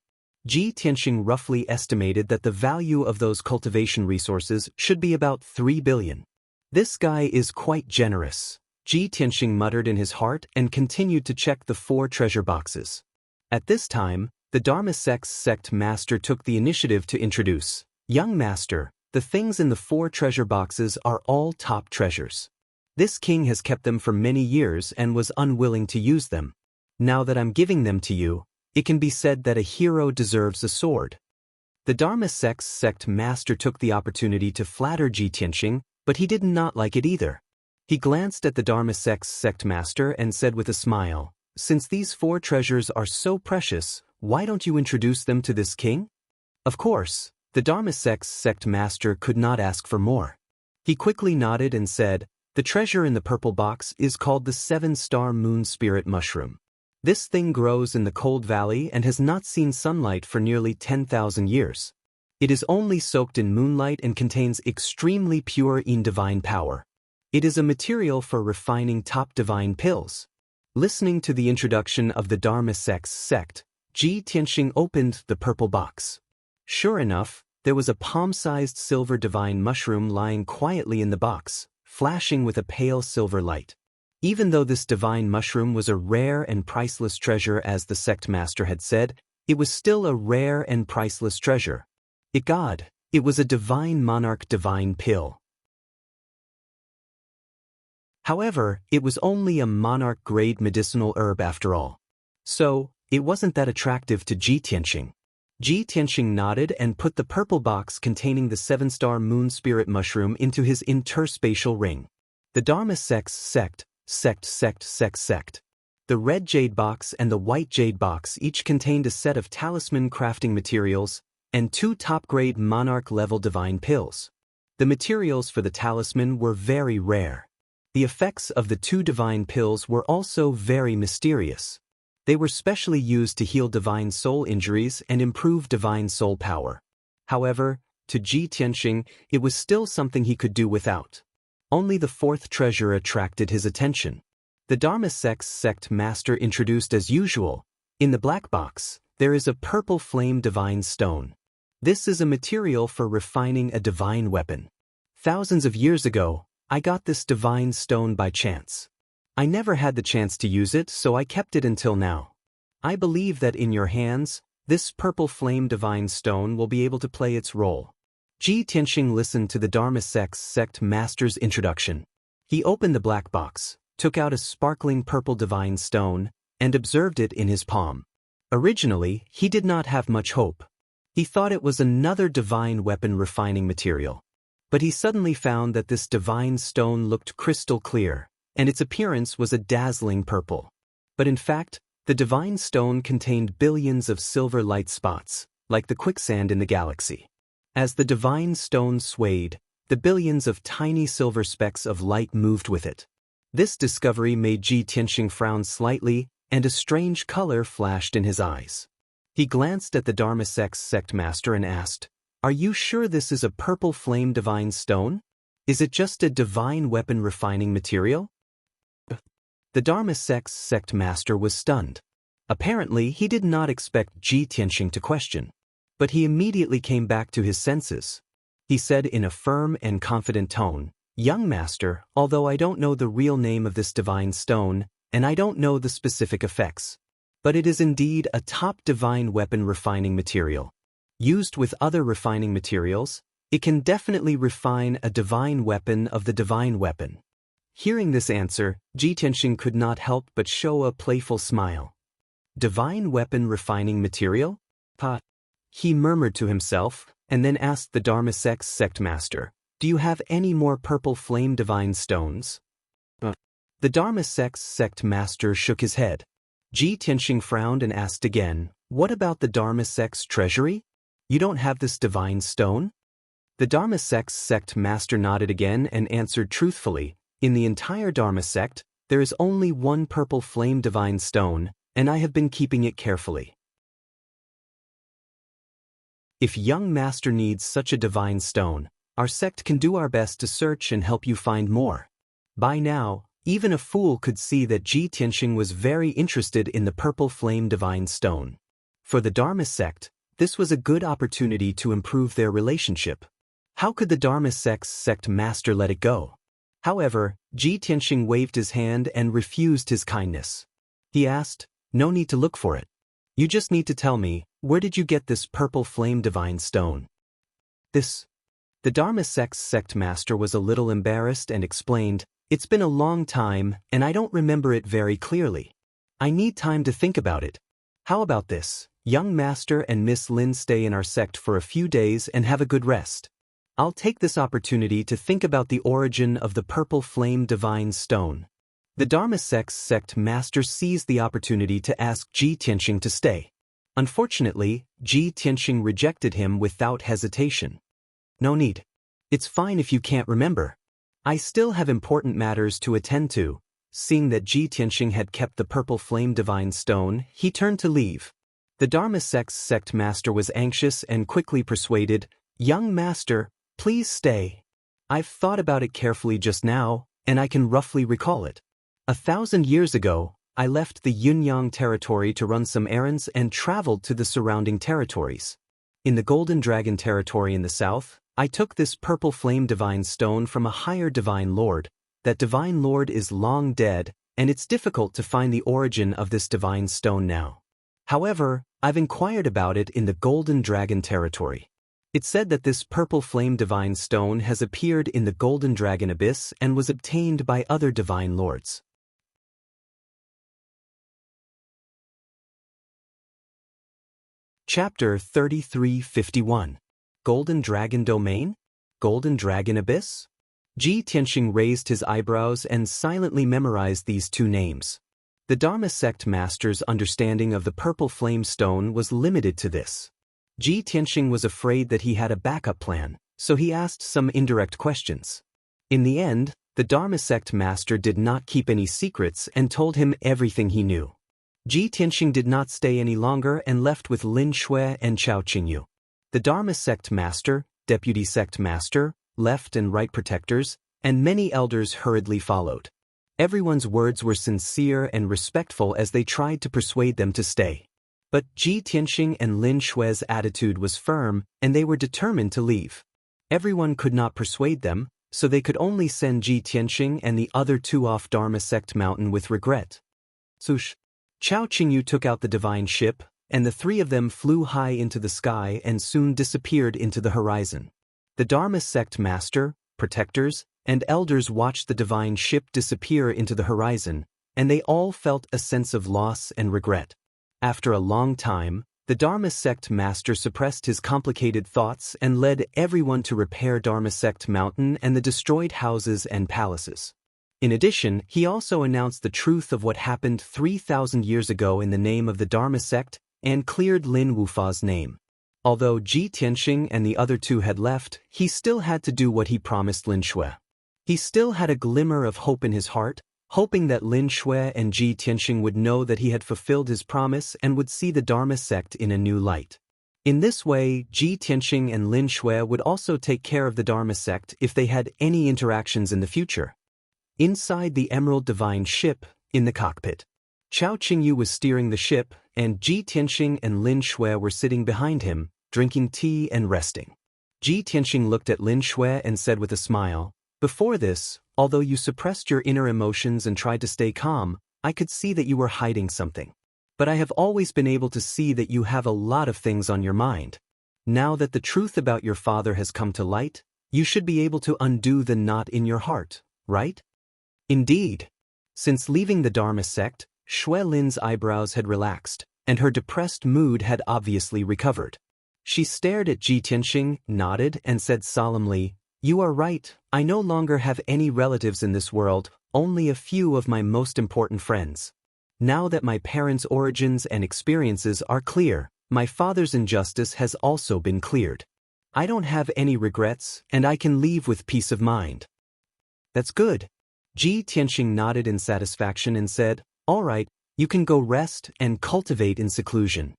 Ji Tianxing roughly estimated that the value of those cultivation resources should be about 3 billion. "This guy is quite generous," Ji Tianxing muttered in his heart and continued to check the 4 treasure boxes. At this time, the Dharma sect's sect master took the initiative to introduce, "Young master, the things in the 4 treasure boxes are all top treasures. This king has kept them for many years and was unwilling to use them. Now that I'm giving them to you, it can be said that a hero deserves a sword." The Dharma sect's sect master took the opportunity to flatter Ji Tianxing, but he did not like it either. He glanced at the Dharma sect's sect master and said with a smile, "Since these 4 treasures are so precious, why don't you introduce them to this king?" Of course, the Dharma sect's sect master could not ask for more. He quickly nodded and said, "The treasure in the purple box is called the 7-star moon spirit mushroom. This thing grows in the cold valley and has not seen sunlight for nearly 10,000 years. It is only soaked in moonlight and contains extremely pure divine power. It is a material for refining top divine pills." Listening to the introduction of the Dharma sect's sect, Ji Tianxing opened the purple box. Sure enough, there was a palm-sized silver divine mushroom lying quietly in the box, flashing with a pale silver light. Even though this divine mushroom was a rare and priceless treasure as the sect master had said, it was still a rare and priceless treasure. It was a divine monarch divine pill. However, it was only a monarch-grade medicinal herb after all. So, it wasn't that attractive to Ji Tianxing. Ji Tianxing nodded and put the purple box containing the 7-star moon spirit mushroom into his interspatial ring. The Dharma sect's sect. The red jade box and the white jade box each contained a set of talisman crafting materials and 2 top-grade monarch-level divine pills. The materials for the talisman were very rare. The effects of the 2 divine pills were also very mysterious. They were specially used to heal divine soul injuries and improve divine soul power. However, to Ji Tianxing, it was still something he could do without. Only the 4th treasure attracted his attention. The Dharma sect's sect master introduced as usual, "In the black box, there is a purple flame divine stone. This is a material for refining a divine weapon. Thousands of years ago, I got this divine stone by chance. I never had the chance to use it, so I kept it until now. I believe that in your hands, this purple flame divine stone will be able to play its role." Ji Tianxing listened to the Dharma sect's sect master's introduction. He opened the black box, took out a sparkling purple divine stone, and observed it in his palm. Originally, he did not have much hope. He thought it was another divine weapon refining material. But he suddenly found that this divine stone looked crystal clear, and its appearance was a dazzling purple. But in fact, the divine stone contained billions of silver light spots, like the quicksand in the galaxy. As the divine stone swayed, the billions of tiny silver specks of light moved with it. This discovery made Ji Tianxing frown slightly, and a strange color flashed in his eyes. He glanced at the Daoist sect master and asked, "Are you sure this is a purple flame divine stone? Is it just a divine weapon refining material?" The Daoist sect master was stunned. Apparently, he did not expect Ji Tianxing to question. But he immediately came back to his senses. He said in a firm and confident tone, "Young master, although I don't know the real name of this divine stone, and I don't know the specific effects, but it is indeed a top divine weapon refining material. Used with other refining materials, it can definitely refine a divine weapon of the divine weapon." Hearing this answer, Ji Tianxing could not help but show a playful smile. "Divine weapon refining material? Pa?" He murmured to himself, and then asked the Daoist sect master, "Do you have any more purple flame divine stones?" The Daoist sect master shook his head. Ji Tianxing frowned and asked again, "What about the Daoist treasury? You don't have this divine stone?" The Daoist sect master nodded again and answered truthfully, "In the entire Dharma sect, there is only one purple flame divine stone, and I have been keeping it carefully. If young master needs such a divine stone, our sect can do our best to search and help you find more." By now, even a fool could see that Ji Tianxing was very interested in the purple flame divine stone. For the Dharma sect, this was a good opportunity to improve their relationship. How could the Daoist sect master let it go? However, Ji Tianxing waved his hand and refused his kindness. He asked, "No need to look for it. You just need to tell me, where did you get this purple flame divine stone?" The Daoist sect master was a little embarrassed and explained, "It's been a long time, and I don't remember it very clearly. I need time to think about it. How about this? Young master and Miss Lin stay in our sect for a few days and have a good rest. I'll take this opportunity to think about the origin of the purple flame divine stone." The Daoist sect master seized the opportunity to ask Ji Tianxing to stay. Unfortunately, Ji Tianxing rejected him without hesitation. "No need. It's fine if you can't remember. I still have important matters to attend to." Seeing that Ji Tianxing had kept the purple flame divine stone, he turned to leave. The Daoist sect master was anxious and quickly persuaded, "Young master, please stay. I've thought about it carefully just now, and I can roughly recall it. 1,000 years ago, I left the Yunyang territory to run some errands and traveled to the surrounding territories. In the Golden Dragon territory in the south, I took this purple flame divine stone from a higher divine lord. That divine lord is long dead, and it's difficult to find the origin of this divine stone now. However, I've inquired about it in the Golden Dragon territory. It's said that this purple flame divine stone has appeared in the Golden Dragon abyss and was obtained by other divine lords." Chapter 3351. Golden Dragon Domain? Golden Dragon Abyss? Ji Tianxing raised his eyebrows and silently memorized these two names. The Dharma sect master's understanding of the purple flame stone was limited to this. Ji Tianxing was afraid that he had a backup plan, so he asked some indirect questions. In the end, the Dharma sect master did not keep any secrets and told him everything he knew. Ji Tianxing did not stay any longer and left with Lin Shui and Chao Qingyu. The Dharma sect master, deputy sect master, left and right protectors, and many elders hurriedly followed. Everyone's words were sincere and respectful as they tried to persuade them to stay. But Ji Tianxing and Lin Shui's attitude was firm, and they were determined to leave. Everyone could not persuade them, so they could only send Ji Tianxing and the other two off Dharma sect mountain with regret. Sush. Chao Qingyu took out the divine ship, and the three of them flew high into the sky and soon disappeared into the horizon. The Dharma sect master, protectors, and elders watched the divine ship disappear into the horizon, and they all felt a sense of loss and regret. After a long time, The Dharma sect master suppressed his complicated thoughts and led everyone to repair Dharma sect mountain and the destroyed houses and palaces. In addition, he also announced the truth of what happened 3,000 years ago in the name of the Dharma sect and cleared Lin Wufa's name. Although Ji Tianxing and the other two had left, he still had to do what he promised Lin Shui. He still had a glimmer of hope in his heart, hoping that Lin Shui and Ji Tianxing would know that he had fulfilled his promise and would see the Dharma sect in a new light. In this way, Ji Tianxing and Lin Shui would also take care of the Dharma sect if they had any interactions in the future. Inside the Emerald Divine ship, in the cockpit, Chao Qingyu was steering the ship, and Ji Tianxing and Lin Shui were sitting behind him, drinking tea and resting. Ji Tianxing looked at Lin Shui and said with a smile, "Before this, although you suppressed your inner emotions and tried to stay calm, I could see that you were hiding something. But I have always been able to see that you have a lot of things on your mind. Now that the truth about your father has come to light, you should be able to undo the knot in your heart, right?" Indeed. Since leaving the Dharma sect, Shui Lin's eyebrows had relaxed, and her depressed mood had obviously recovered. She stared at Ji Tianxing, nodded, and said solemnly, "You are right, I no longer have any relatives in this world, only a few of my most important friends. Now that my parents' origins and experiences are clear, my father's injustice has also been cleared. I don't have any regrets, and I can leave with peace of mind." "That's good." Ji Tianxing nodded in satisfaction and said, "All right, you can go rest and cultivate in seclusion."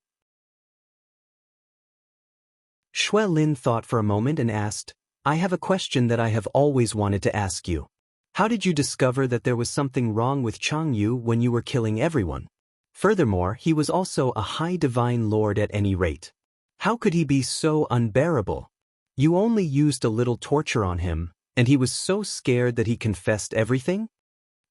Shui Lin thought for a moment and asked, "I have a question that I have always wanted to ask you. How did you discover that there was something wrong with Chang Yu when you were killing everyone? Furthermore, he was also a high divine lord at any rate. How could he be so unbearable? You only used a little torture on him, and he was so scared that he confessed everything?"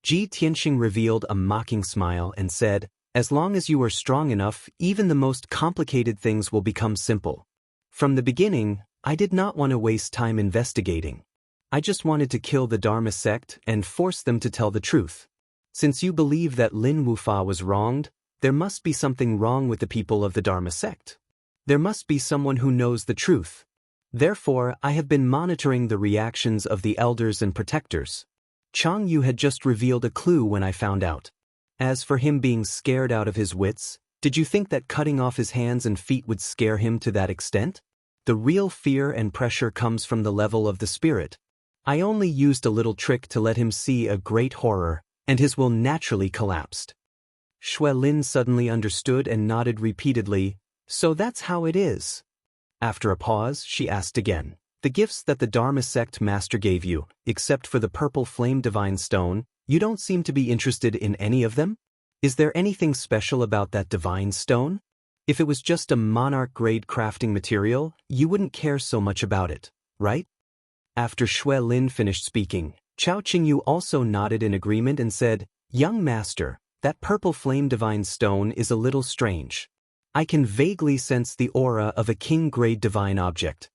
Ji Tianxing revealed a mocking smile and said, "As long as you are strong enough, even the most complicated things will become simple. From the beginning, I did not want to waste time investigating. I just wanted to kill the Dharma sect and force them to tell the truth. Since you believe that Lin Wufa was wronged, there must be something wrong with the people of the Dharma sect. There must be someone who knows the truth. Therefore, I have been monitoring the reactions of the elders and protectors. Chang Yu had just revealed a clue when I found out. As for him being scared out of his wits, did you think that cutting off his hands and feet would scare him to that extent? The real fear and pressure comes from the level of the spirit. I only used a little trick to let him see a great horror, and his will naturally collapsed." Shui Lin suddenly understood and nodded repeatedly, "So that's how it is." After a pause, she asked again, "The gifts that the Dharma sect master gave you, except for the purple flame divine stone, you don't seem to be interested in any of them? Is there anything special about that divine stone? If it was just a monarch-grade crafting material, you wouldn't care so much about it, right?" After Shui Lin finished speaking, Chao Qingyu also nodded in agreement and said, "Young master, that purple flame divine stone is a little strange. I can vaguely sense the aura of a king-grade divine object."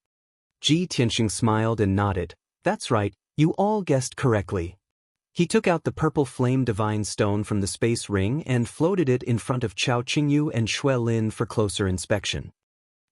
Ji Tianxing smiled and nodded, "That's right, you all guessed correctly." He took out the purple flame divine stone from the space ring and floated it in front of Chao Qingyu and Shui Lin for closer inspection.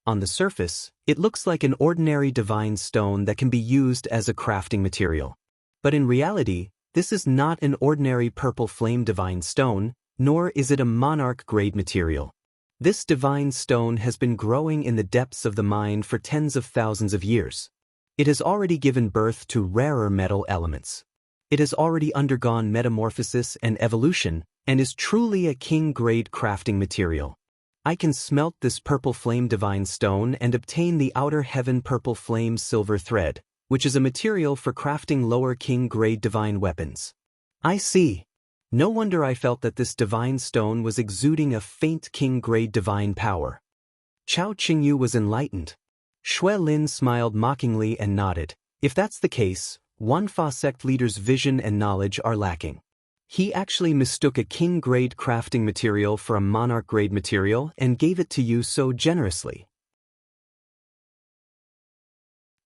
On the surface, it looks like an ordinary divine stone that can be used as a crafting material. But in reality, this is not an ordinary purple flame divine stone, nor is it a monarch-grade material. This divine stone has been growing in the depths of the mind for tens of thousands of years. It has already given birth to rarer metal elements. It has already undergone metamorphosis and evolution, and is truly a king-grade crafting material. I can smelt this purple flame divine stone and obtain the outer heaven purple flame silver thread, which is a material for crafting lower king-grade divine weapons. I see. No wonder I felt that this divine stone was exuding a faint king-grade divine power. Chao Qingyu was enlightened. Shui Lin smiled mockingly and nodded. If that's the case, Wanfa sect leader's vision and knowledge are lacking. He actually mistook a king-grade crafting material for a monarch-grade material and gave it to you so generously.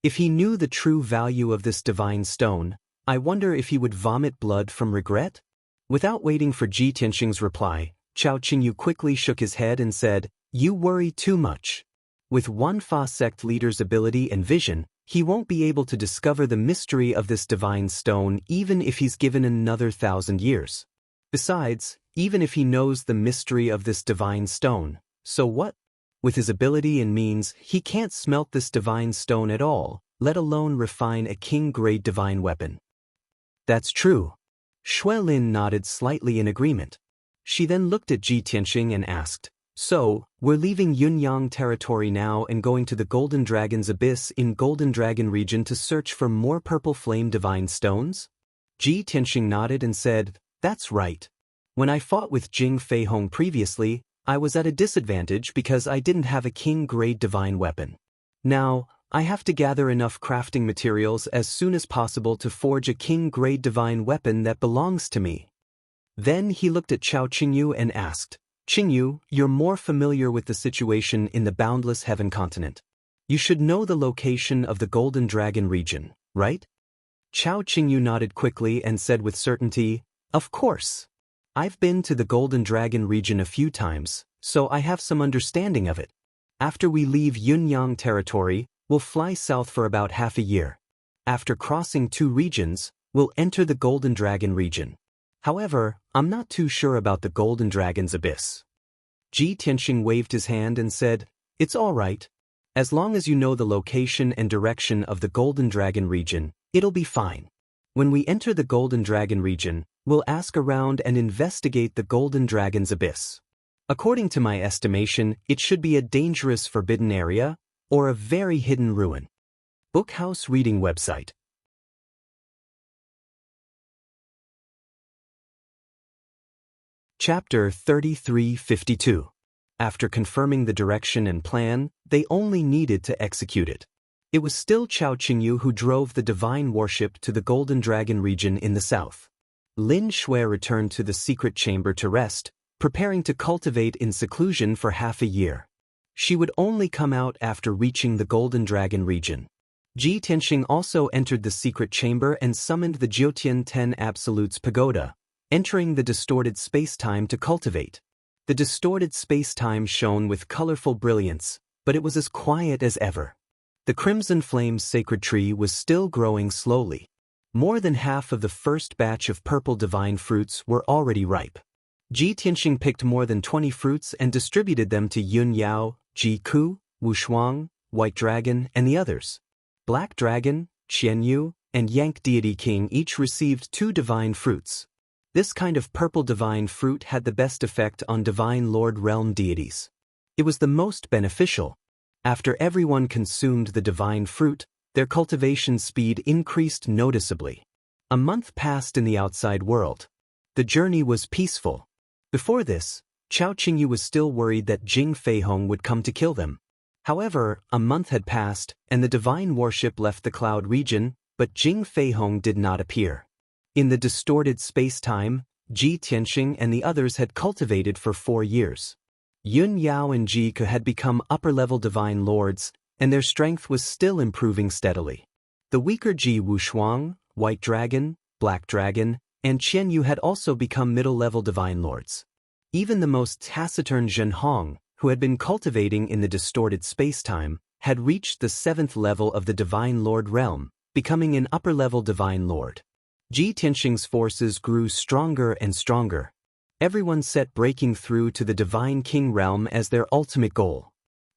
If he knew the true value of this divine stone, I wonder if he would vomit blood from regret? Without waiting for Ji Tianxing's reply, Chao Qingyu quickly shook his head and said, You worry too much. With one Fa sect leader's ability and vision, he won't be able to discover the mystery of this divine stone even if he's given another 1,000 years. Besides, even if he knows the mystery of this divine stone, so what? With his ability and means, he can't smelt this divine stone at all, let alone refine a king-grade divine weapon. That's true. Wang Lin nodded slightly in agreement. She then looked at Ji Tianxing and asked, "So, we're leaving Yunyang territory now and going to the Golden Dragon's Abyss in Golden Dragon region to search for more purple flame divine stones?" Ji Tianxing nodded and said, "That's right. When I fought with Jing Feihong previously, I was at a disadvantage because I didn't have a king-grade divine weapon. Now, I have to gather enough crafting materials as soon as possible to forge a king-grade divine weapon that belongs to me." Then he looked at Chao Qingyu and asked, "Qingyu, you're more familiar with the situation in the Boundless Heaven continent. You should know the location of the Golden Dragon region, right?" Chao Qingyu nodded quickly and said with certainty, "Of course. I've been to the Golden Dragon region a few times, so I have some understanding of it. After we leave Yunyang territory, we'll fly south for about half a year. After crossing 2 regions, we'll enter the Golden Dragon region. However, I'm not too sure about the Golden Dragon's Abyss." Ji Tianxing waved his hand and said, "It's all right. As long as you know the location and direction of the Golden Dragon region, it'll be fine. When we enter the Golden Dragon region, we'll ask around and investigate the Golden Dragon's Abyss. According to my estimation, it should be a dangerous forbidden area, or a very hidden ruin." Bookhouse Reading Website. Chapter 3352. After confirming the direction and plan, they only needed to execute it. It was still Chao Qingyu who drove the divine warship to the Golden Dragon region in the south. Lin Shui returned to the secret chamber to rest, preparing to cultivate in seclusion for half a year. She would only come out after reaching the Golden Dragon region. Ji Tianxing also entered the secret chamber and summoned the Jiutian 10 Absolutes Pagoda, entering the distorted space-time to cultivate. The distorted space-time shone with colorful brilliance, but it was as quiet as ever. The Crimson Flame's sacred tree was still growing slowly. More than half of the first batch of purple divine fruits were already ripe. Ji Tianxing picked more than 20 fruits and distributed them to Yun Yao, Ji Ku, Wu Shuang, White Dragon, and the others. Black Dragon, Qian Yu, and Yank Deity King each received 2 divine fruits. This kind of purple divine fruit had the best effect on Divine Lord Realm deities. It was the most beneficial. After everyone consumed the divine fruit, their cultivation speed increased noticeably. A month passed in the outside world. The journey was peaceful. Before this, Chao Qingyu was still worried that Jing Feihong would come to kill them. However, a month had passed, and the divine warship left the cloud region, but Jing Feihong did not appear. In the distorted space-time, Ji Tianxing and the others had cultivated for 4 years. Yun Yao and Ji Ke had become upper-level divine lords, and their strength was still improving steadily. The weaker Ji Wu Shuang, White Dragon, Black Dragon, and Qian Yu had also become middle-level divine lords. Even the most taciturn Zhen Hong, who had been cultivating in the distorted space-time, had reached the 7th level of the divine lord realm, becoming an upper-level divine lord. Ji Tianxing's forces grew stronger and stronger. Everyone set breaking through to the divine king realm as their ultimate goal.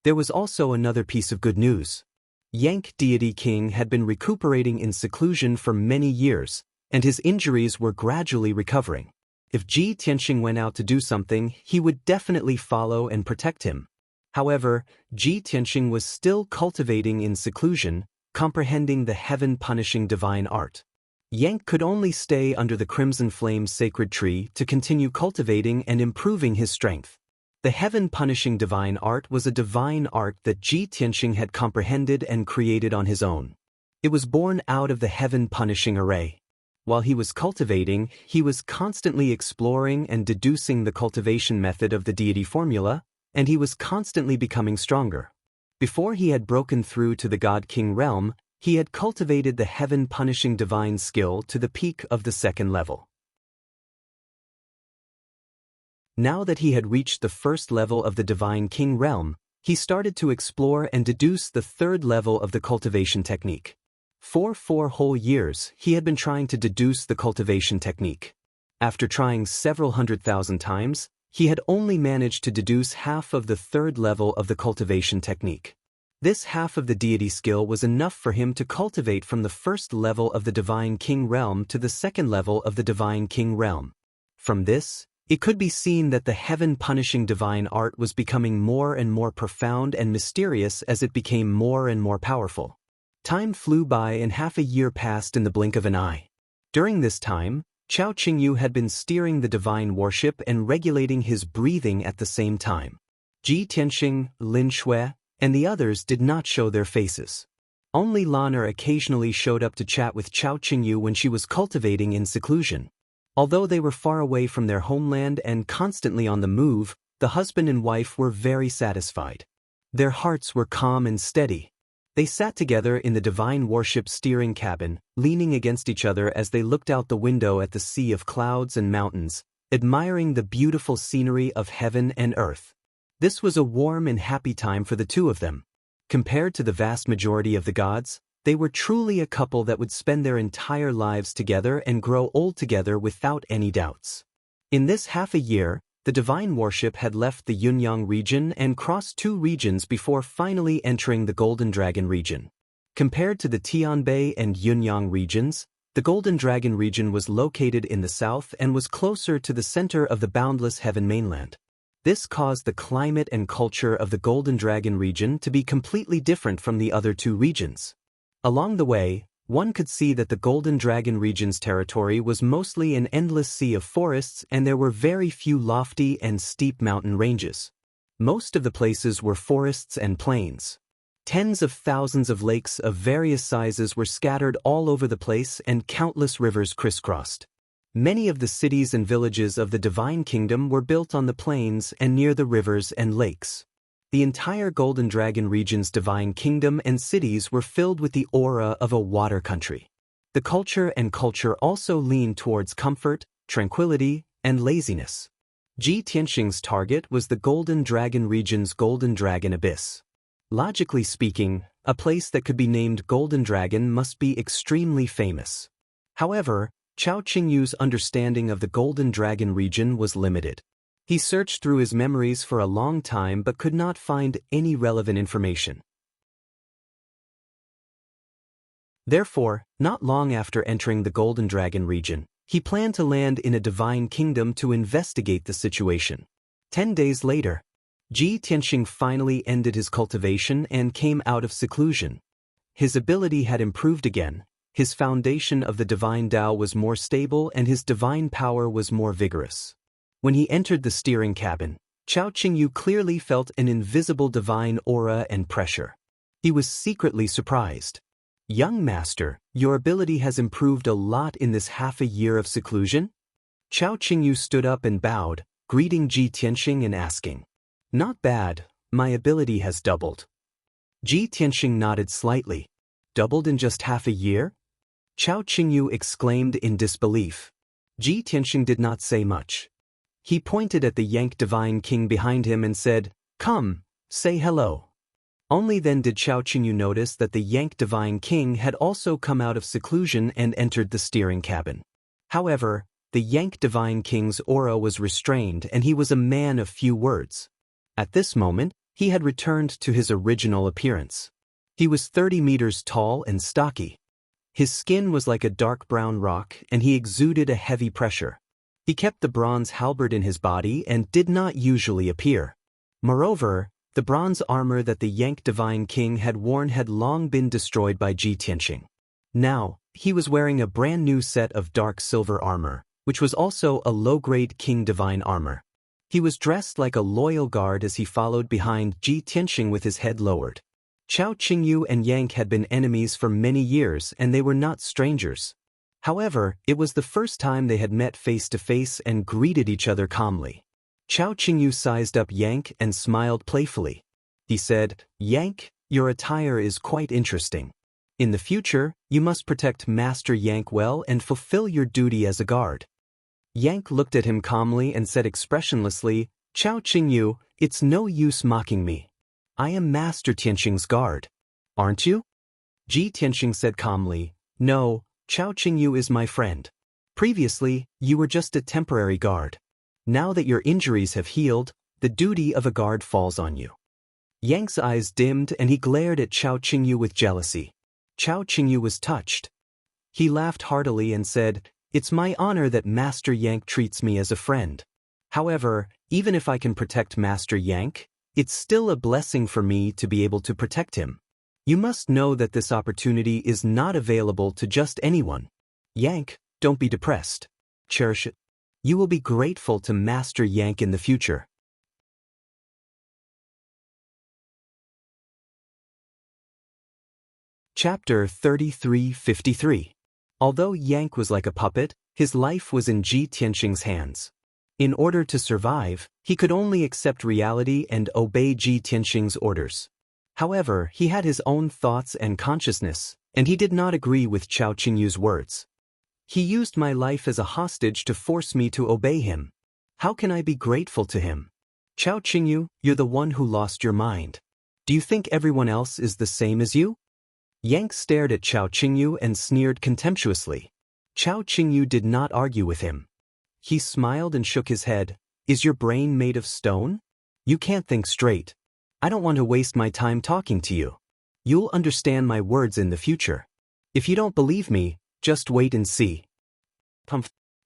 There was also another piece of good news. Yank Deity King had been recuperating in seclusion for many years, and his injuries were gradually recovering. If Ji Tianxing went out to do something, he would definitely follow and protect him. However, Ji Tianxing was still cultivating in seclusion, comprehending the heaven-punishing divine art. Yank could only stay under the Crimson Flame's sacred tree to continue cultivating and improving his strength. The heaven-punishing divine art was a divine art that Ji Tianxing had comprehended and created on his own. It was born out of the heaven-punishing array. While he was cultivating, he was constantly exploring and deducing the cultivation method of the deity formula, and he was constantly becoming stronger. Before he had broken through to the God-King realm, he had cultivated the heaven-punishing divine skill to the peak of the 2nd level. Now that he had reached the first level of the Divine King realm, he started to explore and deduce the third level of the cultivation technique. For 4 whole years, he had been trying to deduce the cultivation technique. After trying several 100,000 times, he had only managed to deduce half of the third level of the cultivation technique. This half of the deity skill was enough for him to cultivate from the first level of the Divine King realm to the second level of the Divine King realm. From this, it could be seen that the heaven-punishing divine art was becoming more and more profound and mysterious as it became more and more powerful. Time flew by and half a year passed in the blink of an eye. During this time, Chao Qingyu had been steering the divine worship and regulating his breathing at the same time. Ji Tianxing, Lin Shui, and the others did not show their faces. Only Lan'er occasionally showed up to chat with Chao Qingyu when she was cultivating in seclusion. Although they were far away from their homeland and constantly on the move, the husband and wife were very satisfied. Their hearts were calm and steady. They sat together in the divine worship steering cabin, leaning against each other as they looked out the window at the sea of clouds and mountains, admiring the beautiful scenery of heaven and earth. This was a warm and happy time for the two of them. Compared to the vast majority of the gods, they were truly a couple that would spend their entire lives together and grow old together without any doubts. In this half a year, the divine worship had left the Yunyang region and crossed 2 regions before finally entering the Golden Dragon region. Compared to the Tianbei and Yunyang regions, the Golden Dragon region was located in the south and was closer to the center of the boundless heaven mainland. This caused the climate and culture of the Golden Dragon region to be completely different from the other 2 regions. Along the way, one could see that the Golden Dragon region's territory was mostly an endless sea of forests and there were very few lofty and steep mountain ranges. Most of the places were forests and plains. Tens of thousands of lakes of various sizes were scattered all over the place and countless rivers crisscrossed. Many of the cities and villages of the Divine Kingdom were built on the plains and near the rivers and lakes. The entire Golden Dragon region's Divine Kingdom and cities were filled with the aura of a water country. The culture also leaned towards comfort, tranquility, and laziness. Ji Tianxing's target was the Golden Dragon region's Golden Dragon Abyss. Logically speaking, a place that could be named Golden Dragon must be extremely famous. However, Chao Qingyu's understanding of the Golden Dragon region was limited. He searched through his memories for a long time but could not find any relevant information. Therefore, not long after entering the Golden Dragon region, he planned to land in a Divine Kingdom to investigate the situation. 10 days later, Ji Tianxing finally ended his cultivation and came out of seclusion. His ability had improved again. His foundation of the divine Tao was more stable and his divine power was more vigorous. When he entered the steering cabin, Chao Qingyu clearly felt an invisible divine aura and pressure. He was secretly surprised. "Young master, your ability has improved a lot in this half a year of seclusion?" Chao Qingyu stood up and bowed, greeting Ji Tianxing and asking. "Not bad, my ability has doubled." Ji Tianxing nodded slightly. "Doubled in just half a year?" Chao Qingyu exclaimed in disbelief. Ji Tianxing did not say much. He pointed at the Yank Divine King behind him and said, "Come, say hello." Only then did Chao Qingyu notice that the Yank Divine King had also come out of seclusion and entered the steering cabin. However, the Yank Divine King's aura was restrained and he was a man of few words. At this moment, he had returned to his original appearance. He was 30 meters tall and stocky. His skin was like a dark brown rock and he exuded a heavy pressure. He kept the bronze halberd in his body and did not usually appear. Moreover, the bronze armor that the Yank Divine King had worn had long been destroyed by Ji Tianxing. Now, he was wearing a brand new set of dark silver armor, which was also a low-grade King Divine armor. He was dressed like a loyal guard as he followed behind Ji Tianxing with his head lowered. Chao Qingyu and Yank had been enemies for many years and they were not strangers. However, it was the first time they had met face to face and greeted each other calmly. Chao Qingyu sized up Yank and smiled playfully. He said, "Yank, your attire is quite interesting. In the future, you must protect Master Yank well and fulfill your duty as a guard." Yank looked at him calmly and said expressionlessly, Chao Qingyu, it's no use mocking me. I am Master Tianxing's guard. Aren't you? Ji Tianxing said calmly, No, Chao Qingyu is my friend. Previously, you were just a temporary guard. Now that your injuries have healed, the duty of a guard falls on you. Yank's eyes dimmed and he glared at Chao Qingyu with jealousy. Chao Qingyu was touched. He laughed heartily and said, It's my honor that Master Yank treats me as a friend. However, even if I can protect Master Yank, it's still a blessing for me to be able to protect him. You must know that this opportunity is not available to just anyone. Yank, don't be depressed. Cherish it. You will be grateful to Master Yank in the future. Chapter 3353. Although Yank was like a puppet, his life was in Ji Tianxing's hands. In order to survive, he could only accept reality and obey Ji Tianxing's orders. However, he had his own thoughts and consciousness, and he did not agree with Chao Qingyu's words. He used my life as a hostage to force me to obey him. How can I be grateful to him? Chao Qingyu, you're the one who lost your mind. Do you think everyone else is the same as you? Yank stared at Chao Qingyu and sneered contemptuously. Chao Qingyu did not argue with him. He smiled and shook his head. Is your brain made of stone? You can't think straight. I don't want to waste my time talking to you. You'll understand my words in the future. If you don't believe me, just wait and see.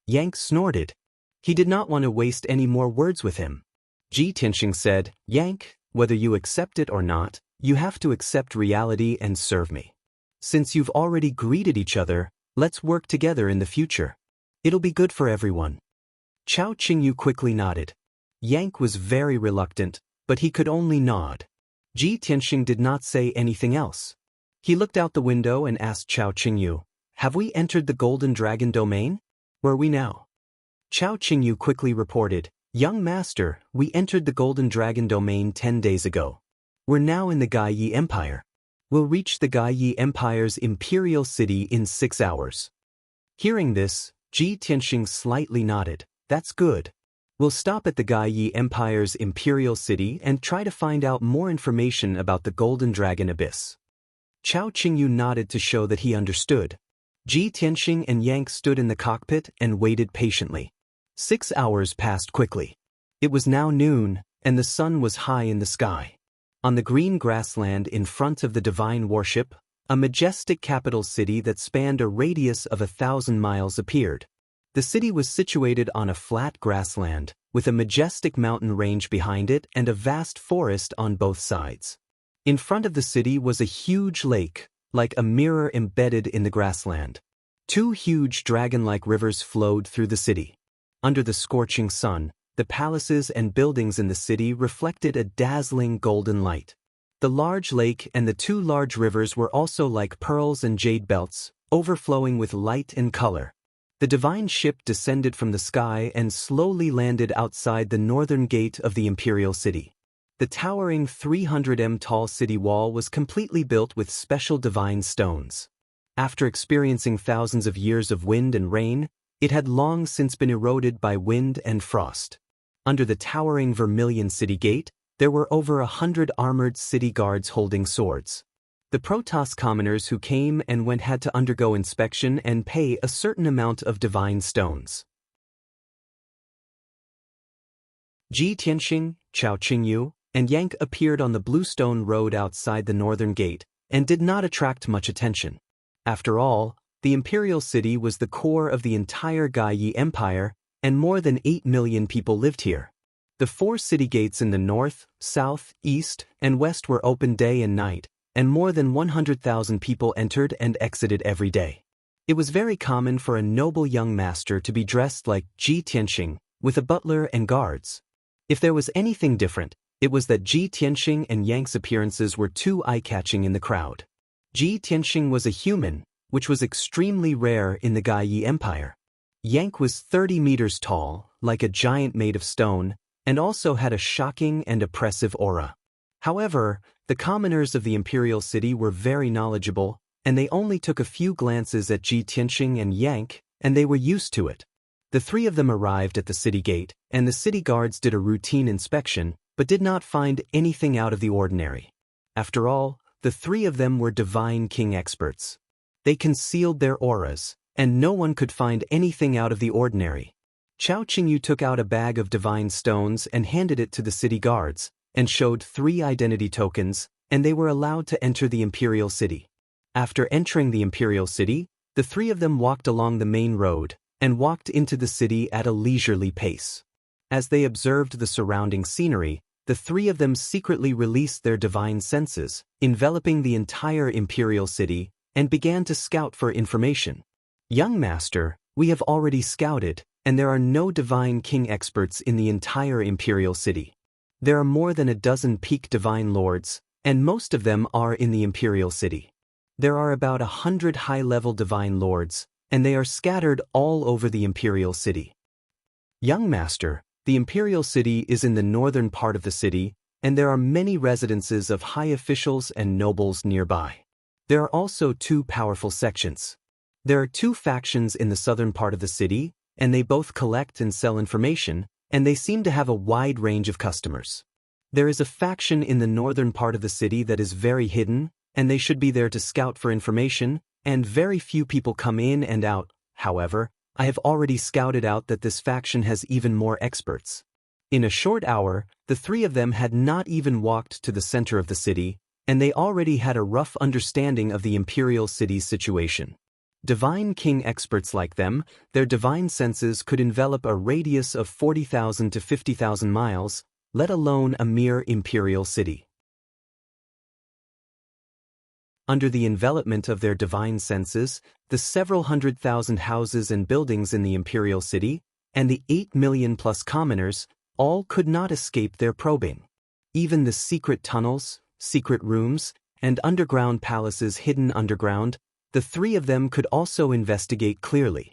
Yank snorted. He did not want to waste any more words with him. Ji Tianxing said, Yank, whether you accept it or not, you have to accept reality and serve me. Since you've already greeted each other, let's work together in the future. It'll be good for everyone. Chao Qingyu quickly nodded. Yank was very reluctant, but he could only nod. Ji Tianxing did not say anything else. He looked out the window and asked Chao Qingyu, Have we entered the Golden Dragon domain? Where are we now? Chao Qingyu quickly reported, Young Master, we entered the Golden Dragon domain 10 days ago. We're now in the Gaiyi Empire. We'll reach the Gaiyi Empire's imperial city in 6 hours. Hearing this, Ji Tianxing slightly nodded. That's good. We'll stop at the Gaiyi Empire's imperial city and try to find out more information about the Golden Dragon Abyss. Chao Qingyu nodded to show that he understood. Ji Tianxing and Yank stood in the cockpit and waited patiently. 6 hours passed quickly. It was now noon, and the sun was high in the sky. On the green grassland in front of the divine warship, a majestic capital city that spanned a radius of 1,000 miles appeared. The city was situated on a flat grassland, with a majestic mountain range behind it and a vast forest on both sides. In front of the city was a huge lake, like a mirror embedded in the grassland. 2 huge dragon-like rivers flowed through the city. Under the scorching sun, the palaces and buildings in the city reflected a dazzling golden light. The large lake and the 2 large rivers were also like pearls and jade belts, overflowing with light and color. The divine ship descended from the sky and slowly landed outside the northern gate of the imperial city. The towering 300 tall city wall was completely built with special divine stones. After experiencing thousands of years of wind and rain, it had long since been eroded by wind and frost. Under the towering vermilion city gate, there were over 100 armored city guards holding swords. The Protoss commoners who came and went had to undergo inspection and pay a certain amount of divine stones. Ji Tianxing, Chao Qingyu, and Yank appeared on the bluestone road outside the northern gate and did not attract much attention. After all, the imperial city was the core of the entire Gaiyi Empire, and more than 8 million people lived here. The 4 city gates in the north, south, east, and west were open day and night, and more than 100,000 people entered and exited every day. It was very common for a noble young master to be dressed like Ji Tianxing, with a butler and guards. If there was anything different, it was that Ji Tianxing and Yank's appearances were too eye-catching in the crowd. Ji Tianxing was a human, which was extremely rare in the Gaiyi Empire. Yank was 30 meters tall, like a giant made of stone, and also had a shocking and oppressive aura. However, the commoners of the imperial city were very knowledgeable, and they only took a few glances at Ji Tianxing and Yank, and they were used to it. The three of them arrived at the city gate, and the city guards did a routine inspection, but did not find anything out of the ordinary. After all, the three of them were Divine King experts. They concealed their auras, and no one could find anything out of the ordinary. Chao Qingyu took out a bag of divine stones and handed it to the city guards, and showed 3 identity tokens, and they were allowed to enter the imperial city. After entering the imperial city, the three of them walked along the main road, and walked into the city at a leisurely pace. As they observed the surrounding scenery, the three of them secretly released their divine senses, enveloping the entire imperial city, and began to scout for information. Young master, we have already scouted, and there are no divine king experts in the entire imperial city. There are more than a dozen peak divine lords, and most of them are in the imperial city. There are about 100 high-level divine lords, and they are scattered all over the imperial city. Young master, the imperial city is in the northern part of the city, and there are many residences of high officials and nobles nearby. There are also 2 powerful sections. There are 2 factions in the southern part of the city, and they both collect and sell information, and they seem to have a wide range of customers. There is a faction in the northern part of the city that is very hidden, and they should be there to scout for information, and very few people come in and out. However, I have already scouted out that this faction has even more experts. In a short hour, the three of them had not even walked to the center of the city, and they already had a rough understanding of the imperial city's situation. Divine king experts like them, their divine senses could envelop a radius of 40,000 to 50,000 miles, let alone a mere imperial city. Under the envelopment of their divine senses, the several 100,000 houses and buildings in the imperial city, and the 8 million plus commoners, all could not escape their probing. Even the secret tunnels, secret rooms, and underground palaces hidden underground, the three of them could also investigate clearly.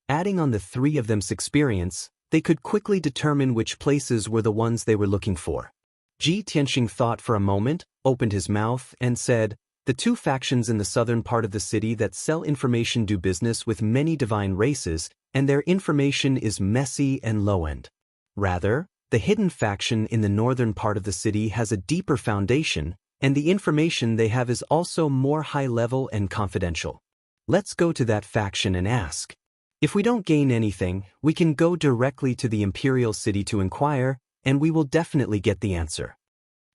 Adding on the three of them's experience, they could quickly determine which places were the ones they were looking for. Ji Tianxing thought for a moment, opened his mouth, and said, "The 2 factions in the southern part of the city that sell information do business with many divine races, and their information is messy and low-end. Rather, the hidden faction in the northern part of the city has a deeper foundation, and the information they have is also more high-level and confidential. Let's go to that faction and ask. If we don't gain anything, we can go directly to the imperial city to inquire, and we will definitely get the answer."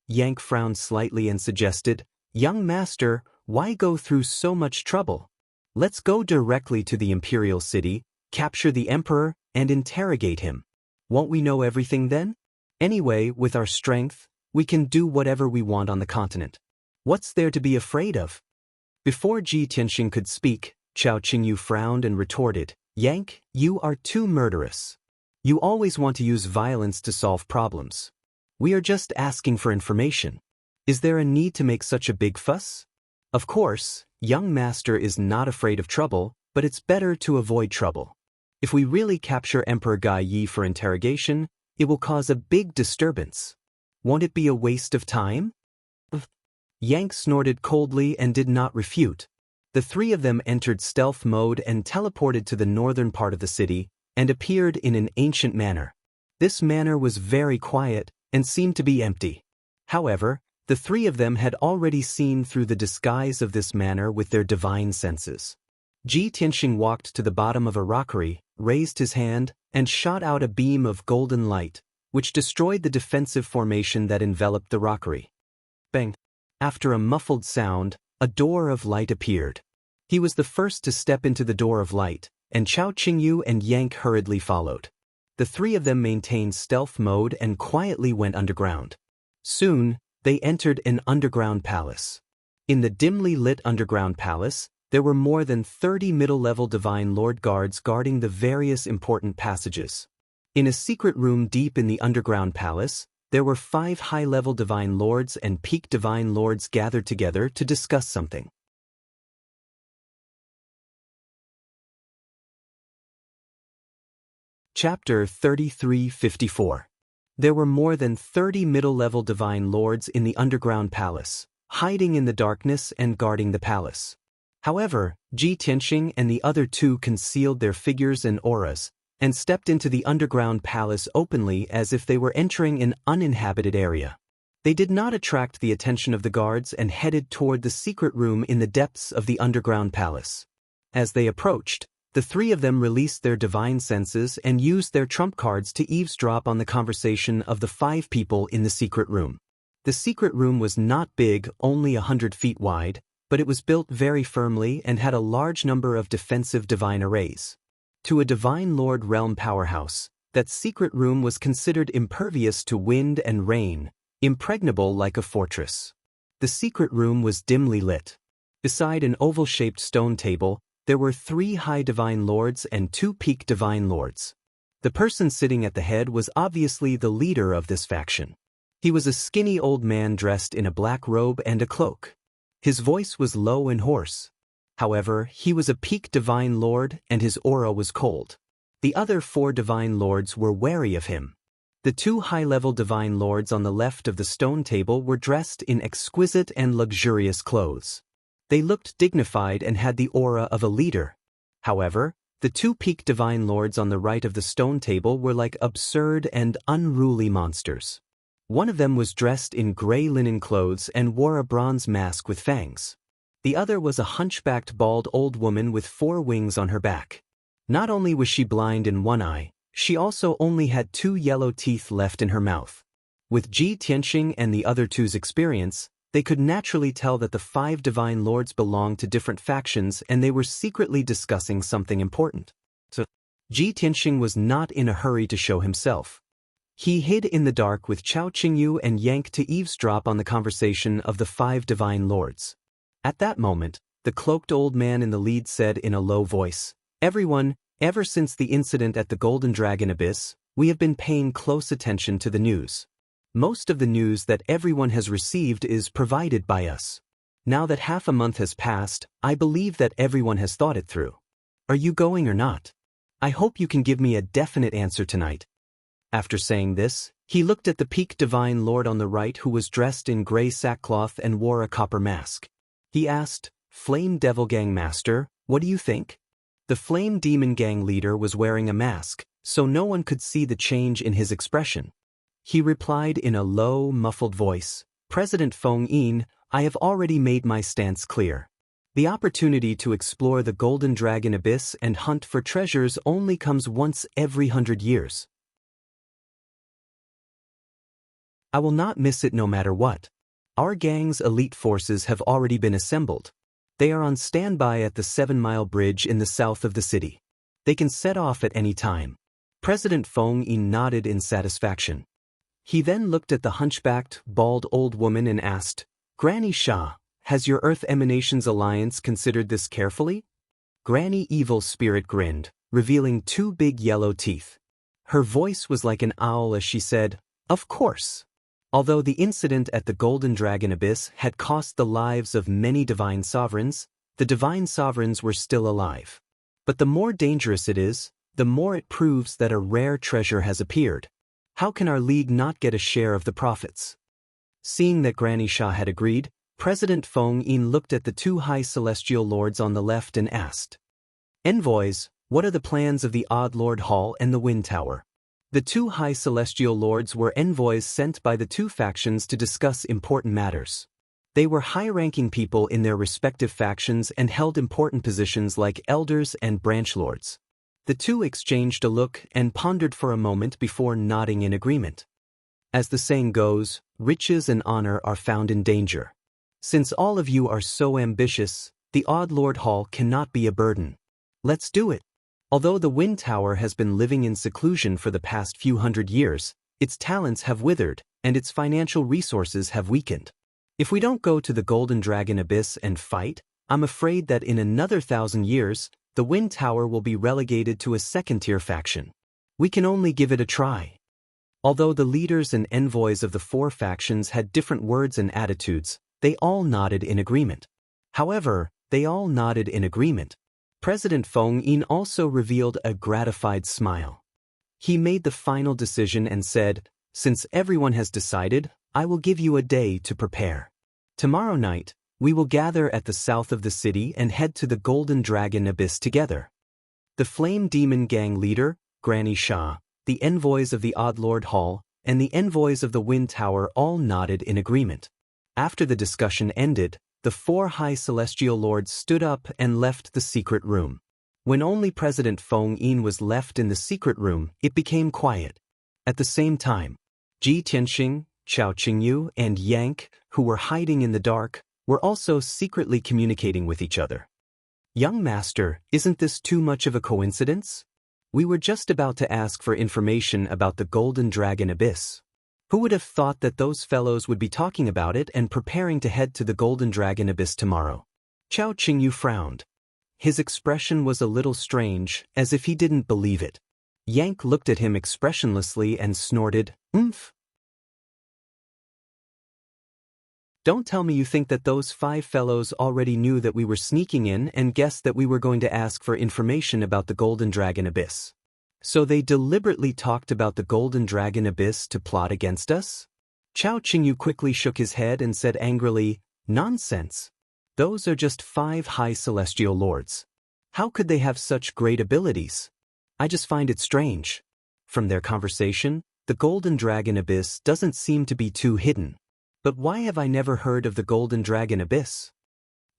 Yang frowned slightly and suggested, "Young master, why go through so much trouble? Let's go directly to the imperial city, capture the emperor, and interrogate him. Won't we know everything then? Anyway, with our strength, we can do whatever we want on the continent. What's there to be afraid of?" Before Ji Tianxing could speak, Chao Qingyu frowned and retorted, "Yang, you are too murderous. You always want to use violence to solve problems. We are just asking for information. Is there a need to make such a big fuss? Of course, young master is not afraid of trouble, but it's better to avoid trouble. If we really capture Emperor Gai Yi for interrogation, it will cause a big disturbance. Won't it be a waste of time?" Yang snorted coldly and did not refute. The three of them entered stealth mode and teleported to the northern part of the city, and appeared in an ancient manor. This manor was very quiet, and seemed to be empty. However, the three of them had already seen through the disguise of this manor with their divine senses. Ji Tianxing walked to the bottom of a rockery, raised his hand, and shot out a beam of golden light, which destroyed the defensive formation that enveloped the rockery. Bang! After a muffled sound, a door of light appeared. He was the first to step into the door of light, and Chao Qingyu and Yang hurriedly followed. The three of them maintained stealth mode and quietly went underground. Soon, they entered an underground palace. In the dimly lit underground palace, there were more than 30 middle-level divine lord guards guarding the various important passages. In a secret room deep in the underground palace, there were 5 high-level divine lords and peak divine lords gathered together to discuss something. Chapter 3354. There were more than 30 middle-level divine lords in the underground palace, hiding in the darkness and guarding the palace. However, Ji Tianxing and the other 2 concealed their figures and auras, and stepped into the underground palace openly as if they were entering an uninhabited area. They did not attract the attention of the guards and headed toward the secret room in the depths of the underground palace. As they approached, the three of them released their divine senses and used their trump cards to eavesdrop on the conversation of the 5 people in the secret room. The secret room was not big, only 100 feet wide, but it was built very firmly and had a large number of defensive divine arrays. To a divine lord realm powerhouse, that secret room was considered impervious to wind and rain, impregnable like a fortress. The secret room was dimly lit. Beside an oval-shaped stone table, there were 3 high divine lords and 2 peak divine lords. The person sitting at the head was obviously the leader of this faction. He was a skinny old man dressed in a black robe and a cloak. His voice was low and hoarse. However, he was a peak divine lord and his aura was cold. The other 4 divine lords were wary of him. The 2 high-level divine lords on the left of the stone table were dressed in exquisite and luxurious clothes. They looked dignified and had the aura of a leader. However, the 2 peak divine lords on the right of the stone table were like absurd and unruly monsters. One of them was dressed in gray linen clothes and wore a bronze mask with fangs. The other was a hunchbacked bald old woman with 4 wings on her back. Not only was she blind in one eye, she also only had 2 yellow teeth left in her mouth. With Ji Tianxing and the other 2's experience, they could naturally tell that the 5 divine lords belonged to different factions and they were secretly discussing something important. So, Ji Tianxing was not in a hurry to show himself. He hid in the dark with Chao Qingyu and Yank to eavesdrop on the conversation of the 5 divine lords. At that moment, the cloaked old man in the lead said in a low voice, "Everyone, ever since the incident at the Golden Dragon Abyss, we have been paying close attention to the news. Most of the news that everyone has received is provided by us. Now that half a month has passed, I believe that everyone has thought it through. Are you going or not? I hope you can give me a definite answer tonight." After saying this, he looked at the peak divine lord on the right who was dressed in gray sackcloth and wore a copper mask. He asked, "Flame Devil Gang Master, what do you think?" The Flame Demon Gang leader was wearing a mask, so no one could see the change in his expression. He replied in a low, muffled voice, "President Feng Yin, I have already made my stance clear. The opportunity to explore the Golden Dragon Abyss and hunt for treasures only comes once every 100 years. I will not miss it no matter what. Our gang's elite forces have already been assembled. They are on standby at the 7-mile bridge in the south of the city. They can set off at any time." President Feng Yin nodded in satisfaction. He then looked at the hunchbacked, bald old woman and asked, "Granny Sha, has your Earth Emanations Alliance considered this carefully?" Granny Evil Spirit grinned, revealing 2 big yellow teeth. Her voice was like an owl as she said, "Of course." Although the incident at the Golden Dragon Abyss had cost the lives of many divine sovereigns, the divine sovereigns were still alive. But the more dangerous it is, the more it proves that a rare treasure has appeared. How can our league not get a share of the profits? Seeing that Granny Sha had agreed, President Feng Yin looked at the 2 high celestial lords on the left and asked, "Envoys, what are the plans of the Odd Lord Hall and the Wind Tower?" The 2 high celestial lords were envoys sent by the 2 factions to discuss important matters. They were high-ranking people in their respective factions and held important positions like elders and branch lords. The 2 exchanged a look and pondered for a moment before nodding in agreement. As the saying goes, riches and honor are found in danger. Since all of you are so ambitious, the Odd Lord Hall cannot be a burden. Let's do it. Although the Wind Tower has been living in seclusion for the past few hundred years, its talents have withered, and its financial resources have weakened. If we don't go to the Golden Dragon Abyss and fight, I'm afraid that in another 1,000 years, the Wind Tower will be relegated to a second-tier faction. We can only give it a try." Although the leaders and envoys of the 4 factions had different words and attitudes, they all nodded in agreement. However, they all nodded in agreement. President Feng Yin also revealed a gratified smile. He made the final decision and said, "Since everyone has decided, I will give you a day to prepare. Tomorrow night, we will gather at the south of the city and head to the Golden Dragon Abyss together." The Flame Demon Gang leader, Granny Sha, the envoys of the Odd Lord Hall, and the envoys of the Wind Tower all nodded in agreement. After the discussion ended, the 4 high celestial lords stood up and left the secret room. When only President Feng Yin was left in the secret room, it became quiet. At the same time, Ji Tianxing, Chao Qingyu, and Yank, who were hiding in the dark, were also secretly communicating with each other. "Young master, isn't this too much of a coincidence? We were just about to ask for information about the Golden Dragon Abyss. Who would have thought that those fellows would be talking about it and preparing to head to the Golden Dragon Abyss tomorrow?" Chao Qingyu frowned. His expression was a little strange, as if he didn't believe it. Yank looked at him expressionlessly and snorted, "Oomph." "Don't tell me you think that those 5 fellows already knew that we were sneaking in and guessed that we were going to ask for information about the Golden Dragon Abyss. So they deliberately talked about the Golden Dragon Abyss to plot against us?" Chao Qingyu quickly shook his head and said angrily, "Nonsense. Those are just 5 high celestial lords. How could they have such great abilities? I just find it strange. From their conversation, the Golden Dragon Abyss doesn't seem to be too hidden. But why have I never heard of the Golden Dragon Abyss?"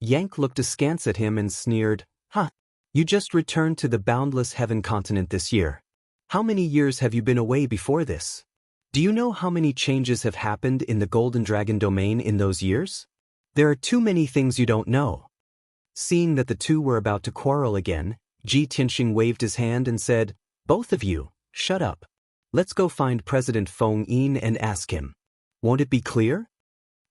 Yank looked askance at him and sneered, "Huh, you just returned to the boundless heaven continent this year. How many years have you been away before this? Do you know how many changes have happened in the Golden Dragon domain in those years? There are too many things you don't know." Seeing that the two were about to quarrel again, Ji Tianxing waved his hand and said, "Both of you, shut up. Let's go find President Feng Yin and ask him. Won't it be clear?"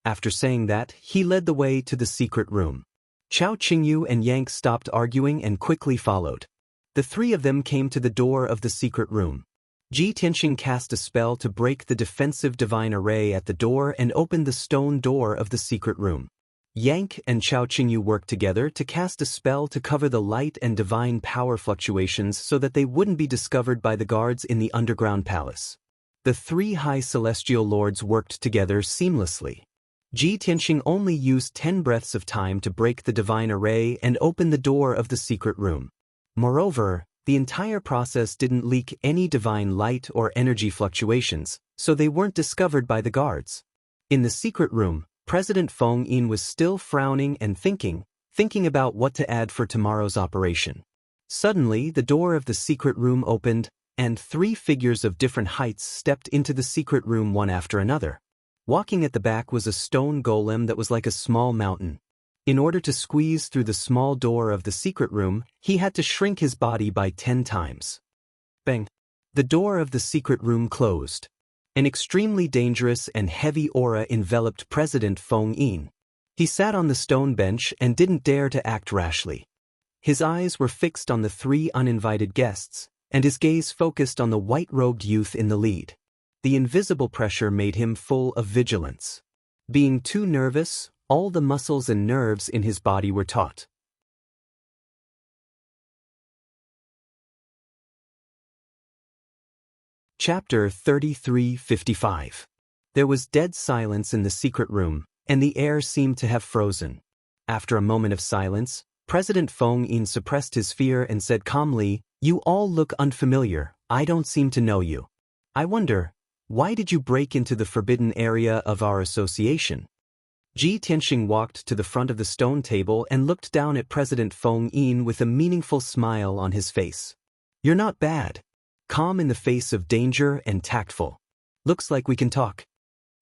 After saying that, he led the way to the secret room. Chao Qingyu and Yank stopped arguing and quickly followed. The 3 of them came to the door of the secret room. Ji Tianxing cast a spell to break the defensive divine array at the door and opened the stone door of the secret room. Yank and Chao Qingyu worked together to cast a spell to cover the light and divine power fluctuations so that they wouldn't be discovered by the guards in the underground palace. The 3 high celestial lords worked together seamlessly. Ji Tianxing only used 10 breaths of time to break the divine array and open the door of the secret room. Moreover, the entire process didn't leak any divine light or energy fluctuations, so they weren't discovered by the guards. In the secret room, President Feng Yin was still frowning and thinking about what to add for tomorrow's operation. Suddenly, the door of the secret room opened, and 3 figures of different heights stepped into the secret room one after another. Walking at the back was a stone golem that was like a small mountain. In order to squeeze through the small door of the secret room, he had to shrink his body by 10 times. Bang! The door of the secret room closed. An extremely dangerous and heavy aura enveloped President Feng Yin. He sat on the stone bench and didn't dare to act rashly. His eyes were fixed on the 3 uninvited guests, and his gaze focused on the white-robed youth in the lead. The invisible pressure made him full of vigilance. Being too nervous, all the muscles and nerves in his body were taut. Chapter 3355. There was dead silence in the secret room, and the air seemed to have frozen. After a moment of silence, President Feng Yin suppressed his fear and said calmly, "You all look unfamiliar. I don't seem to know you. I wonder, why did you break into the forbidden area of our association?" Ji Tianxing walked to the front of the stone table and looked down at President Feng Yin with a meaningful smile on his face. "You're not bad. Calm in the face of danger and tactful. Looks like we can talk."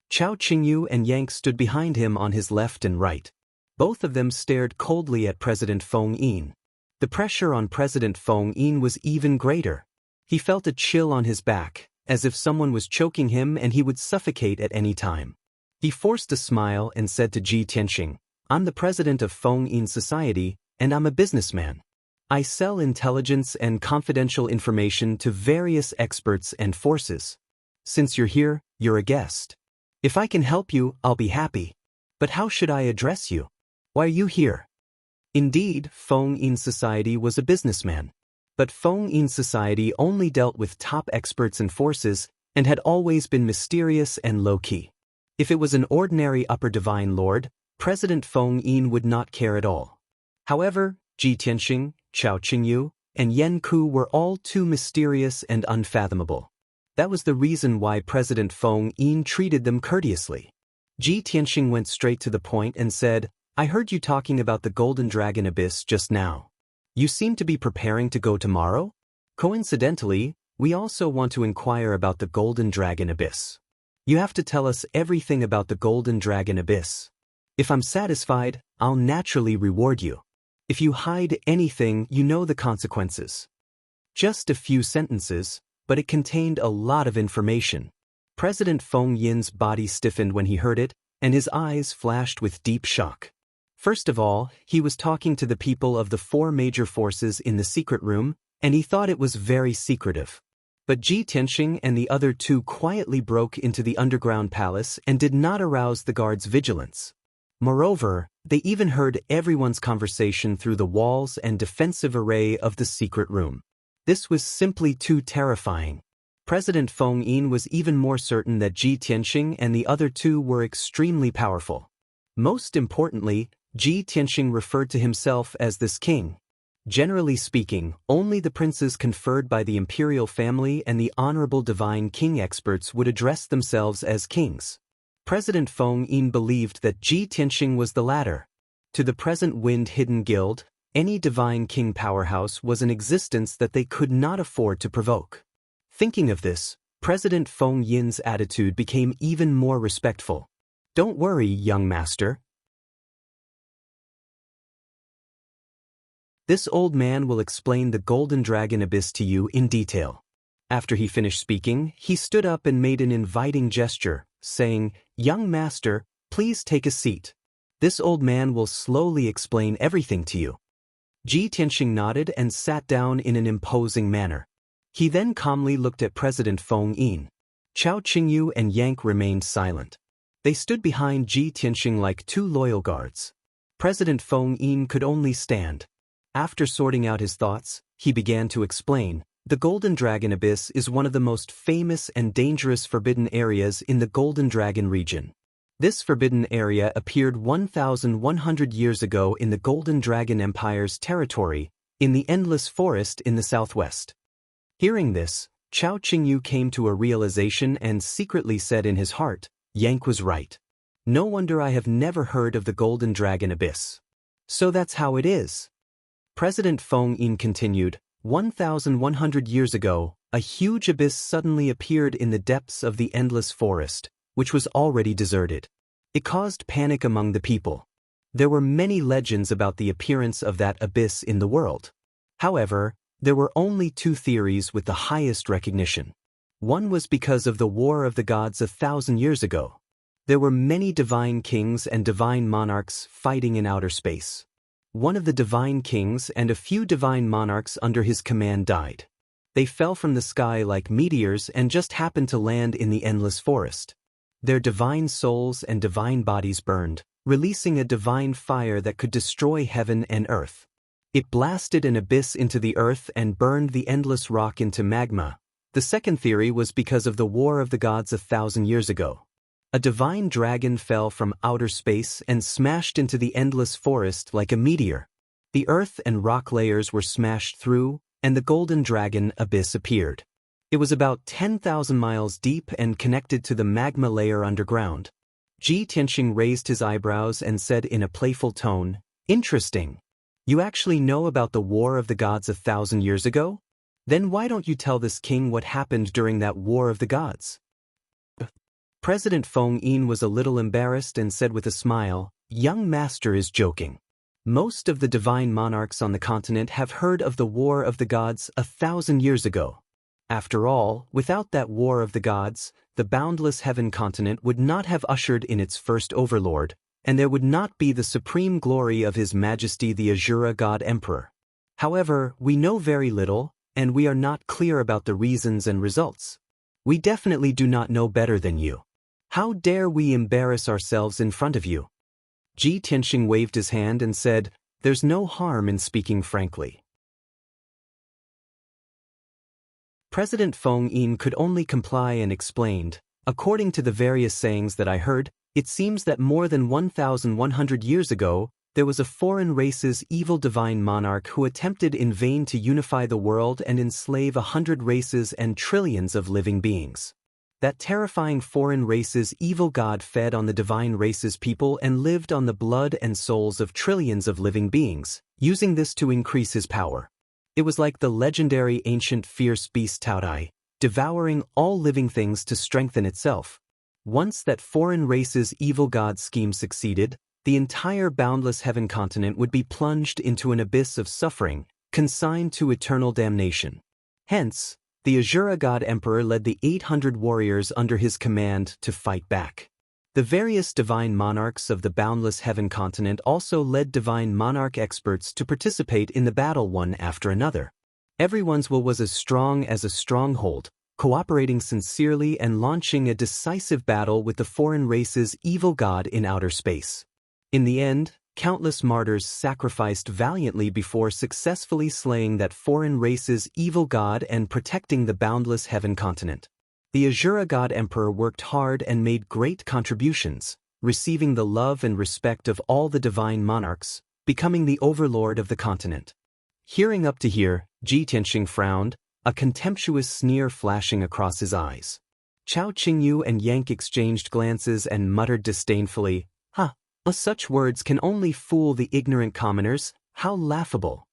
Chao Qingyu and Yank stood behind him on his left and right. Both of them stared coldly at President Feng Yin. The pressure on President Feng Yin was even greater. He felt a chill on his back, as if someone was choking him and he would suffocate at any time. He forced a smile and said to Ji Tianxing, "I'm the president of Feng Yin Society, and I'm a businessman. I sell intelligence and confidential information to various experts and forces. Since you're here, you're a guest. If I can help you, I'll be happy. But how should I address you? Why are you here?" Indeed, Feng Yin Society was a businessman. But Feng Yin Society only dealt with top experts and forces and had always been mysterious and low-key. If it was an ordinary upper divine lord, President Feng Yin would not care at all. However, Ji Tianxing, Chao Qingyu, and Yanku were all too mysterious and unfathomable. That was the reason why President Feng Yin treated them courteously. Ji Tianxing went straight to the point and said, "I heard you talking about the Golden Dragon Abyss just now. You seem to be preparing to go tomorrow? Coincidentally, we also want to inquire about the Golden Dragon Abyss. You have to tell us everything about the Golden Dragon Abyss. If I'm satisfied, I'll naturally reward you. If you hide anything, you know the consequences." Just a few sentences, but it contained a lot of information. President Feng Yin's body stiffened when he heard it, and his eyes flashed with deep shock. First of all, he was talking to the people of the 4 major forces in the secret room, and he thought it was very secretive. But Ji Tianxing and the other 2 quietly broke into the underground palace and did not arouse the guards' vigilance. Moreover, they even heard everyone's conversation through the walls and defensive array of the secret room. This was simply too terrifying. President Feng Yin was even more certain that Ji Tianxing and the other 2 were extremely powerful. Most importantly, Ji Tianxing referred to himself as this king. Generally speaking, only the princes conferred by the imperial family and the honorable divine king experts would address themselves as kings. President Feng Yin believed that Ji Tianxing was the latter. To the present Wind Hidden Guild, any divine king powerhouse was an existence that they could not afford to provoke. Thinking of this, President Feng Yin's attitude became even more respectful. "Don't worry, young master. This old man will explain the Golden Dragon Abyss to you in detail." After he finished speaking, he stood up and made an inviting gesture, saying, "Young master, please take a seat. This old man will slowly explain everything to you." Ji Tianxing nodded and sat down in an imposing manner. He then calmly looked at President Feng Yin. Chao Qingyu and Yank remained silent. They stood behind Ji Tianxing like 2 loyal guards. President Feng Yin could only stand. After sorting out his thoughts, he began to explain, "The Golden Dragon Abyss is one of the most famous and dangerous forbidden areas in the Golden Dragon region. This forbidden area appeared 1,100 years ago in the Golden Dragon Empire's territory, in the Endless Forest in the southwest." Hearing this, Chao Qingyu came to a realization and secretly said in his heart, "Yank was right. No wonder I have never heard of the Golden Dragon Abyss. So that's how it is." President Feng Yin continued, 1,100 years ago, a huge abyss suddenly appeared in the depths of the Endless Forest, which was already deserted. It caused panic among the people. There were many legends about the appearance of that abyss in the world. However, there were only 2 theories with the highest recognition. One was because of the War of the Gods 1,000 years ago. There were many divine kings and divine monarchs fighting in outer space. One of the divine kings and a few divine monarchs under his command died. They fell from the sky like meteors and just happened to land in the Endless Forest. Their divine souls and divine bodies burned, releasing a divine fire that could destroy heaven and earth. It blasted an abyss into the earth and burned the endless rock into magma. The second theory was because of the War of the Gods 1,000 years ago. A divine dragon fell from outer space and smashed into the Endless Forest like a meteor. The earth and rock layers were smashed through, and the Golden Dragon Abyss appeared. It was about 10,000 miles deep and connected to the magma layer underground. Ji Tianxing raised his eyebrows and said in a playful tone, "Interesting. You actually know about the War of the Gods 1,000 years ago? Then why don't you tell this king what happened during that War of the Gods?" President Feng Yin was a little embarrassed and said with a smile, "Young master is joking. Most of the divine monarchs on the continent have heard of the War of the Gods 1,000 years ago. After all, without that War of the Gods, the boundless heaven continent would not have ushered in its first overlord, and there would not be the supreme glory of His Majesty the Azura God Emperor. However, we know very little, and we are not clear about the reasons and results. We definitely do not know better than you. How dare we embarrass ourselves in front of you?" Ji Tianxing waved his hand and said, "There's no harm in speaking frankly." President Feng Yin could only comply and explained, "According to the various sayings that I heard, it seems that more than 1,100 years ago, there was a foreign race's evil divine monarch who attempted in vain to unify the world and enslave 100 races and trillions of living beings. That terrifying foreign race's evil god fed on the divine race's people and lived on the blood and souls of trillions of living beings, using this to increase his power. It was like the legendary ancient fierce beast Taodai, devouring all living things to strengthen itself. Once that foreign race's evil god scheme succeeded, the entire boundless heaven continent would be plunged into an abyss of suffering, consigned to eternal damnation. Hence, the Azura god emperor led the 800 warriors under his command to fight back. The various divine monarchs of the boundless heaven continent also led divine monarch experts to participate in the battle one after another. Everyone's will was as strong as a stronghold, cooperating sincerely and launching a decisive battle with the foreign race's evil god in outer space. In the end, countless martyrs sacrificed valiantly before successfully slaying that foreign race's evil god and protecting the boundless heaven continent. The Azura god emperor worked hard and made great contributions, receiving the love and respect of all the divine monarchs, becoming the overlord of the continent. Hearing up to here, Ji Tianxing frowned, a contemptuous sneer flashing across his eyes. Chao Qingyu and Yank exchanged glances and muttered disdainfully, such words can only fool the ignorant commoners, how laughable.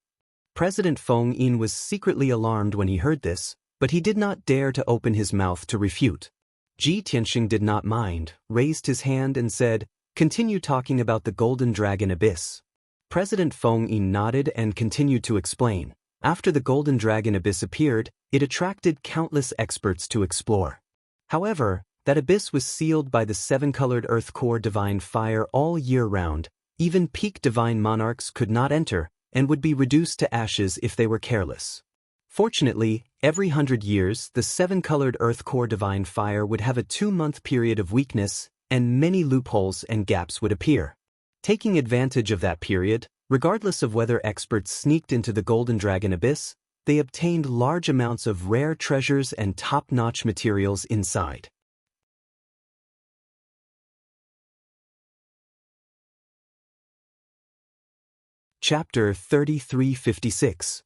President Feng Yin was secretly alarmed when he heard this, but he did not dare to open his mouth to refute. Ji Tianxing did not mind, raised his hand and said, "Continue talking about the Golden Dragon Abyss." President Feng Yin nodded and continued to explain. After the Golden Dragon Abyss appeared, it attracted countless experts to explore. However, that abyss was sealed by the seven-colored earth core divine fire all year round. Even peak divine monarchs could not enter, and would be reduced to ashes if they were careless. Fortunately, every 100 years, the seven-colored earth core divine fire would have a 2-month period of weakness, and many loopholes and gaps would appear. Taking advantage of that period, regardless of whether experts sneaked into the Golden Dragon Abyss, they obtained large amounts of rare treasures and top-notch materials inside. Chapter 3356.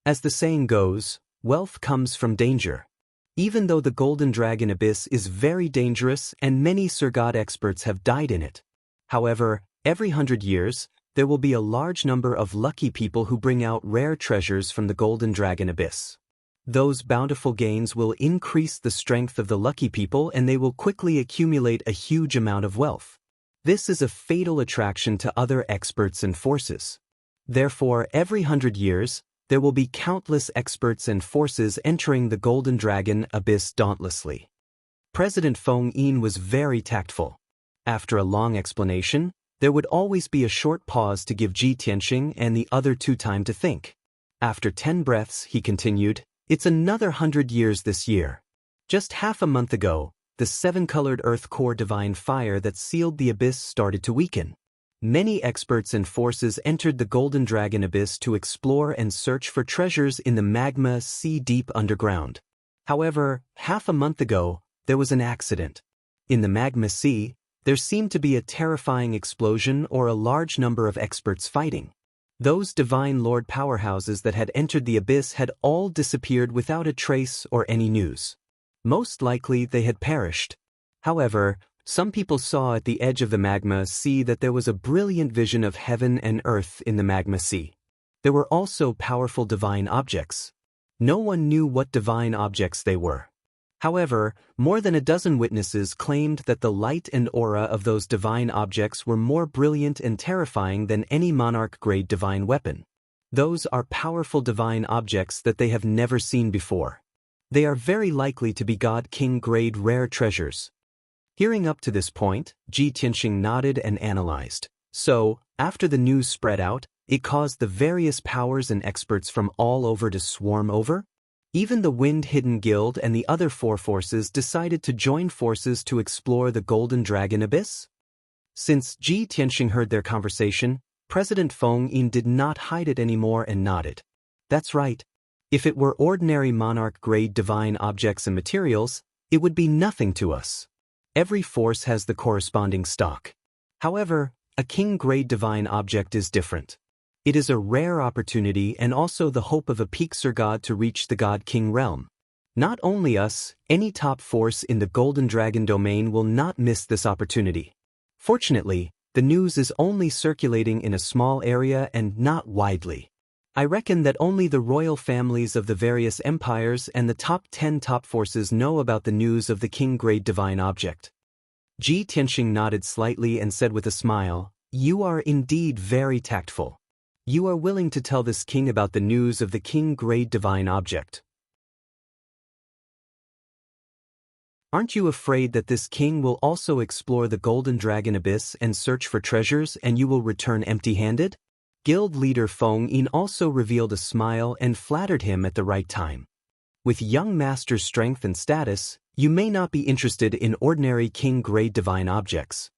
As the saying goes, wealth comes from danger. Even though the Golden Dragon Abyss is very dangerous and many Surgod experts have died in it. However, every 100 years, there will be a large number of lucky people who bring out rare treasures from the Golden Dragon Abyss. Those bountiful gains will increase the strength of the lucky people and they will quickly accumulate a huge amount of wealth. This is a fatal attraction to other experts and forces. Therefore, every 100 years, there will be countless experts and forces entering the Golden Dragon Abyss dauntlessly. President Feng Yin was very tactful. After a long explanation, there would always be a short pause to give Ji Tianxing and the other two time to think. After 10 breaths, he continued, "It's another 100 years this year. Just half a month ago, the seven-colored earth core divine fire that sealed the abyss started to weaken. Many experts and forces entered the Golden Dragon Abyss to explore and search for treasures in the magma sea deep underground. However, half a month ago, there was an accident. In the magma sea, there seemed to be a terrifying explosion or a large number of experts fighting. Those divine lord powerhouses that had entered the abyss had all disappeared without a trace or any news. Most likely they had perished. However, some people saw at the edge of the magma sea that there was a brilliant vision of heaven and earth in the magma sea. There were also powerful divine objects. No one knew what divine objects they were. However, more than a dozen witnesses claimed that the light and aura of those divine objects were more brilliant and terrifying than any monarch-grade divine weapon. Those are powerful divine objects that they have never seen before. They are very likely to be God-King-grade rare treasures. Hearing up to this point, Ji Tianxing nodded and analyzed. So, after the news spread out, it caused the various powers and experts from all over to swarm over? Even the Wind Hidden Guild and the other four forces decided to join forces to explore the Golden Dragon Abyss? Since Ji Tianxing heard their conversation, President Feng Yin did not hide it anymore and nodded. That's right. If it were ordinary monarch-grade divine objects and materials, it would be nothing to us. Every force has the corresponding stock. However, A king-grade divine object is different. It is a rare opportunity and also the hope of a peak-ser god to reach the god-king realm. Not only us, any top force in the Golden Dragon domain will not miss this opportunity. Fortunately, the news is only circulating in a small area and not widely. I reckon that only the royal families of the various empires and the top 10 top forces know about the news of the king-grade divine object. Ji Tianxing nodded slightly and said with a smile, "You are indeed very tactful. You are willing to tell this king about the news of the king-grade divine object. Aren't you afraid that this king will also explore the Golden Dragon Abyss and search for treasures and you will return empty-handed?" Guild leader Feng Yin also revealed a smile and flattered him at the right time. With young master's strength and status, you may not be interested in ordinary king-grade divine objects.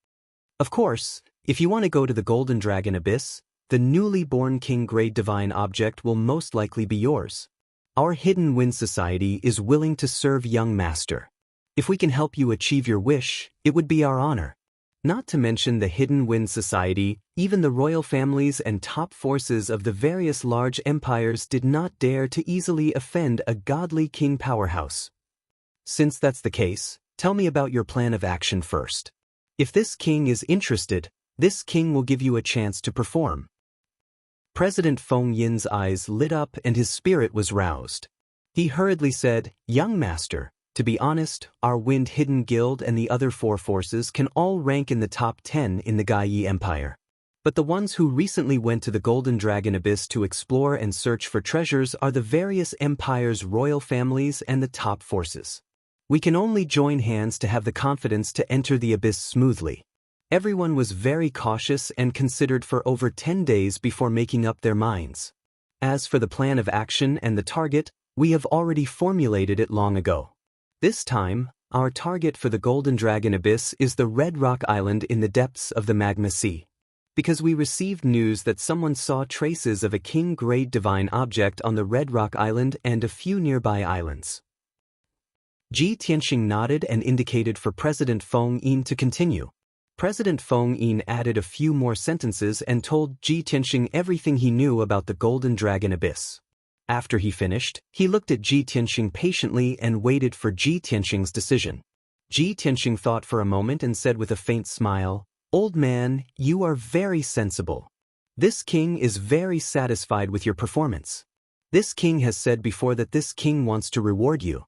Of course, if you want to go to the Golden Dragon Abyss, the newly born king-grade divine object will most likely be yours. Our Hidden Wind Society is willing to serve young master. If we can help you achieve your wish, it would be our honor. Not to mention the Hidden Wind Society, even the royal families and top forces of the various large empires did not dare to easily offend a godly king powerhouse. Since that's the case, tell me about your plan of action first. If this king is interested, this king will give you a chance to perform. President Feng Yin's eyes lit up and his spirit was roused. He hurriedly said, "Young master, to be honest, our Wind Hidden Guild and the other 4 forces can all rank in the top 10 in the Gaiyi Empire. But the ones who recently went to the Golden Dragon Abyss to explore and search for treasures are the various empires' royal families and the top forces. We can only join hands to have the confidence to enter the abyss smoothly." Everyone was very cautious and considered for over 10 days before making up their minds. As for the plan of action and the target, we have already formulated it long ago. This time, our target for the Golden Dragon Abyss is the Red Rock Island in the depths of the Magma Sea. Because we received news that someone saw traces of a king-grade divine object on the Red Rock Island and a few nearby islands. Ji Tianxing nodded and indicated for President Feng Yin to continue. President Feng Yin added a few more sentences and told Ji Tianxing everything he knew about the Golden Dragon Abyss. After he finished, he looked at Ji Tianxing patiently and waited for Ji Tianxing's decision. Ji Tianxing thought for a moment and said with a faint smile, "Old man, you are very sensible. This king is very satisfied with your performance. This king has said before that this king wants to reward you."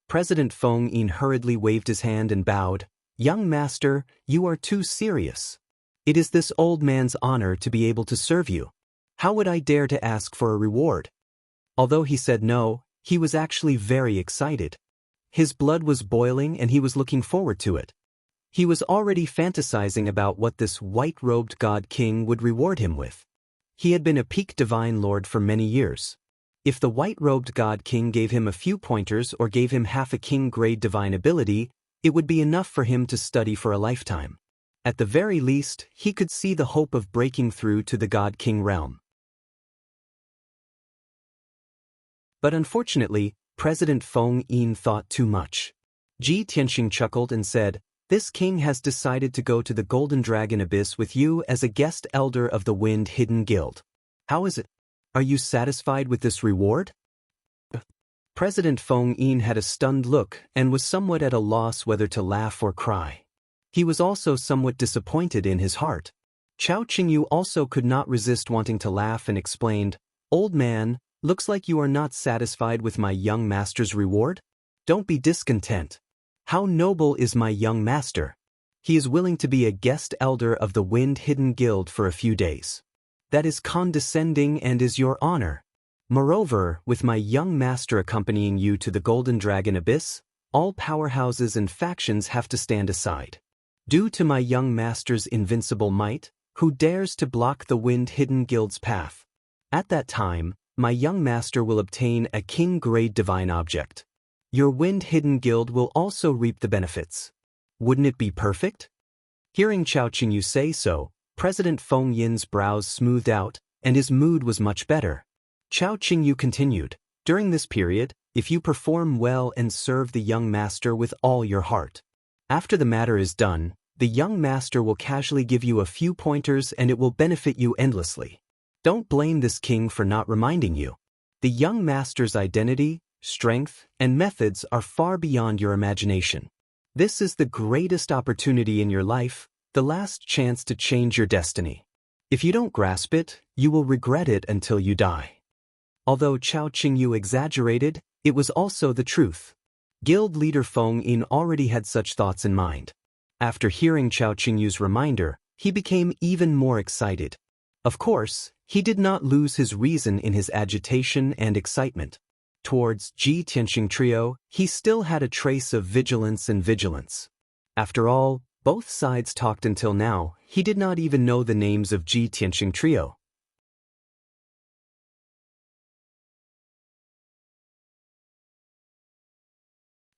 President Feng Yin hurriedly waved his hand and bowed. "Young master, you are too serious. It is this old man's honor to be able to serve you. How would I dare to ask for a reward?" Although he said no, he was actually very excited. His blood was boiling and he was looking forward to it. He was already fantasizing about what this white-robed god king would reward him with. He had been a peak divine lord for many years. If the white-robed god king gave him a few pointers or gave him half a king-grade divine ability, it would be enough for him to study for a lifetime. At the very least, he could see the hope of breaking through to the god king realm. But unfortunately, President Feng Yin thought too much. Ji Tianxing chuckled and said, "This king has decided to go to the Golden Dragon Abyss with you as a guest elder of the Wind Hidden Guild. How is it? Are you satisfied with this reward?" President Feng Yin had a stunned look and was somewhat at a loss whether to laugh or cry. He was also somewhat disappointed in his heart. Chao Qingyu also could not resist wanting to laugh and explained, "Old man, looks like you are not satisfied with my young master's reward? Don't be discontent. How noble is my young master. He is willing to be a guest elder of the Wind Hidden Guild for a few days. That is condescending and is your honor. Moreover, with my young master accompanying you to the Golden Dragon Abyss, all powerhouses and factions have to stand aside. Due to my young master's invincible might, who dares to block the Wind Hidden Guild's path? At that time, my young master will obtain a king-grade divine object. Your Wind Hidden Guild will also reap the benefits. Wouldn't it be perfect?" Hearing Chao Qingyu say so, President Feng Yin's brows smoothed out, and his mood was much better. Chao Qingyu continued, "During this period, if you perform well and serve the young master with all your heart. After the matter is done, The young master will casually give you a few pointers and it will benefit you endlessly. Don't blame this king for not reminding you. The young master's identity, strength, and methods are far beyond your imagination. This is the greatest opportunity in your life, the last chance to change your destiny. If you don't grasp it, you will regret it until you die. Although Chao Qingyu exaggerated, it was also the truth. Guild leader Feng Yin already had such thoughts in mind. After hearing Chao Qingyu's reminder, he became even more excited. Of course, he did not lose his reason in his agitation and excitement. Towards Ji Tianxing Trio, he still had a trace of vigilance and vigilance. After all, both sides talked until now, he did not even know the names of Ji Tianxing Trio.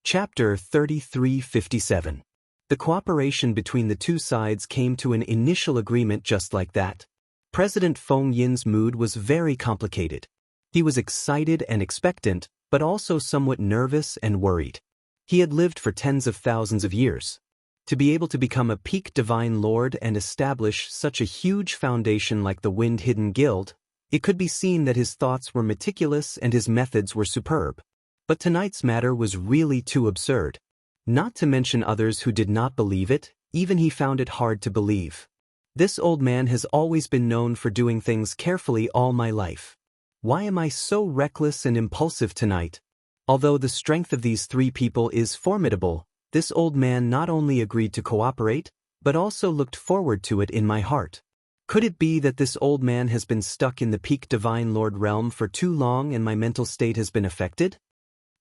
Chapter 3357. The cooperation between the two sides came to an initial agreement just like that. President Feng Yin's mood was very complicated. He was excited and expectant, but also somewhat nervous and worried. He had lived for tens of thousands of years. To be able to become a peak divine lord and establish such a huge foundation like the Wind Hidden Guild, it could be seen that his thoughts were meticulous and his methods were superb. But tonight's matter was really too absurd. Not to mention others who did not believe it, even he found it hard to believe. This old man has always been known for doing things carefully all my life. Why am I so reckless and impulsive tonight? Although the strength of these three people is formidable, this old man not only agreed to cooperate, but also looked forward to it in my heart. Could it be that this old man has been stuck in the peak divine lord realm for too long and my mental state has been affected?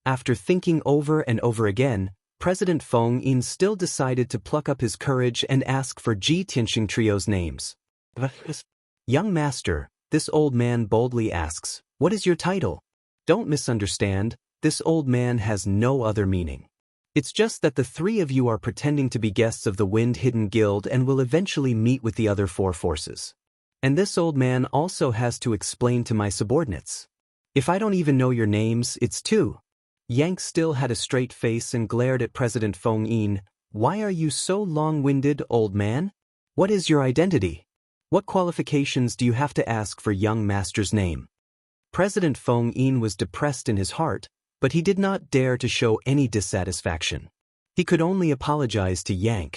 After thinking over and over again, President Feng Yin still decided to pluck up his courage and ask for Ji Tianxing Trio's names. Young master, this old man boldly asks, what is your title? Don't misunderstand, this old man has no other meaning. It's just that the three of you are pretending to be guests of the Wind Hidden Guild and will eventually meet with the other four forces. And this old man also has to explain to my subordinates. If I don't even know your names, it's two. Yang still had a straight face and glared at President Feng Yin. Why are you so long-winded, old man? What is your identity? What qualifications do you have to ask for young master's name? President Feng Yin was depressed in his heart, but he did not dare to show any dissatisfaction. He could only apologize to Yang.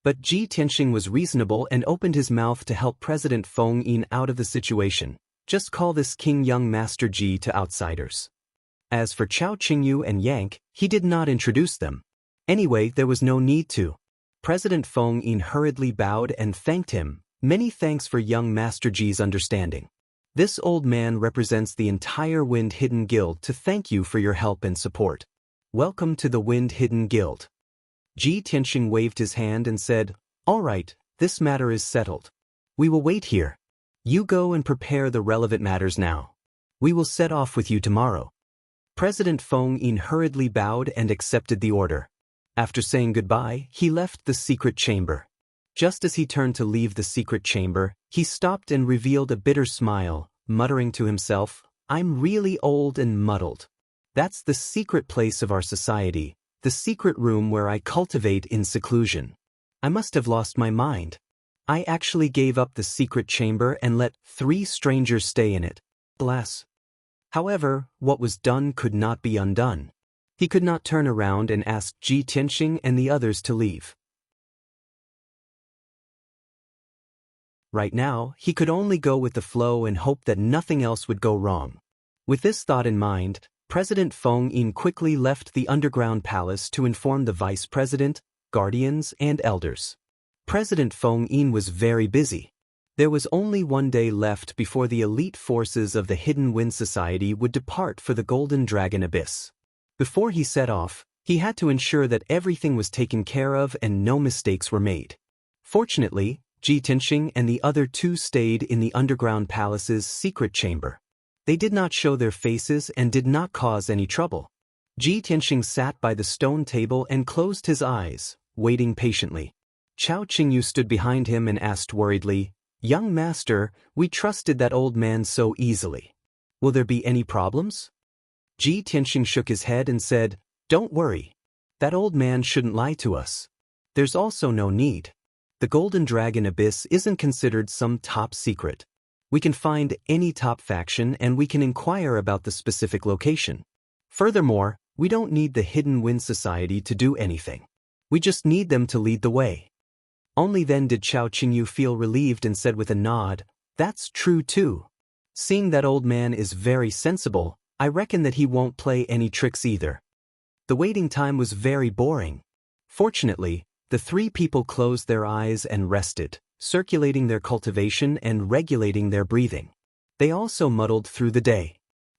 But Ji Tianxing was reasonable and opened his mouth to help President Feng Yin out of the situation. Just call this king young master Ji to outsiders. As for Chao Qingyu and Yang, he did not introduce them. Anyway, there was no need to. President Feng Yin hurriedly bowed and thanked him. Many thanks for young Master Ji's understanding. This old man represents the entire Wind Hidden Guild to thank you for your help and support. Welcome to the Wind Hidden Guild. Ji Tianxing waved his hand and said, all right, this matter is settled. We will wait here. You go and prepare the relevant matters now. We will set off with you tomorrow. President Feng Yin hurriedly bowed and accepted the order. After saying goodbye, he left the secret chamber. Just as he turned to leave the secret chamber, he stopped and revealed a bitter smile, muttering to himself, I'm really old and muddled. That's the secret place of our society, the secret room where I cultivate in seclusion. I must have lost my mind. I actually gave up the secret chamber and let 3 strangers stay in it. Bless. However, what was done could not be undone. He could not turn around and ask Ji Tianxing and the others to leave. Right now, he could only go with the flow and hope that nothing else would go wrong. With this thought in mind, President Feng Yin quickly left the underground palace to inform the vice president, guardians, and elders. President Feng Yin was very busy. There was only 1 day left before the elite forces of the Hidden Wind Society would depart for the Golden Dragon Abyss. Before he set off, he had to ensure that everything was taken care of and no mistakes were made. Fortunately, Ji Tianxing and the other 2 stayed in the underground palace's secret chamber. They did not show their faces and did not cause any trouble. Ji Tianxing sat by the stone table and closed his eyes, waiting patiently. Chao Qingyu stood behind him and asked worriedly, Young master, we trusted that old man so easily. Will there be any problems? Ji Tianxing shook his head and said, Don't worry. That old man shouldn't lie to us. There's also no need. The Golden Dragon Abyss isn't considered some top secret. We can find any top faction and we can inquire about the specific location. Furthermore, we don't need the Hidden Wind Society to do anything. We just need them to lead the way. Only then did Chao Qingyu feel relieved and said with a nod, "That's true too. Seeing that old man is very sensible, I reckon that he won't play any tricks either." The waiting time was very boring. Fortunately, the three people closed their eyes and rested, circulating their cultivation and regulating their breathing. They also muddled through the day.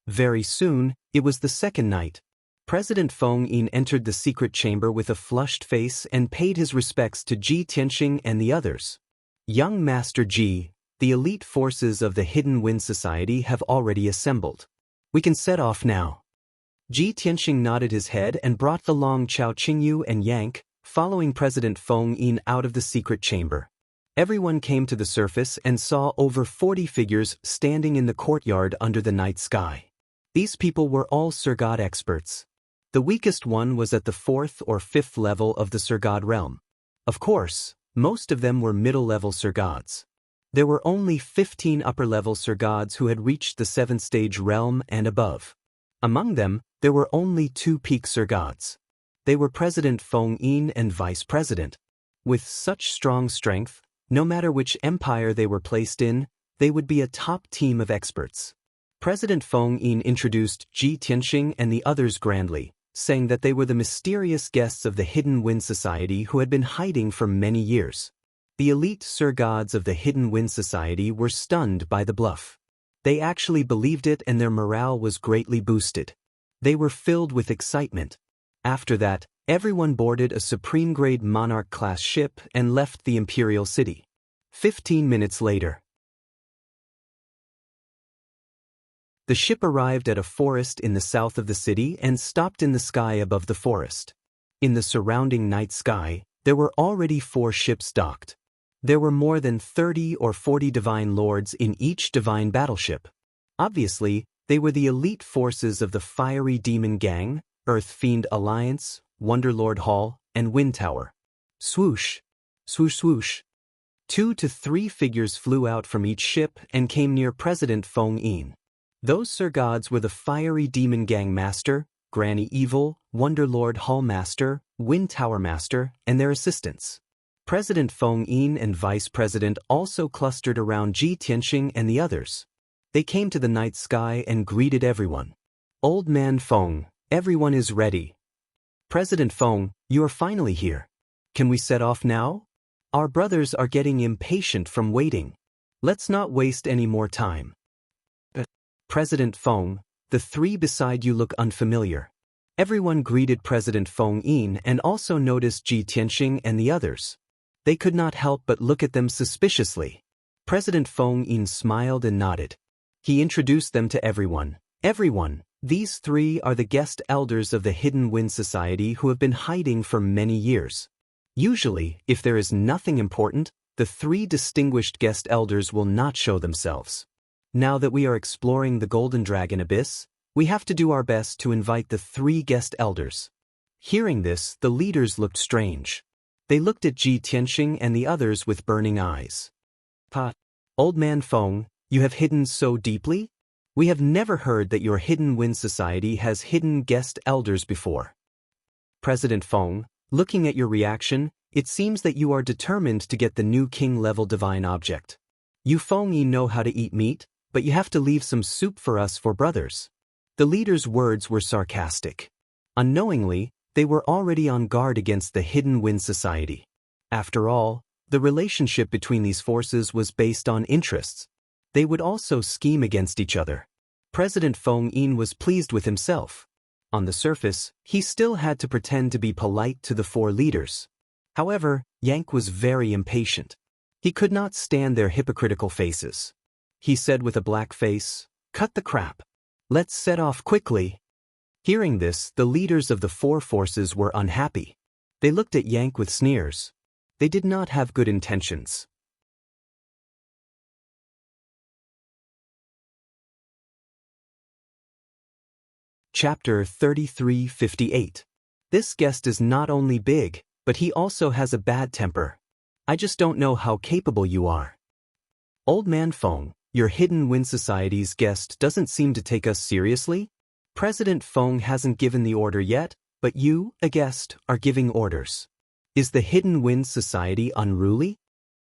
Very soon, it was the second night. President Feng Yin entered the secret chamber with a flushed face and paid his respects to Ji Tianxing and the others. "Young Master Ji, the elite forces of the Hidden Wind Society have already assembled. We can set off now." Ji Tianxing nodded his head and brought along Chao Qingyu and Yank, following President Feng Yin out of the secret chamber. Everyone came to the surface and saw over 40 figures standing in the courtyard under the night sky. These people were all Sir God experts. The weakest one was at the 4th or 5th level of the Sir God realm. Of course, most of them were middle-level Sir Gods. There were only 15 upper-level Sir Gods who had reached the 7th stage realm and above. Among them, there were only 2 peak Sir Gods. They were President Feng Yin and Vice President. With such strong strength, no matter which empire they were placed in, they would be a top team of experts. President Feng Yin introduced Ji Tianxing and the others grandly, saying that they were the mysterious guests of the Hidden Wind Society who had been hiding for many years. The elite Sir Gods of the Hidden Wind Society were stunned by the bluff. They actually believed it and their morale was greatly boosted. They were filled with excitement. After that, everyone boarded a Supreme-grade Monarch-class ship and left the Imperial City. 15 minutes later, the ship arrived at a forest in the south of the city and stopped in the sky above the forest. In the surrounding night sky, there were already 4 ships docked. There were more than 30 or 40 divine lords in each divine battleship. Obviously, they were the elite forces of the Fiery Demon Gang, Earth Fiend Alliance, Wonderlord Hall, and Wind Tower. Swoosh, swoosh swoosh. 2 to 3 figures flew out from each ship and came near President Feng Yin. Those Sir Gods were the Fiery Demon Gang Master, Granny Evil, Wonderlord Hall Master, Wind Tower Master, and their assistants. President Feng Yin and Vice President also clustered around Ji Tianxing and the others. They came to the night sky and greeted everyone. "Old Man Feng, everyone is ready. President Feng, you are finally here. Can we set off now? Our brothers are getting impatient from waiting. Let's not waste any more time." President Feng, the 3 beside you look unfamiliar. Everyone greeted President Feng Yin and also noticed Ji Tianxing and the others. They could not help but look at them suspiciously. President Feng Yin smiled and nodded. He introduced them to everyone. "Everyone, these 3 are the guest elders of the Hidden Wind Society who have been hiding for many years. Usually, if there is nothing important, the 3 distinguished guest elders will not show themselves. Now that we are exploring the Golden Dragon Abyss, we have to do our best to invite the 3 guest elders." Hearing this, the leaders looked strange. They looked at Ji Tianxing and the others with burning eyes. "Old Man Feng, you have hidden so deeply? We have never heard that your Hidden Wind Society has hidden guest elders before." President Feng, looking at your reaction, it seems that you are determined to get the new king-level divine object. You Feng Yi know how to eat meat, but you have to leave some soup for us for brothers. The leader's words were sarcastic. Unknowingly, they were already on guard against the Hidden Wind Society. After all, the relationship between these forces was based on interests. They would also scheme against each other. President Feng Yin was pleased with himself. On the surface, he still had to pretend to be polite to the 4 leaders. However, Yank was very impatient. He could not stand their hypocritical faces. He said with a black face, "Cut the crap. Let's set off quickly." Hearing this, the leaders of the 4 forces were unhappy. They looked at Yank with sneers. They did not have good intentions. Chapter 3358. This guest is not only big, but he also has a bad temper. I just don't know how capable you are. Old man Feng, your Hidden Wind Society's guest doesn't seem to take us seriously. President Feng hasn't given the order yet, but you, a guest, are giving orders. Is the Hidden Wind Society unruly?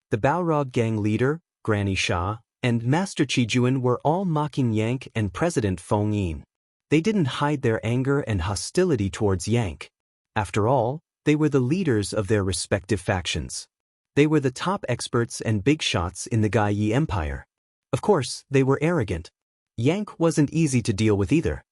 The Balrog gang leader, Granny Xia, and Master Qijuan were all mocking Yank and President Feng Yin. They didn't hide their anger and hostility towards Yank. After all, they were the leaders of their respective factions. They were the top experts and big shots in the Gai Yi Empire. Of course, they were arrogant. Yank wasn't easy to deal with either.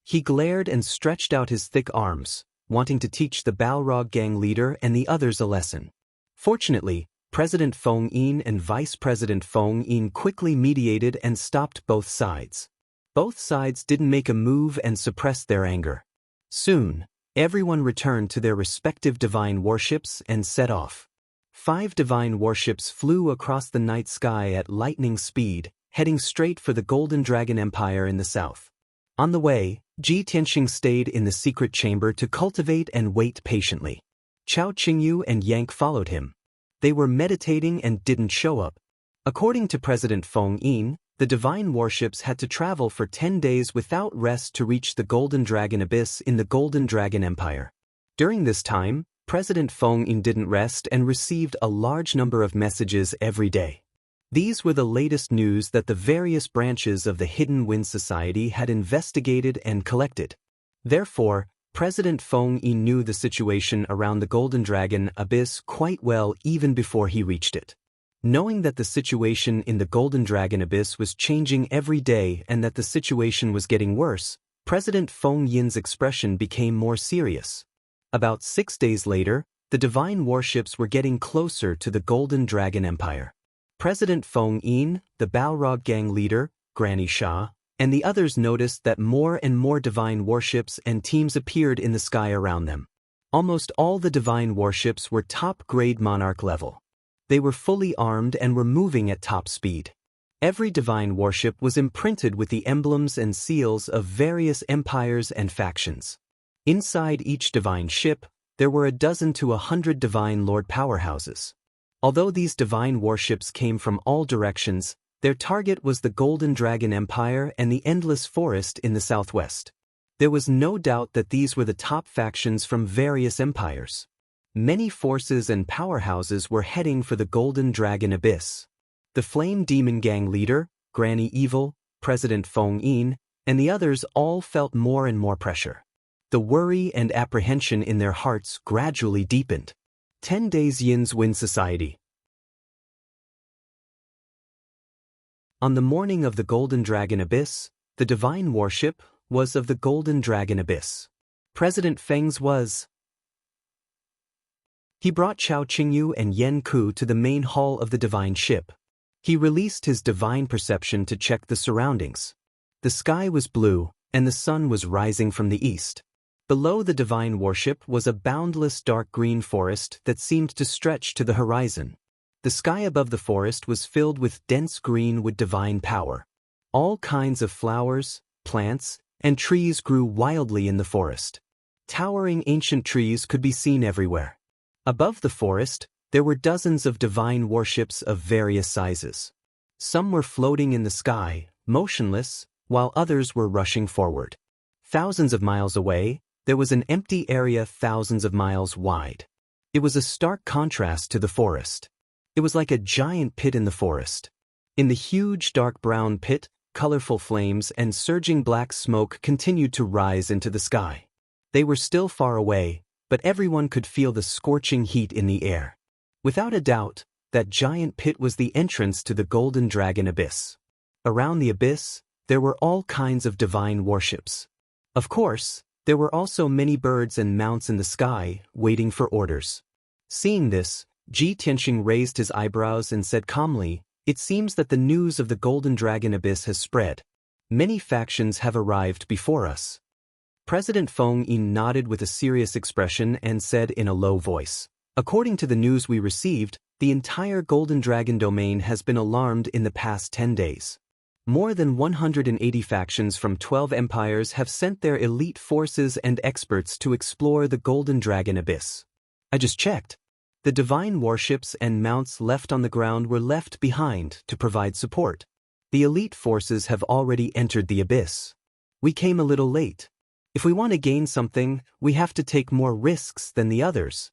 He glared and stretched out his thick arms, wanting to teach the Balrog gang leader and the others a lesson. Fortunately, President Feng Yin and Vice President Feng Yin quickly mediated and stopped both sides. Both sides didn't make a move and suppressed their anger. Soon, everyone returned to their respective divine warships and set off. 5 divine warships flew across the night sky at lightning speed, heading straight for the Golden Dragon Empire in the south. On the way, Ji Tianxing stayed in the secret chamber to cultivate and wait patiently. Chao Qingyu and Yank followed him. They were meditating and didn't show up. According to President Feng Yin, the divine warships had to travel for 10 days without rest to reach the Golden Dragon Abyss in the Golden Dragon Empire. During this time, President Feng Yin didn't rest and received a large number of messages every day. These were the latest news that the various branches of the Hidden Wind Society had investigated and collected. Therefore, President Feng Yin knew the situation around the Golden Dragon Abyss quite well even before he reached it. Knowing that the situation in the Golden Dragon Abyss was changing every day and that the situation was getting worse, President Feng Yin's expression became more serious. About 6 days later, the divine warships were getting closer to the Golden Dragon Empire. President Feng Yin, the Balrog gang leader, Granny Xia, and the others noticed that more and more divine warships and teams appeared in the sky around them. Almost all the divine warships were top-grade monarch level. They were fully armed and were moving at top speed. Every divine warship was imprinted with the emblems and seals of various empires and factions. Inside each divine ship, there were 12 to 100 divine lord powerhouses. Although these divine warships came from all directions, their target was the Golden Dragon Empire and the Endless Forest in the southwest. There was no doubt that these were the top factions from various empires. Many forces and powerhouses were heading for the Golden Dragon Abyss. The Flame Demon Gang leader, Granny Evil, President Feng Yin, and the others all felt more and more pressure. The worry and apprehension in their hearts gradually deepened. 10 Days Yin's Wind Society. On the morning of the Golden Dragon Abyss, the divine warship was of the Golden Dragon Abyss. President Feng's was. He brought Chao Qingyu and Yan Ku to the main hall of the divine ship. He released his divine perception to check the surroundings. The sky was blue, and the sun was rising from the east. Below the divine warship was a boundless dark green forest that seemed to stretch to the horizon. The sky above the forest was filled with dense green with divine power. All kinds of flowers, plants, and trees grew wildly in the forest. Towering ancient trees could be seen everywhere. Above the forest, there were dozens of divine warships of various sizes. Some were floating in the sky, motionless, while others were rushing forward. Thousands of miles away, there was an empty area thousands of miles wide. It was a stark contrast to the forest. It was like a giant pit in the forest. In the huge dark brown pit, colorful flames and surging black smoke continued to rise into the sky. They were still far away, but everyone could feel the scorching heat in the air. Without a doubt, that giant pit was the entrance to the Golden Dragon Abyss. Around the abyss, there were all kinds of divine warships. Of course, there were also many birds and mounts in the sky, waiting for orders. Seeing this, Ji Tianxing raised his eyebrows and said calmly, "It seems that the news of the Golden Dragon Abyss has spread. Many factions have arrived before us." President Feng Yin nodded with a serious expression and said in a low voice, "According to the news we received, the entire Golden Dragon domain has been alarmed in the past 10 days. More than 180 factions from 12 empires have sent their elite forces and experts to explore the Golden Dragon Abyss. I just checked. The divine warships and mounts left on the ground were left behind to provide support. The elite forces have already entered the abyss. We came a little late. If we want to gain something, we have to take more risks than the others.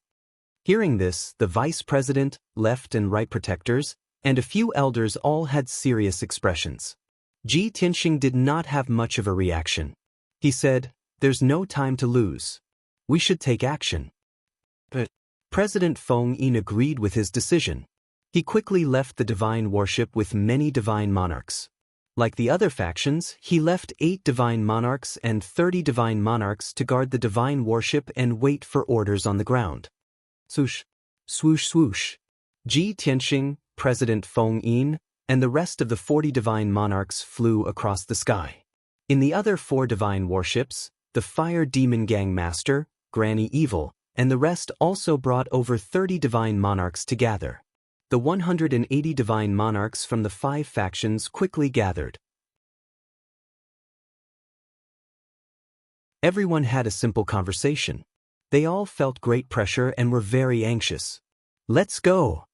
Hearing this, the vice president, left and right protectors, and a few elders all had serious expressions. Ji Tianxing did not have much of a reaction. He said, "There's no time to lose. We should take action." But President Feng Yin agreed with his decision. He quickly left the divine worship with many divine monarchs. Like the other factions, he left 8 divine monarchs and 30 divine monarchs to guard the divine worship and wait for orders on the ground. Swoosh, swoosh, swoosh. Ji Tianxing, President Feng Yin, and the rest of the 40 divine monarchs flew across the sky. In the other 4 divine warships, the Fire Demon Gang Master, Granny Evil, and the rest also brought over 30 divine monarchs to gather. The 180 divine monarchs from the 5 factions quickly gathered. Everyone had a simple conversation. They all felt great pressure and were very anxious. "Let's go!"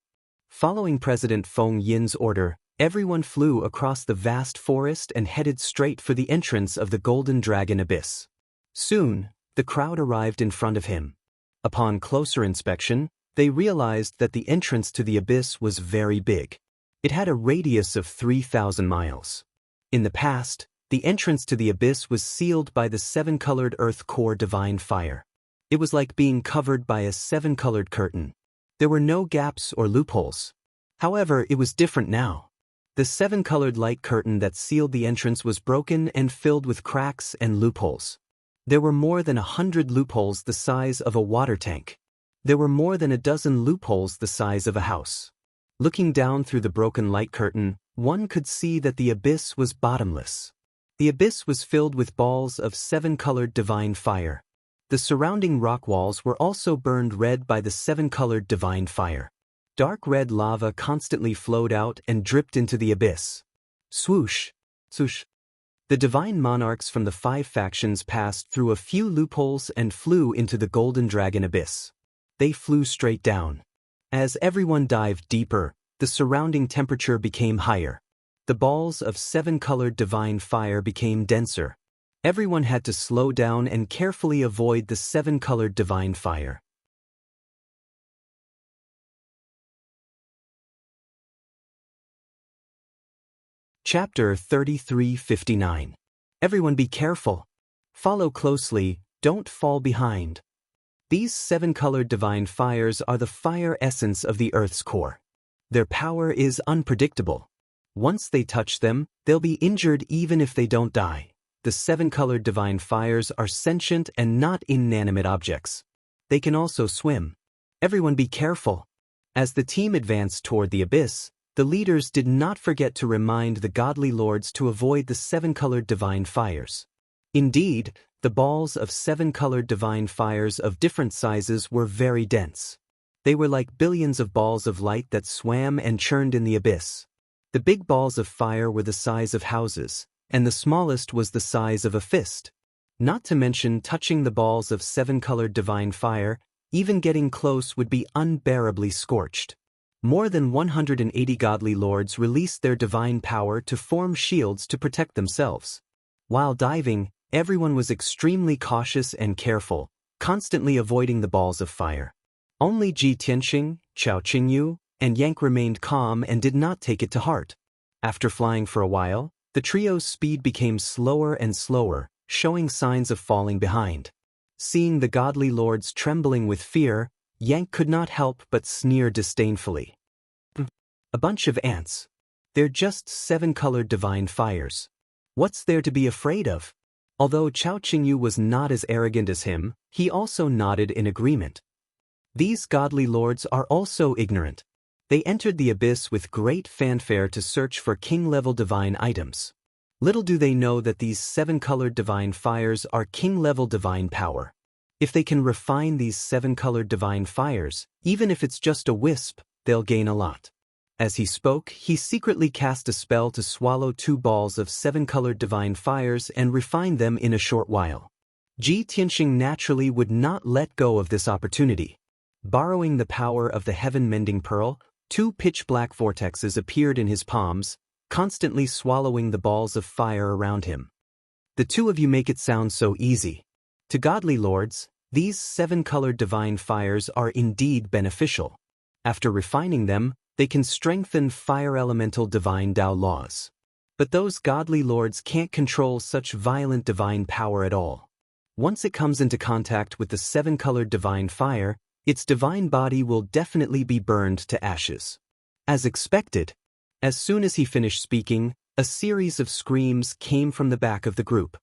Following President Feng Yin's order, everyone flew across the vast forest and headed straight for the entrance of the Golden Dragon Abyss. Soon, the crowd arrived in front of him. Upon closer inspection, they realized that the entrance to the abyss was very big. It had a radius of 3,000 miles. In the past, the entrance to the abyss was sealed by the 7-colored earth core divine fire. It was like being covered by a 7-colored curtain. There were no gaps or loopholes. However, it was different now. The 7-colored light curtain that sealed the entrance was broken and filled with cracks and loopholes. There were more than 100 loopholes the size of a water tank. There were more than a dozen loopholes the size of a house. Looking down through the broken light curtain, one could see that the abyss was bottomless. The abyss was filled with balls of 7-colored divine fire. The surrounding rock walls were also burned red by the 7-colored divine fire. Dark red lava constantly flowed out and dripped into the abyss. Swoosh, swoosh. The divine monarchs from the 5 factions passed through a few loopholes and flew into the Golden Dragon Abyss. They flew straight down. As everyone dived deeper, the surrounding temperature became higher. The balls of 7-colored divine fire became denser. Everyone had to slow down and carefully avoid the 7-colored divine fire. Chapter 3359. Everyone be careful. Follow closely, don't fall behind. These 7-colored divine fires are the fire essence of the Earth's core. Their power is unpredictable. Once they touch them, they'll be injured even if they don't die. The 7-colored divine fires are sentient and not inanimate objects. They can also swim. Everyone be careful. As the team advanced toward the abyss, the leaders did not forget to remind the godly lords to avoid the 7-colored divine fires. Indeed, the balls of 7-colored divine fires of different sizes were very dense. They were like billions of balls of light that swam and churned in the abyss. The big balls of fire were the size of houses, and the smallest was the size of a fist. Not to mention touching the balls of 7-colored divine fire, even getting close would be unbearably scorched. More than 180 godly lords released their divine power to form shields to protect themselves. While diving, everyone was extremely cautious and careful, constantly avoiding the balls of fire. Only Ji Tianxing, Chao Qingyu, and Yang remained calm and did not take it to heart. After flying for a while, the trio's speed became slower and slower, showing signs of falling behind. Seeing the godly lords trembling with fear, Yang could not help but sneer disdainfully. A bunch of ants. They're just 7-colored divine fires. What's there to be afraid of? Although Chao Qingyu was not as arrogant as him, he also nodded in agreement. These godly lords are also ignorant. They entered the abyss with great fanfare to search for king-level divine items. Little do they know that these 7-colored divine fires are king-level divine power. If they can refine these 7-colored divine fires, even if it's just a wisp, they'll gain a lot. As he spoke, he secretly cast a spell to swallow 2 balls of 7-colored divine fires and refine them in a short while. Ji Tianxing naturally would not let go of this opportunity. Borrowing the power of the heaven-mending pearl, 2 pitch-black vortexes appeared in his palms, constantly swallowing the balls of fire around him. The 2 of you make it sound so easy. To godly lords, these 7-colored divine fires are indeed beneficial. After refining them, they can strengthen fire elemental divine Dao laws. But those godly lords can't control such violent divine power at all. Once it comes into contact with the 7-colored divine fire, its divine body will definitely be burned to ashes. As expected, as soon as he finished speaking, a series of screams came from the back of the group.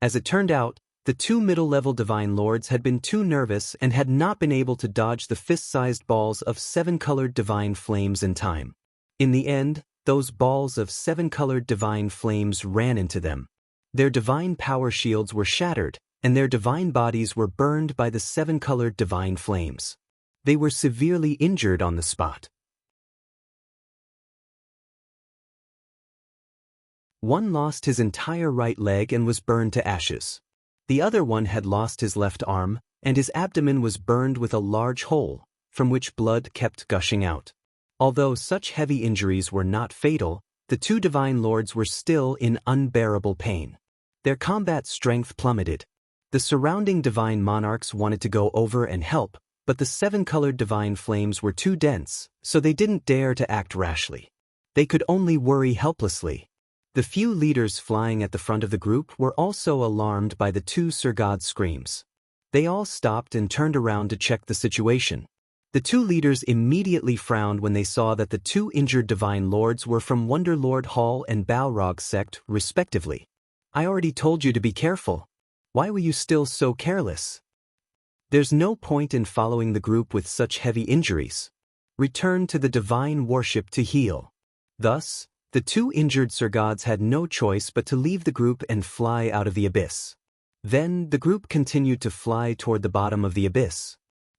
As it turned out, the 2 middle-level divine lords had been too nervous and had not been able to dodge the fist-sized balls of 7-colored divine flames in time. In the end, those balls of 7-colored divine flames ran into them. Their divine power shields were shattered, and their divine bodies were burned by the 7-colored divine flames. They were severely injured on the spot. One lost his entire right leg and was burned to ashes. The other one had lost his left arm, and his abdomen was burned with a large hole, from which blood kept gushing out. Although such heavy injuries were not fatal, the 2 divine lords were still in unbearable pain. Their combat strength plummeted. The surrounding divine monarchs wanted to go over and help, but the 7-colored divine flames were too dense, so they didn't dare to act rashly. They could only worry helplessly. The few leaders flying at the front of the group were also alarmed by the 2 Sir God's screams. They all stopped and turned around to check the situation. The 2 leaders immediately frowned when they saw that the 2 injured divine lords were from Wonderlord Hall and Balrog sect, respectively. I already told you to be careful. Why were you still so careless? There's no point in following the group with such heavy injuries. Return to the divine worship to heal. Thus, the 2 injured Sir Gods had no choice but to leave the group and fly out of the abyss. Then, the group continued to fly toward the bottom of the abyss.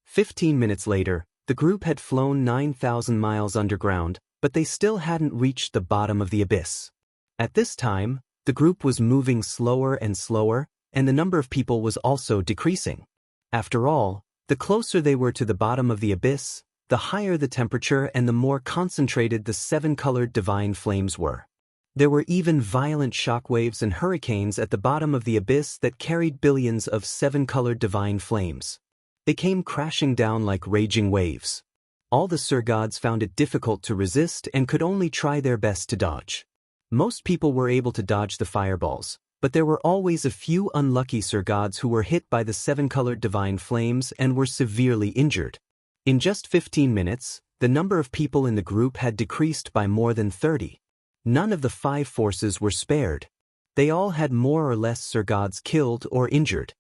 15 minutes later, the group had flown 9,000 miles underground, but they still hadn't reached the bottom of the abyss. At this time, the group was moving slower and slower, and the number of people was also decreasing. After all, the closer they were to the bottom of the abyss, the higher the temperature and the more concentrated the 7-colored divine flames were. There were even violent shockwaves and hurricanes at the bottom of the abyss that carried billions of 7-colored divine flames. They came crashing down like raging waves. All the Sir Gods found it difficult to resist and could only try their best to dodge. Most people were able to dodge the fireballs, but there were always a few unlucky Sir Gods who were hit by the 7-colored divine flames and were severely injured. In just 15 minutes, the number of people in the group had decreased by more than 30. None of the 5 forces were spared. They all had more or less Sir Gods killed or injured.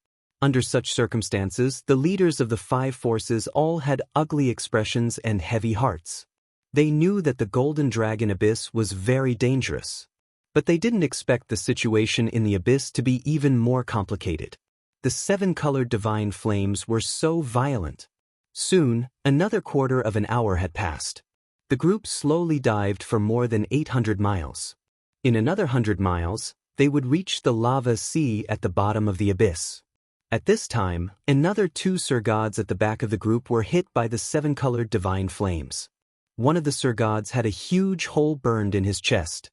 Under such circumstances, the leaders of the 5 forces all had ugly expressions and heavy hearts. They knew that the Golden Dragon Abyss was very dangerous. But they didn't expect the situation in the abyss to be even more complicated. The 7-colored divine flames were so violent. Soon, another quarter of an hour had passed. The group slowly dived for more than 800 miles. In another 100 miles, they would reach the lava sea at the bottom of the abyss. At this time, another 2 Sir Gods at the back of the group were hit by the 7-colored divine flames. One of the Sir Gods had a huge hole burned in his chest.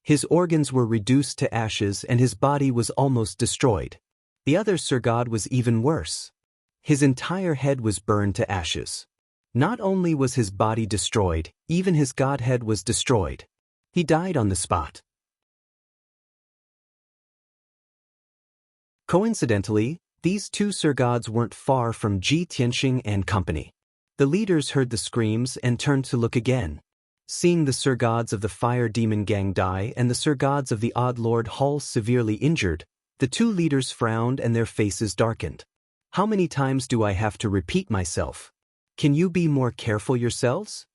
His organs were reduced to ashes and his body was almost destroyed. The other Sir God was even worse. His entire head was burned to ashes. Not only was his body destroyed, even his godhead was destroyed. He died on the spot. Coincidentally, these 2 Sir Gods weren't far from Xianxia and company. The leaders heard the screams and turned to look again. Seeing the Sir Gods of the Fire Demon Gang die and the Sir Gods of the Odd Lord Hall severely injured, the 2 leaders frowned and their faces darkened. How many times do I have to repeat myself? Can you be more careful yourselves?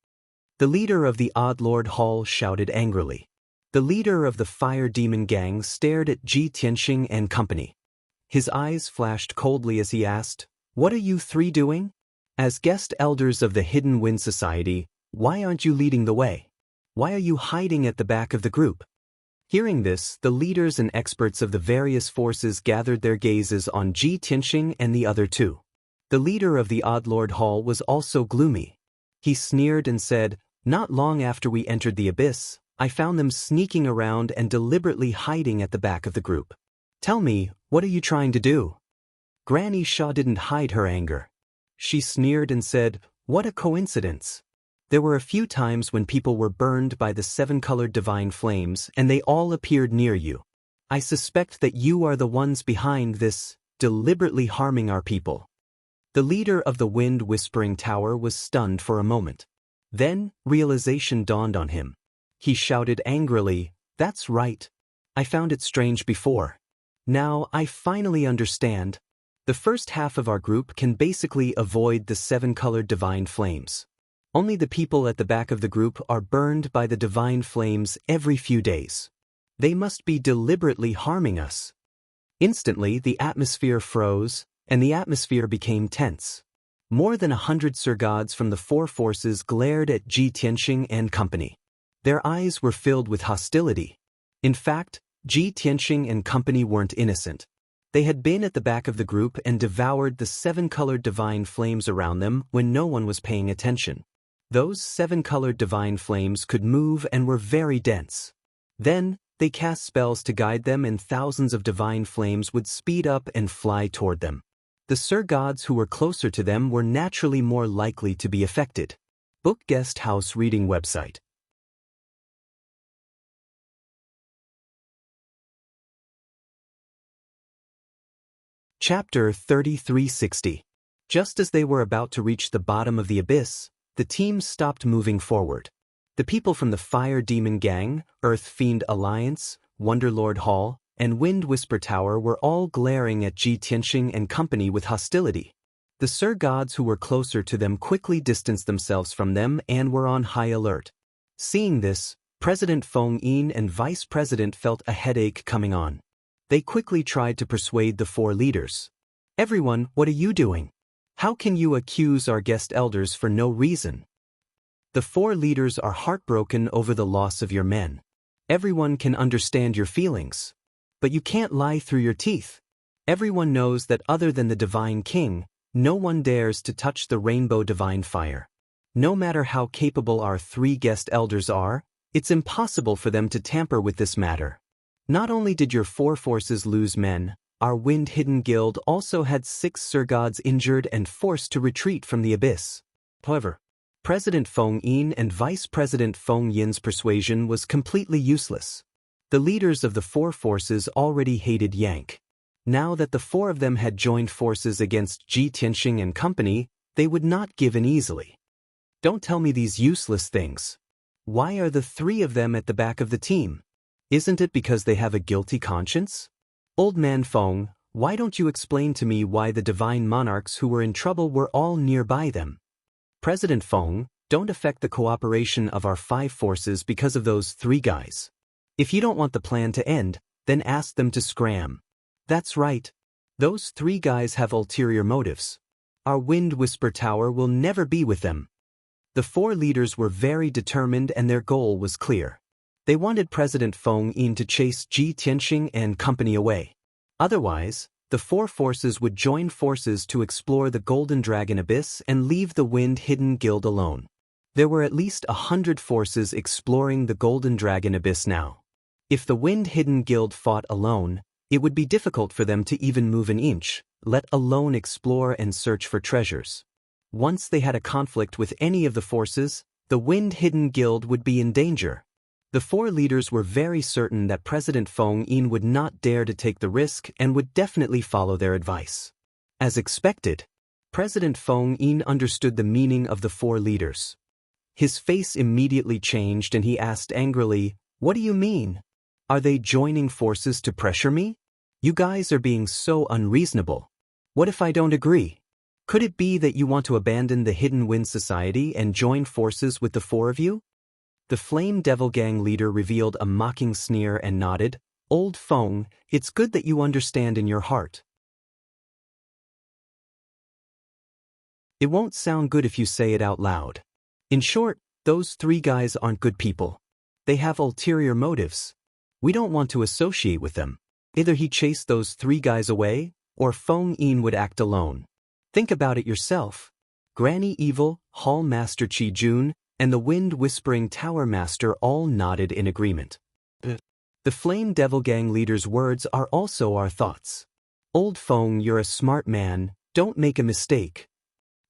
The leader of the Odd Lord Hall shouted angrily. The leader of the Fire Demon Gang stared at Xianxia and company. His eyes flashed coldly as he asked, "What are you 3 doing? As guest elders of the Hidden Wind Society, why aren't you leading the way? Why are you hiding at the back of the group?" Hearing this, the leaders and experts of the various forces gathered their gazes on Xianxia and the other 2. The leader of the Oddlord Hall was also gloomy. He sneered and said, "Not long after we entered the abyss, I found them sneaking around and deliberately hiding at the back of the group. Tell me, what are you trying to do?" Granny Shaw didn't hide her anger. She sneered and said, "What a coincidence. There were a few times when people were burned by the 7-colored divine flames and they all appeared near you. I suspect that you are the ones behind this, deliberately harming our people." The leader of the Wind Whispering Tower was stunned for a moment. Then, realization dawned on him. He shouted angrily, "That's right. I found it strange before. Now I finally understand. The first half of our group can basically avoid the 7-colored divine flames. Only the people at the back of the group are burned by the divine flames every few days. They must be deliberately harming us." Instantly, the atmosphere froze, and the atmosphere became tense. More than 100 Sir Gods from the 4 forces glared at Ji Tianxing and company. Their eyes were filled with hostility. In fact, Ji Tianxing and company weren't innocent. They had been at the back of the group and devoured the 7-colored divine flames around them when no one was paying attention. Those 7-colored divine flames could move and were very dense. Then, they cast spells to guide them and thousands of divine flames would speed up and fly toward them. The Sir Gods who were closer to them were naturally more likely to be affected. Book Guest House Reading Website. Chapter 3360. Just as they were about to reach the bottom of the abyss, the team stopped moving forward. The people from the Fire Demon Gang, Earth Fiend Alliance, Wonderlord Hall, and Wind Whisper Tower were all glaring at Ji Tianxing and company with hostility. The Sir Gods who were closer to them quickly distanced themselves from them and were on high alert. Seeing this, President Feng Yin and Vice President felt a headache coming on. They quickly tried to persuade the 4 leaders. "Everyone, what are you doing? How can you accuse our guest elders for no reason? The 4 leaders are heartbroken over the loss of your men. Everyone can understand your feelings. But you can't lie through your teeth. Everyone knows that other than the Divine King, no one dares to touch the Rainbow Divine Fire. No matter how capable our 3 guest elders are, it's impossible for them to tamper with this matter. Not only did your 4 forces lose men, our Wind Hidden Guild also had 6 Sir Gods injured and forced to retreat from the abyss." However, President Feng Yin and Vice President Feng Yin's persuasion was completely useless. The leaders of the 4 forces already hated Yank. Now that the 4 of them had joined forces against Ji Tianxing and company, they would not give in easily. "Don't tell me these useless things. Why are the 3 of them at the back of the team? Isn't it because they have a guilty conscience? Old Man Feng, why don't you explain to me why the divine monarchs who were in trouble were all nearby them?" "President Feng, don't affect the cooperation of our 5 forces because of those 3 guys. If you don't want the plan to end, then ask them to scram." "That's right. Those 3 guys have ulterior motives. Our Wind Whisper Tower will never be with them." The 4 leaders were very determined and their goal was clear. They wanted President Feng Yin to chase Ji Tianxing and company away. Otherwise, the 4 forces would join forces to explore the Golden Dragon Abyss and leave the Wind Hidden Guild alone. There were at least 100 forces exploring the Golden Dragon Abyss now. If the Wind Hidden Guild fought alone, it would be difficult for them to even move an inch, let alone explore and search for treasures. Once they had a conflict with any of the forces, the Wind Hidden Guild would be in danger. The 4 leaders were very certain that President Feng Yin would not dare to take the risk and would definitely follow their advice. As expected, President Feng Yin understood the meaning of the 4 leaders. His face immediately changed and he asked angrily, "What do you mean? Are they joining forces to pressure me? You guys are being so unreasonable. What if I don't agree? Could it be that you want to abandon the Hidden Wind Society and join forces with the 4 of you?" The Flame Devil Gang leader revealed a mocking sneer and nodded, "Old Feng, it's good that you understand in your heart. It won't sound good if you say it out loud. In short, those 3 guys aren't good people. They have ulterior motives. We don't want to associate with them." Either he chased those 3 guys away, or Feng Yin would act alone. Think about it yourself. Granny Evil, Hall Master Qi Jun, and the Wind-Whispering Tower Master all nodded in agreement. The Flame Devil Gang leader's words are also our thoughts. Old Feng, you're a smart man, don't make a mistake.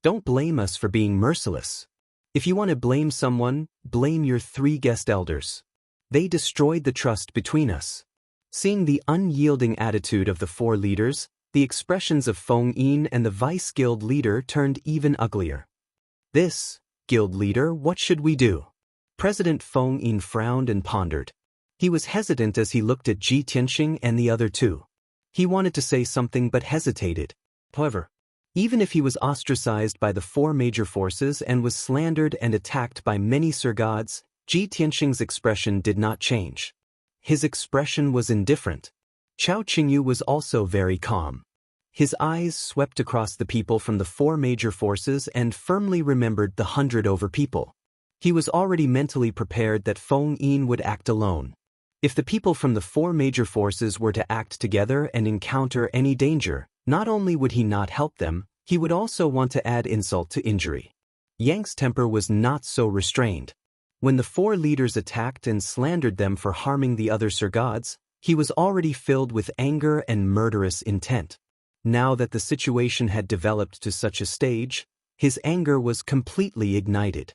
Don't blame us for being merciless. If you want to blame someone, blame your 3 guest elders. They destroyed the trust between us. Seeing the unyielding attitude of the 4 leaders, the expressions of Feng Yin and the vice guild leader turned even uglier. This, guild leader, what should we do? President Feng Yin frowned and pondered. He was hesitant as he looked at Ji Tianxing and the other 2. He wanted to say something but hesitated. However, even if he was ostracized by the 4 major forces and was slandered and attacked by many Sir Gods, Ji Tianxing's expression did not change. His expression was indifferent. Chao Qingyu was also very calm. His eyes swept across the people from the 4 major forces and firmly remembered the 100 over people. He was already mentally prepared that Feng Yin would act alone. If the people from the 4 major forces were to act together and encounter any danger, not only would he not help them, he would also want to add insult to injury. Yang's temper was not so restrained. When the 4 leaders attacked and slandered them for harming the other Sir Gods, he was already filled with anger and murderous intent. Now that the situation had developed to such a stage, his anger was completely ignited.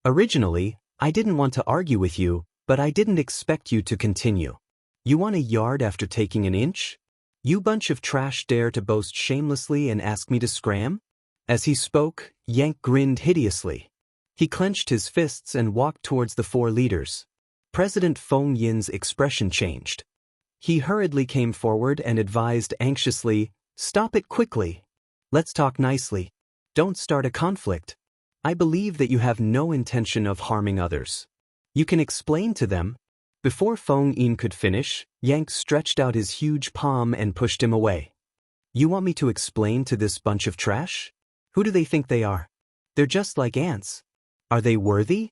Originally, I didn't want to argue with you, but I didn't expect you to continue. You want a yard after taking an inch? You bunch of trash dare to boast shamelessly and ask me to scram? As he spoke, Yang grinned hideously. He clenched his fists and walked towards the 4 leaders. President Feng Yin's expression changed. He hurriedly came forward and advised anxiously, "Stop it quickly. Let's talk nicely. Don't start a conflict. I believe that you have no intention of harming others. You can explain to them." Before Feng Yin could finish, Yang stretched out his huge palm and pushed him away. "You want me to explain to this bunch of trash? Who do they think they are? They're just like ants. Are they worthy?"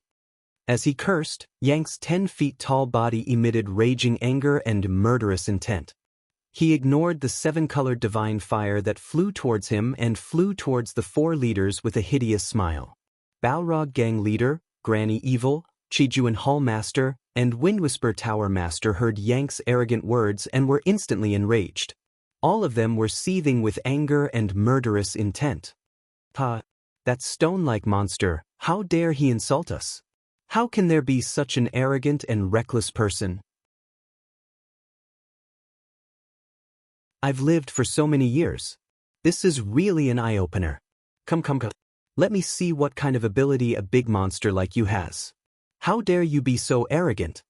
As he cursed, Yang's 10 feet tall body emitted raging anger and murderous intent. He ignored the 7-colored divine fire that flew towards him and flew towards the 4 leaders with a hideous smile. Balrog Gang leader, Granny Evil, Qijuan Hall Master, and Windwhisper Tower Master heard Yang's arrogant words and were instantly enraged. All of them were seething with anger and murderous intent. That stone-like monster, how dare he insult us? How can there be such an arrogant and reckless person? I've lived for so many years. This is really an eye-opener. Come. Let me see what kind of ability a big monster like you has. How dare you be so arrogant?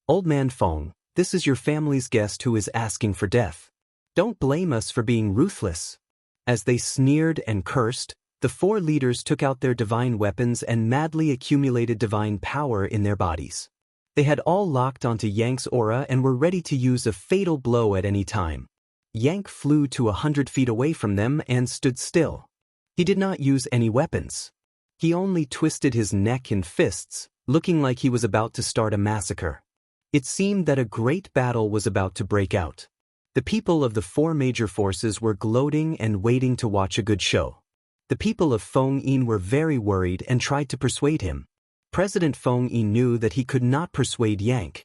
Old man Feng, this is your family's guest who is asking for death. Don't blame us for being ruthless. As they sneered and cursed, the 4 leaders took out their divine weapons and madly accumulated divine power in their bodies. They had all locked onto Yang's aura and were ready to use a fatal blow at any time. Yang flew to 100 feet away from them and stood still. He did not use any weapons. He only twisted his neck in fists, looking like he was about to start a massacre. It seemed that a great battle was about to break out. The people of the 4 major forces were gloating and waiting to watch a good show. The people of Feng Yin were very worried and tried to persuade him. President Feng Yin knew that he could not persuade Yang.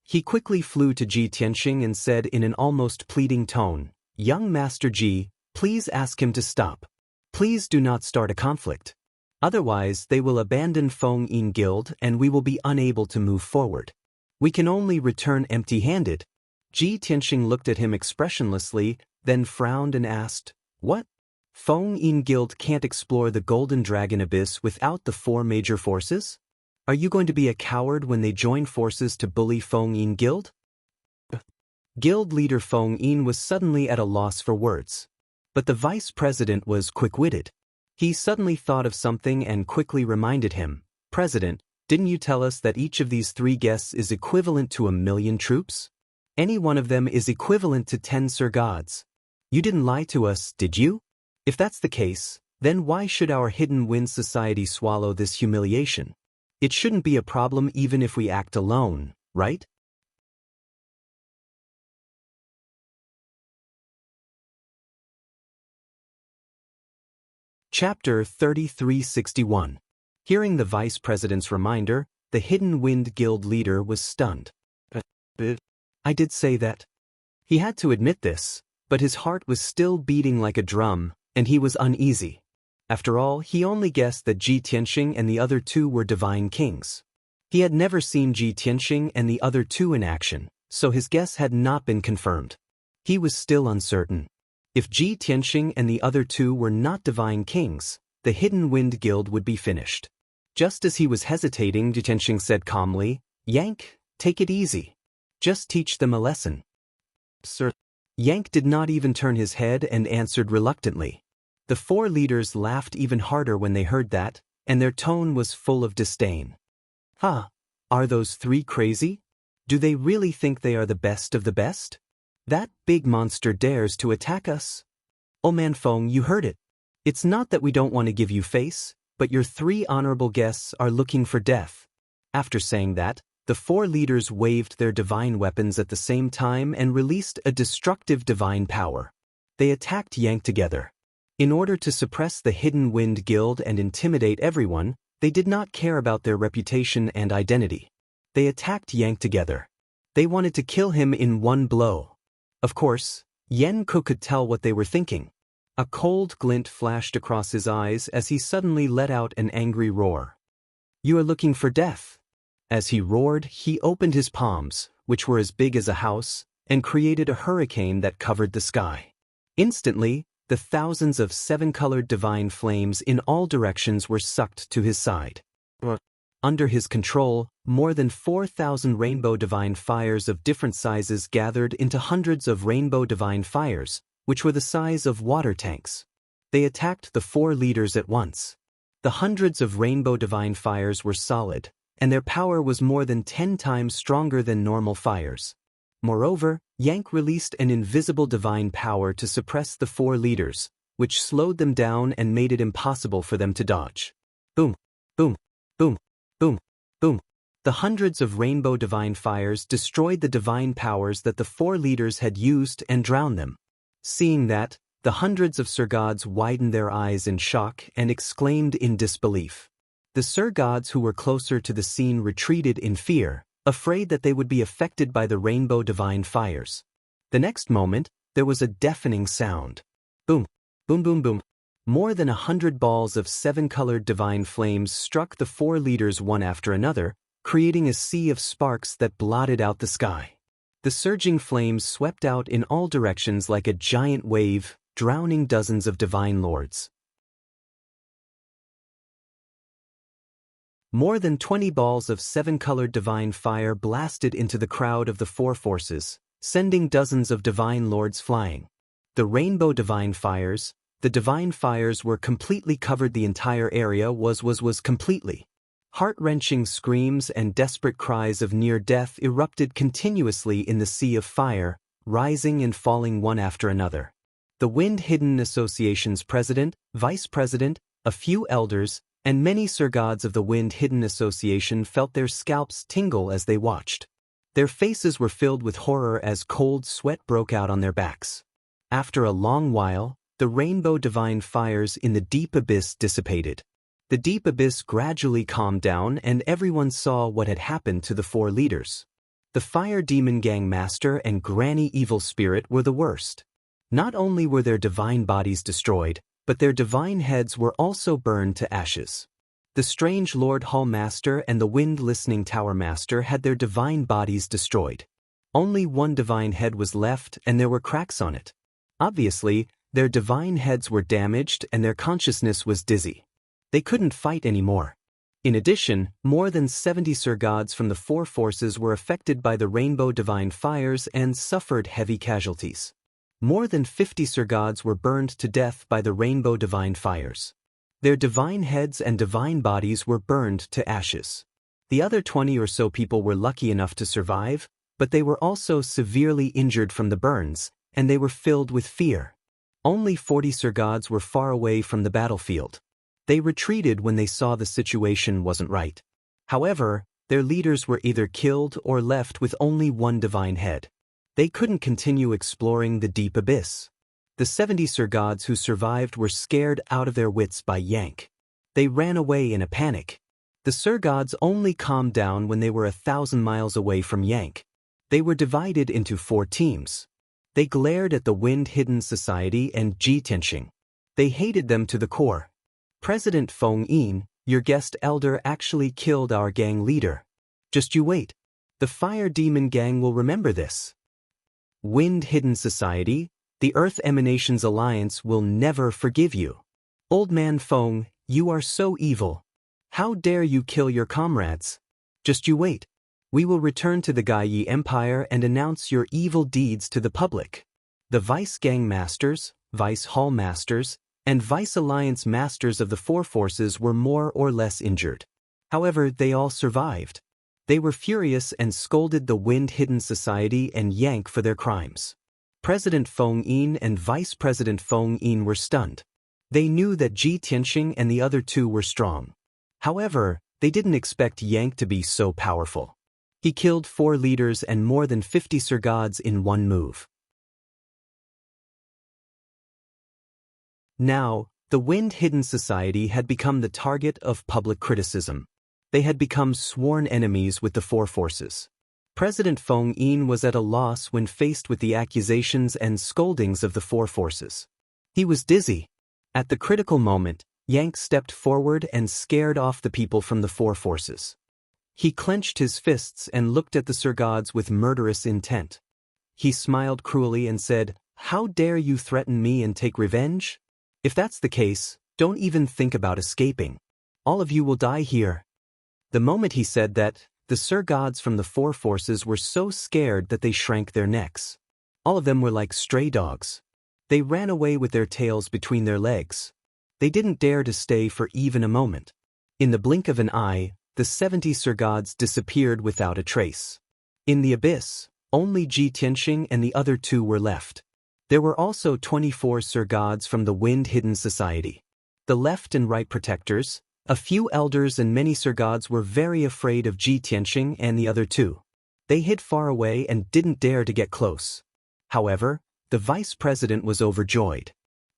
He quickly flew to Ji Tianxing and said in an almost pleading tone, "Young Master Ji, please ask him to stop. Please do not start a conflict. Otherwise, they will abandon Feng Yin Guild and we will be unable to move forward. We can only return empty-handed." Ji Tianxing looked at him expressionlessly, then frowned and asked, "What? Feng Yin Guild can't explore the Golden Dragon Abyss without the 4 major forces? Are you going to be a coward when they join forces to bully Feng Yin Guild?" Guild leader Feng Yin was suddenly at a loss for words. But the vice president was quick-witted. He suddenly thought of something and quickly reminded him, "President, didn't you tell us that each of these 3 guests is equivalent to 1,000,000 troops? Any one of them is equivalent to 10 Sir Gods. You didn't lie to us, did you? If that's the case, then why should our Hidden Wind Society swallow this humiliation? It shouldn't be a problem even if we act alone, right?" Chapter 3361. Hearing the vice president's reminder, the Hidden Wind Guild leader was stunned. I did say that. He had to admit this, but his heart was still beating like a drum, and he was uneasy. After all, he only guessed that Ji Tianxing and the other two were divine kings. He had never seen Ji Tianxing and the other two in action, so his guess had not been confirmed. He was still uncertain. If Ji Tianxing and the other two were not divine kings, the Hidden Wind Guild would be finished. Just as he was hesitating, Ji Tianxing said calmly, "Yank, take it easy. Just teach them a lesson." "Sir." Yank did not even turn his head and answered reluctantly. The four leaders laughed even harder when they heard that, and their tone was full of disdain. Are those three crazy? Do they really think they are the best of the best? That big monster dares to attack us? Oh man Feng, you heard it. It's not that we don't want to give you face, but your three honorable guests are looking for death. After saying that, the four leaders waved their divine weapons at the same time and released a destructive divine power. They attacked Yank together. In order to suppress the Hidden Wind Guild and intimidate everyone, they did not care about their reputation and identity. They attacked Yank together. They wanted to kill him in one blow. Of course, Yen Ku could tell what they were thinking. A cold glint flashed across his eyes as he suddenly let out an angry roar. "You are looking for death." As he roared, he opened his palms, which were as big as a house, and created a hurricane that covered the sky. Instantly, the thousands of seven-colored divine flames in all directions were sucked to his side. Under his control, more than 4,000 rainbow divine fires of different sizes gathered into hundreds of rainbow divine fires, which were the size of water tanks. They attacked the four leaders at once. The hundreds of rainbow divine fires were solid, and their power was more than 10 times stronger than normal fires. Moreover, Yank released an invisible divine power to suppress the four leaders, which slowed them down and made it impossible for them to dodge. Boom, boom, boom, boom, boom. The hundreds of rainbow divine fires destroyed the divine powers that the four leaders had used and drowned them. Seeing that, the hundreds of Sir Gods widened their eyes in shock and exclaimed in disbelief. The Sir Gods who were closer to the scene retreated in fear, afraid that they would be affected by the rainbow divine fires. The next moment, there was a deafening sound. Boom, boom, boom, boom. More than 100 balls of seven-colored divine flames struck the four leaders one after another, creating a sea of sparks that blotted out the sky. The surging flames swept out in all directions like a giant wave, drowning dozens of divine lords. More than 20 balls of seven-colored divine fire blasted into the crowd of the four forces, sending dozens of divine lords flying. The rainbow divine fires were completely covered. The entire area was completely. Heart-wrenching screams and desperate cries of near death erupted continuously in the sea of fire, rising and falling one after another. The Wind Hidden Association's president, vice president, a few elders, and many Sir Gods of the Wind Hidden Association felt their scalps tingle as they watched. Their faces were filled with horror as cold sweat broke out on their backs. After a long while, the rainbow divine fires in the deep abyss dissipated. The deep abyss gradually calmed down and everyone saw what had happened to the four leaders. The Fire Demon Gang Master and Granny Evil Spirit were the worst. Not only were their divine bodies destroyed, but their divine heads were also burned to ashes. The Strange Lord Hall Master and the Wind Listening Tower Master had their divine bodies destroyed. Only one divine head was left and there were cracks on it. Obviously, their divine heads were damaged and their consciousness was dizzy. They couldn't fight anymore. In addition, more than 70 Sir Gods from the four forces were affected by the rainbow divine fires and suffered heavy casualties. More than 50 Sir Gods were burned to death by the rainbow divine fires. Their divine heads and divine bodies were burned to ashes. The other 20 or so people were lucky enough to survive, but they were also severely injured from the burns, and they were filled with fear. Only 40 Sir Gods were far away from the battlefield. They retreated when they saw the situation wasn't right. However, their leaders were either killed or left with only one divine head. They couldn't continue exploring the deep abyss. The 70 Sir Gods who survived were scared out of their wits by Yang. They ran away in a panic. The Sir Gods only calmed down when they were 1,000 miles away from Yang. They were divided into 4 teams. They glared at the Wind-Hidden Society and Ji Tianxing. They hated them to the core. President Feng Yin, your guest elder, actually killed our gang leader. Just you wait. The Fire Demon Gang will remember this. Wind-Hidden Society, the Earth Emanations Alliance will never forgive you. Old Man Feng, you are so evil. How dare you kill your comrades? Just you wait. We will return to the Gaiyi Empire and announce your evil deeds to the public. The Vice Gang Masters, Vice Hall Masters, and Vice Alliance Masters of the 4 forces were more or less injured. However, they all survived. They were furious and scolded the Wind-Hidden Society and Yang for their crimes. President Feng Yin and Vice President Feng Yin were stunned. They knew that Ji Tianxing and the other 2 were strong. However, they didn't expect Yang to be so powerful. He killed 4 leaders and more than 50 Sir Gods in one move. Now, the Wind-Hidden Society had become the target of public criticism. They had become sworn enemies with the 4 forces. President Feng Yin was at a loss when faced with the accusations and scoldings of the 4 forces. He was dizzy. At the critical moment, Yang stepped forward and scared off the people from the 4 forces. He clenched his fists and looked at the Sir Gods with murderous intent. He smiled cruelly and said, "How dare you threaten me and take revenge? If that's the case, don't even think about escaping. All of you will die here." The moment he said that, the Sir Gods from the 4 forces were so scared that they shrank their necks. All of them were like stray dogs. They ran away with their tails between their legs. They didn't dare to stay for even a moment. In the blink of an eye, the 70 Sir Gods disappeared without a trace. In the abyss, only Ji Tianxing and the other 2 were left. There were also 24 Sir Gods from the Wind-Hidden Society. The left and right protectors, a few elders and many Sir Gods were very afraid of Ji Tianxing and the other 2. They hid far away and didn't dare to get close. However, the vice president was overjoyed.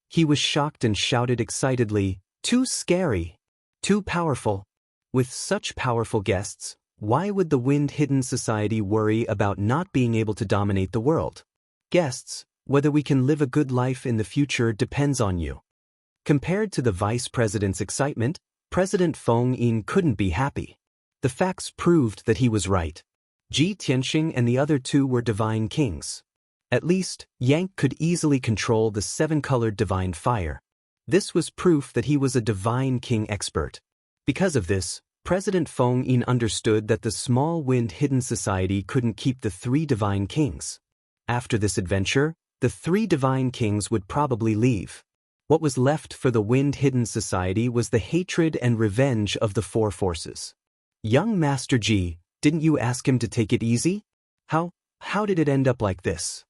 He was shocked and shouted excitedly, "Too scary! Too powerful!" With such powerful guests, why would the Wind-Hidden Society worry about not being able to dominate the world? Guests, whether we can live a good life in the future depends on you. Compared to the vice president's excitement, President Feng Yin couldn't be happy. The facts proved that he was right. Ji Tianxing and the other 2 were divine kings. At least, Yang could easily control the 7-colored divine fire. This was proof that he was a divine king expert. Because of this, President Feng Yin understood that the small Wind-Hidden Society couldn't keep the 3 divine kings. After this adventure, the 3 divine kings would probably leave. What was left for the Wind-Hidden Society was the hatred and revenge of the 4 forces. Young Master Ji, didn't you ask him to take it easy? How did it end up like this?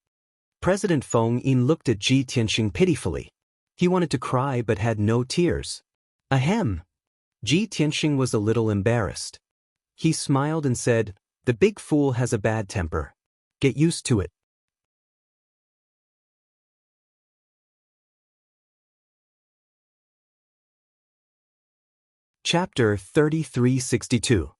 President Feng Yin looked at Ji Tianxing pitifully. He wanted to cry but had no tears. Ahem. Ji Tianxing was a little embarrassed. He smiled and said, "The big fool has a bad temper. Get used to it." Chapter 3362.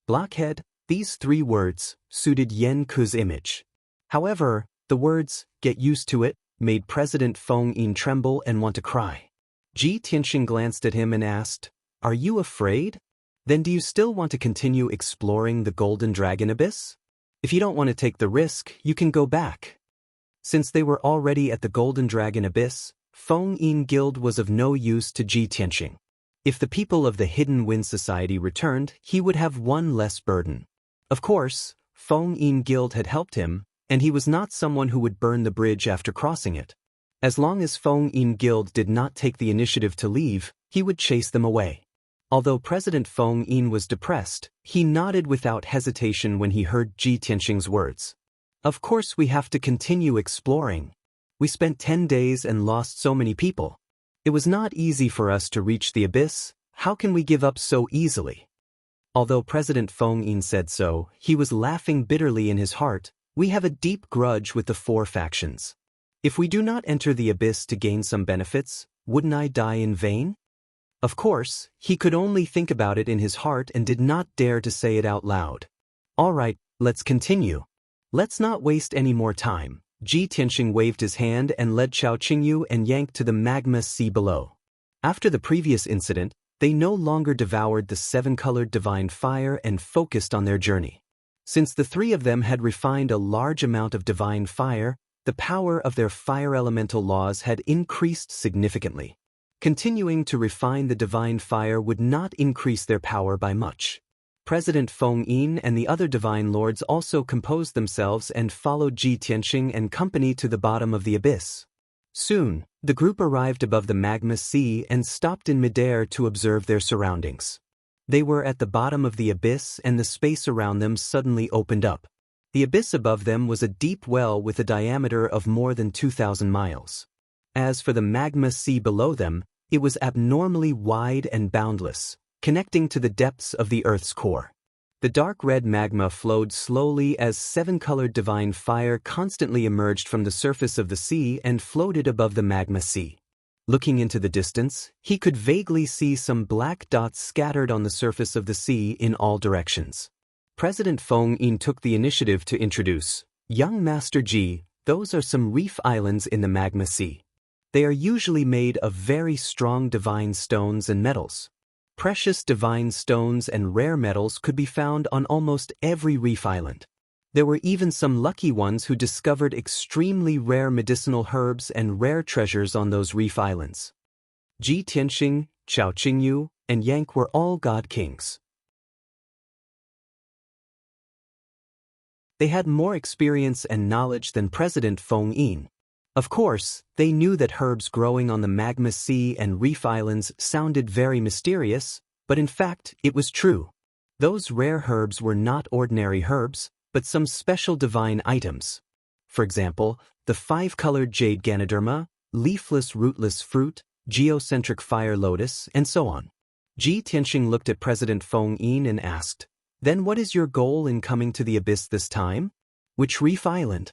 Blockhead. These 3 words suited Yen Ku's image. However, the words, "get used to it," made President Feng Yin tremble and want to cry. Ji Tianxing glanced at him and asked, "Are you afraid? Then do you still want to continue exploring the Golden Dragon Abyss? If you don't want to take the risk, you can go back." Since they were already at the Golden Dragon Abyss, Feng Yin Guild was of no use to Ji Tianxing. If the people of the Hidden Wind Society returned, he would have one less burden. Of course, Feng Yin Guild had helped him, and he was not someone who would burn the bridge after crossing it. As long as Feng Yin Guild did not take the initiative to leave, he would chase them away. Although President Feng Yin was depressed, he nodded without hesitation when he heard Ji Tianxing's words. Of course we have to continue exploring. We spent 10 days and lost so many people. It was not easy for us to reach the abyss. How can we give up so easily? Although President Feng Yin said so, he was laughing bitterly in his heart. We have a deep grudge with the 4 factions. If we do not enter the abyss to gain some benefits, wouldn't I die in vain? Of course, he could only think about it in his heart and did not dare to say it out loud. All right, let's continue. Let's not waste any more time. Ji Tianxing waved his hand and led Chao Qingyu and Yang to the magma sea below. After the previous incident, they no longer devoured the seven-colored divine fire and focused on their journey. Since the three of them had refined a large amount of divine fire, the power of their fire elemental laws had increased significantly. Continuing to refine the divine fire would not increase their power by much. President Feng Yin and the other divine lords also composed themselves and followed Ji Tianxing and company to the bottom of the abyss. Soon, the group arrived above the magma sea and stopped in midair to observe their surroundings. They were at the bottom of the abyss and the space around them suddenly opened up. The abyss above them was a deep well with a diameter of more than 2,000 miles. As for the magma sea below them, it was abnormally wide and boundless, connecting to the depths of the Earth's core. The dark red magma flowed slowly as seven-colored divine fire constantly emerged from the surface of the sea and floated above the magma sea. Looking into the distance, he could vaguely see some black dots scattered on the surface of the sea in all directions. President Feng Yin took the initiative to introduce, "Young Master Ji, those are some reef islands in the magma sea. They are usually made of very strong divine stones and metals. Precious divine stones and rare metals could be found on almost every reef island. There were even some lucky ones who discovered extremely rare medicinal herbs and rare treasures on those reef islands." Ji Tianxing, Chao Qingyu, and Yang were all god kings. They had more experience and knowledge than President Feng Yin. Of course, they knew that herbs growing on the magma sea and reef islands sounded very mysterious, but in fact, it was true. Those rare herbs were not ordinary herbs, but some special divine items. For example, the five-colored jade ganoderma, leafless rootless fruit, geocentric fire lotus, and so on. Ji Tianxing looked at President Feng Yin and asked, "Then what is your goal in coming to the abyss this time? Which reef island?"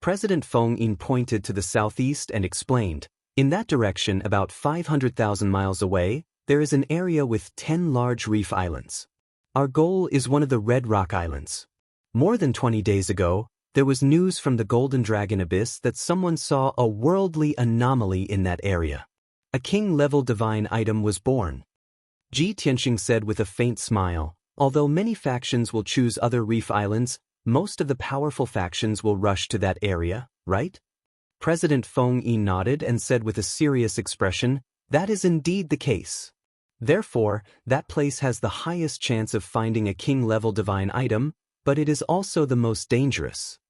President Feng Yin pointed to the southeast and explained, "In that direction, about 500,000 miles away, there is an area with 10 large reef islands. Our goal is one of the Red Rock Islands. More than 20 days ago, there was news from the Golden Dragon Abyss that someone saw a worldly anomaly in that area. A king-level divine item was born." Ji Tianxing said with a faint smile, "Although many factions will choose other reef islands, most of the powerful factions will rush to that area, right?" President Feng Yin nodded and said with a serious expression, "That is indeed the case. Therefore, that place has the highest chance of finding a king-level divine item, but it is also the most dangerous."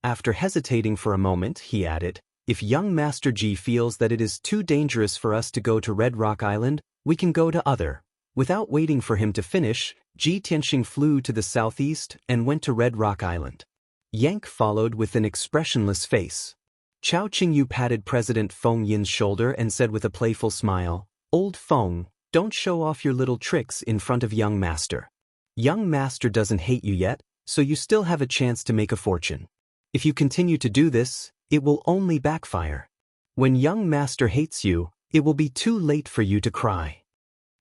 After hesitating for a moment, he added, "If young Master Ji feels that it is too dangerous for us to go to Red Rock Island, we can go to other." Without waiting for him to finish, Ji Tianxing flew to the southeast and went to Red Rock Island. Yang followed with an expressionless face. Chao Qingyu patted President Feng Yin's shoulder and said with a playful smile, "Old Feng, don't show off your little tricks in front of young Master. Young Master doesn't hate you yet, so you still have a chance to make a fortune. If you continue to do this, it will only backfire. When young Master hates you, it will be too late for you to cry."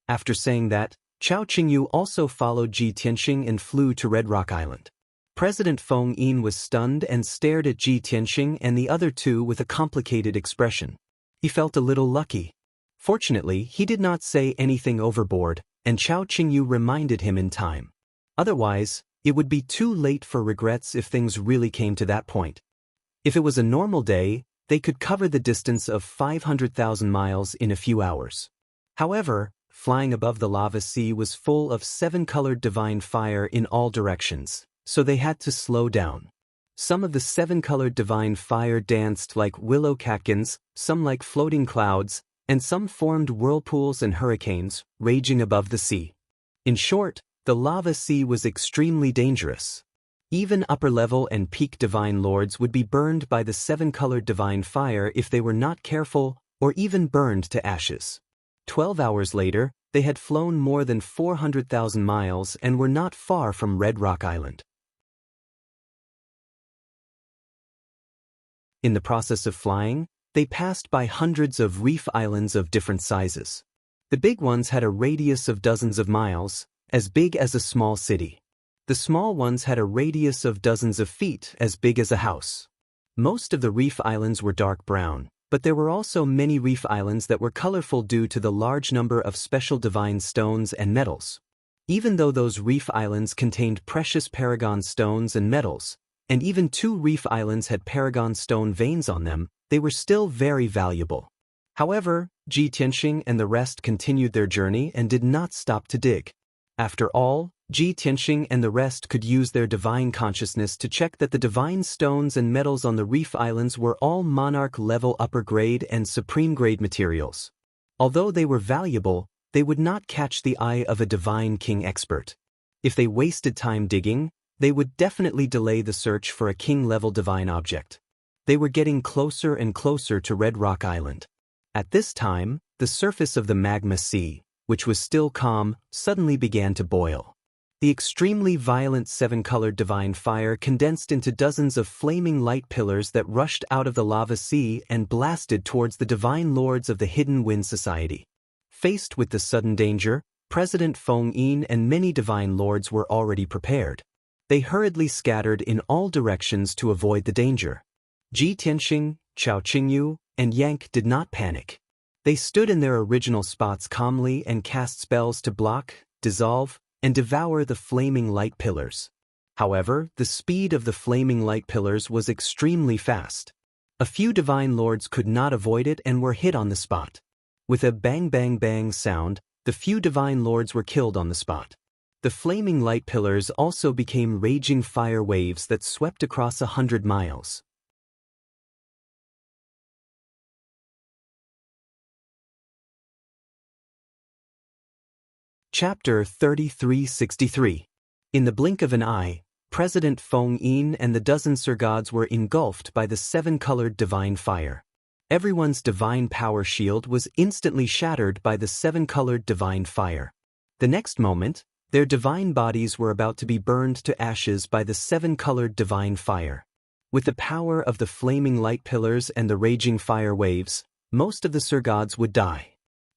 After saying that, Chao Qingyu also followed Ji Tianxing and flew to Red Rock Island. President Feng Yin was stunned and stared at Ji Tianxing and the other two with a complicated expression. He felt a little lucky. Fortunately, he did not say anything overboard, and Chao Qingyu reminded him in time. Otherwise, it would be too late for regrets if things really came to that point. If it was a normal day, they could cover the distance of 500,000 miles in a few hours. However, flying above the lava sea was full of seven-colored divine fire in all directions, so they had to slow down. Some of the seven-colored divine fire danced like willow catkins, some like floating clouds, and some formed whirlpools and hurricanes, raging above the sea. In short, the lava sea was extremely dangerous. Even upper-level and peak divine lords would be burned by the seven-colored divine fire if they were not careful, or even burned to ashes. 12 hours later, they had flown more than 400,000 miles and were not far from Red Rock Island. In the process of flying, they passed by hundreds of reef islands of different sizes. The big ones had a radius of dozens of miles, as big as a small city. The small ones had a radius of dozens of feet, as big as a house. Most of the reef islands were dark brown, but there were also many reef islands that were colorful due to the large number of special divine stones and metals. Even though those reef islands contained precious paragon stones and metals, and even 2 reef islands had paragon stone veins on them, they were still very valuable. However, Ji Tianxing and the rest continued their journey and did not stop to dig. After all, Ji Tianxing and the rest could use their divine consciousness to check that the divine stones and metals on the reef islands were all monarch-level upper-grade and supreme-grade materials. Although they were valuable, they would not catch the eye of a divine king expert. If they wasted time digging, they would definitely delay the search for a king-level divine object. They were getting closer and closer to Red Rock Island. At this time, the surface of the magma sea, which was still calm, suddenly began to boil. The extremely violent 7-colored divine fire condensed into dozens of flaming light pillars that rushed out of the lava sea and blasted towards the divine lords of the Hidden Wind Society. Faced with the sudden danger, President Feng Yin and many divine lords were already prepared. They hurriedly scattered in all directions to avoid the danger. Ji Tianxing, Chao Qingyu, and Yank did not panic. They stood in their original spots calmly and cast spells to block, dissolve, and devour the flaming light pillars. However, the speed of the flaming light pillars was extremely fast. A few divine lords could not avoid it and were hit on the spot. With a bang bang bang sound, the few divine lords were killed on the spot. The flaming light pillars also became raging fire waves that swept across 100 miles. Chapter 3363. In the blink of an eye, President Feng Yin and the dozen Sir Gods were engulfed by the 7-colored divine fire. Everyone's divine power shield was instantly shattered by the 7-colored divine fire. The next moment, their divine bodies were about to be burned to ashes by the 7-colored divine fire. With the power of the flaming light pillars and the raging fire waves, most of the Sir Gods would die.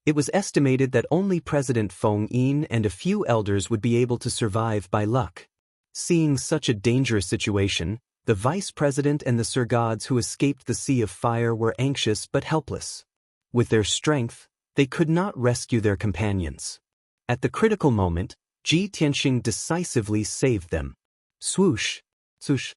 It was estimated that only President Feng Yin and a few elders would be able to survive by luck. Seeing such a dangerous situation, the Vice President and the Sir Gods who escaped the Sea of Fire were anxious but helpless. With their strength, they could not rescue their companions. At the critical moment, Ji Tianxing decisively saved them. Swoosh! Swoosh!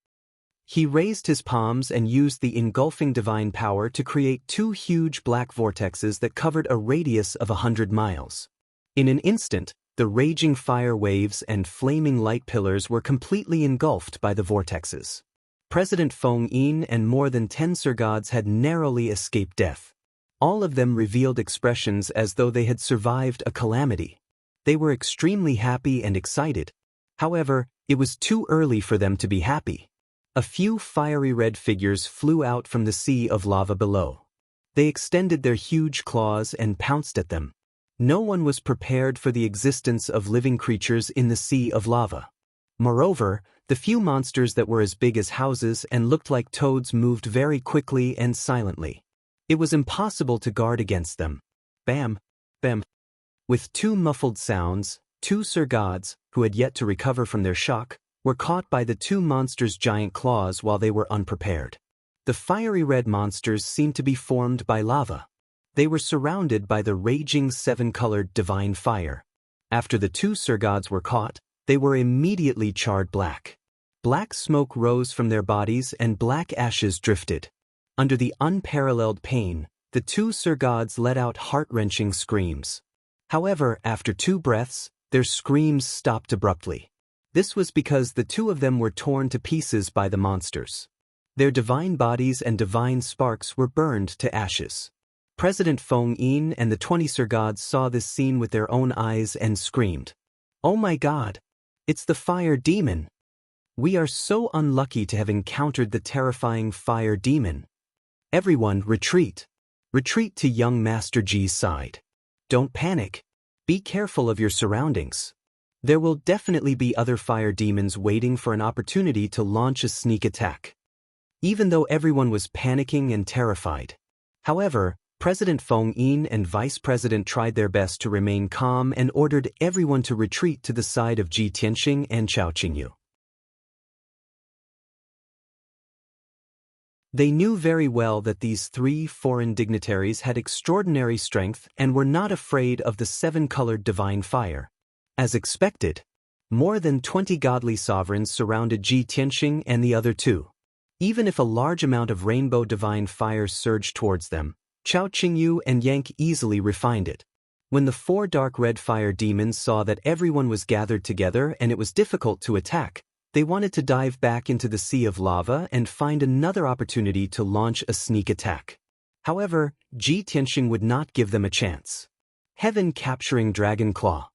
He raised his palms and used the engulfing divine power to create 2 huge black vortexes that covered a radius of 100 miles. In an instant, the raging fire waves and flaming light pillars were completely engulfed by the vortexes. President Feng Yin and more than 10 Sir Gods had narrowly escaped death. All of them revealed expressions as though they had survived a calamity. They were extremely happy and excited. However, it was too early for them to be happy. A few fiery red figures flew out from the sea of lava below. They extended their huge claws and pounced at them. No one was prepared for the existence of living creatures in the sea of lava. Moreover, the few monsters that were as big as houses and looked like toads moved very quickly and silently. It was impossible to guard against them. Bam! Bam! With 2 muffled sounds, 2 Sir Gods, who had yet to recover from their shock, were caught by the 2 monsters' giant claws while they were unprepared. The fiery red monsters seemed to be formed by lava. They were surrounded by the raging 7-colored divine fire. After the 2 Sir Gods were caught, they were immediately charred black. Black smoke rose from their bodies and black ashes drifted. Under the unparalleled pain, the 2 Sir Gods let out heart-wrenching screams. However, after 2 breaths, their screams stopped abruptly. This was because the 2 of them were torn to pieces by the monsters. Their divine bodies and divine sparks were burned to ashes. President Feng Yin and the 20 Sir Gods saw this scene with their own eyes and screamed, "Oh my God! It's the fire demon! We are so unlucky to have encountered the terrifying fire demon. Everyone, retreat! Retreat to young Master Ji's side. Don't panic. Be careful of your surroundings. There will definitely be other fire demons waiting for an opportunity to launch a sneak attack." even though everyone was panicking and terrified. However, President Feng Yin and Vice President tried their best to remain calm and ordered everyone to retreat to the side of Ji Tianxing and Chao Qingyu. They knew very well that these three foreign dignitaries had extraordinary strength and were not afraid of the seven-colored divine fire. As expected, more than 20 godly sovereigns surrounded Ji Tianxing and the other two. Even if a large amount of rainbow divine fire surged towards them, Chao Qingyu and Yang easily refined it. When the four dark red fire demons saw that everyone was gathered together and it was difficult to attack, they wanted to dive back into the sea of lava and find another opportunity to launch a sneak attack. However, Ji Tianxing would not give them a chance. Heaven capturing Dragon Claw.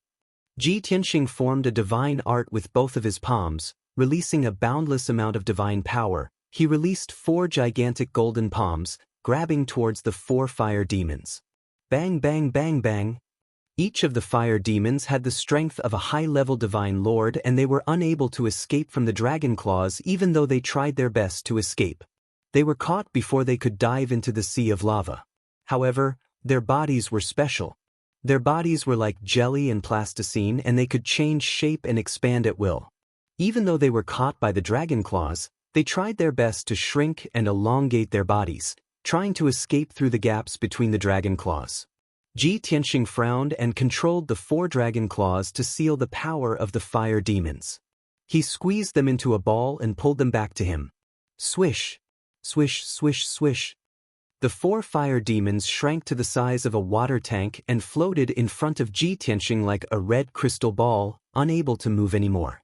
Ji Tianxing formed a divine art with both of his palms, releasing a boundless amount of divine power. He released four gigantic golden palms, grabbing towards the four fire demons. Bang bang bang bang. Each of the fire demons had the strength of a high-level divine lord and they were unable to escape from the dragon claws even though they tried their best to escape. They were caught before they could dive into the sea of lava. However, their bodies were special. Their bodies were like jelly and plasticine and they could change shape and expand at will. Even though they were caught by the dragon claws, they tried their best to shrink and elongate their bodies, trying to escape through the gaps between the dragon claws. Ji Tianxing frowned and controlled the four dragon claws to seal the power of the fire demons. He squeezed them into a ball and pulled them back to him. Swish! Swish, swish, swish. The four fire demons shrank to the size of a water tank and floated in front of Ji Tianxing like a red crystal ball, unable to move anymore.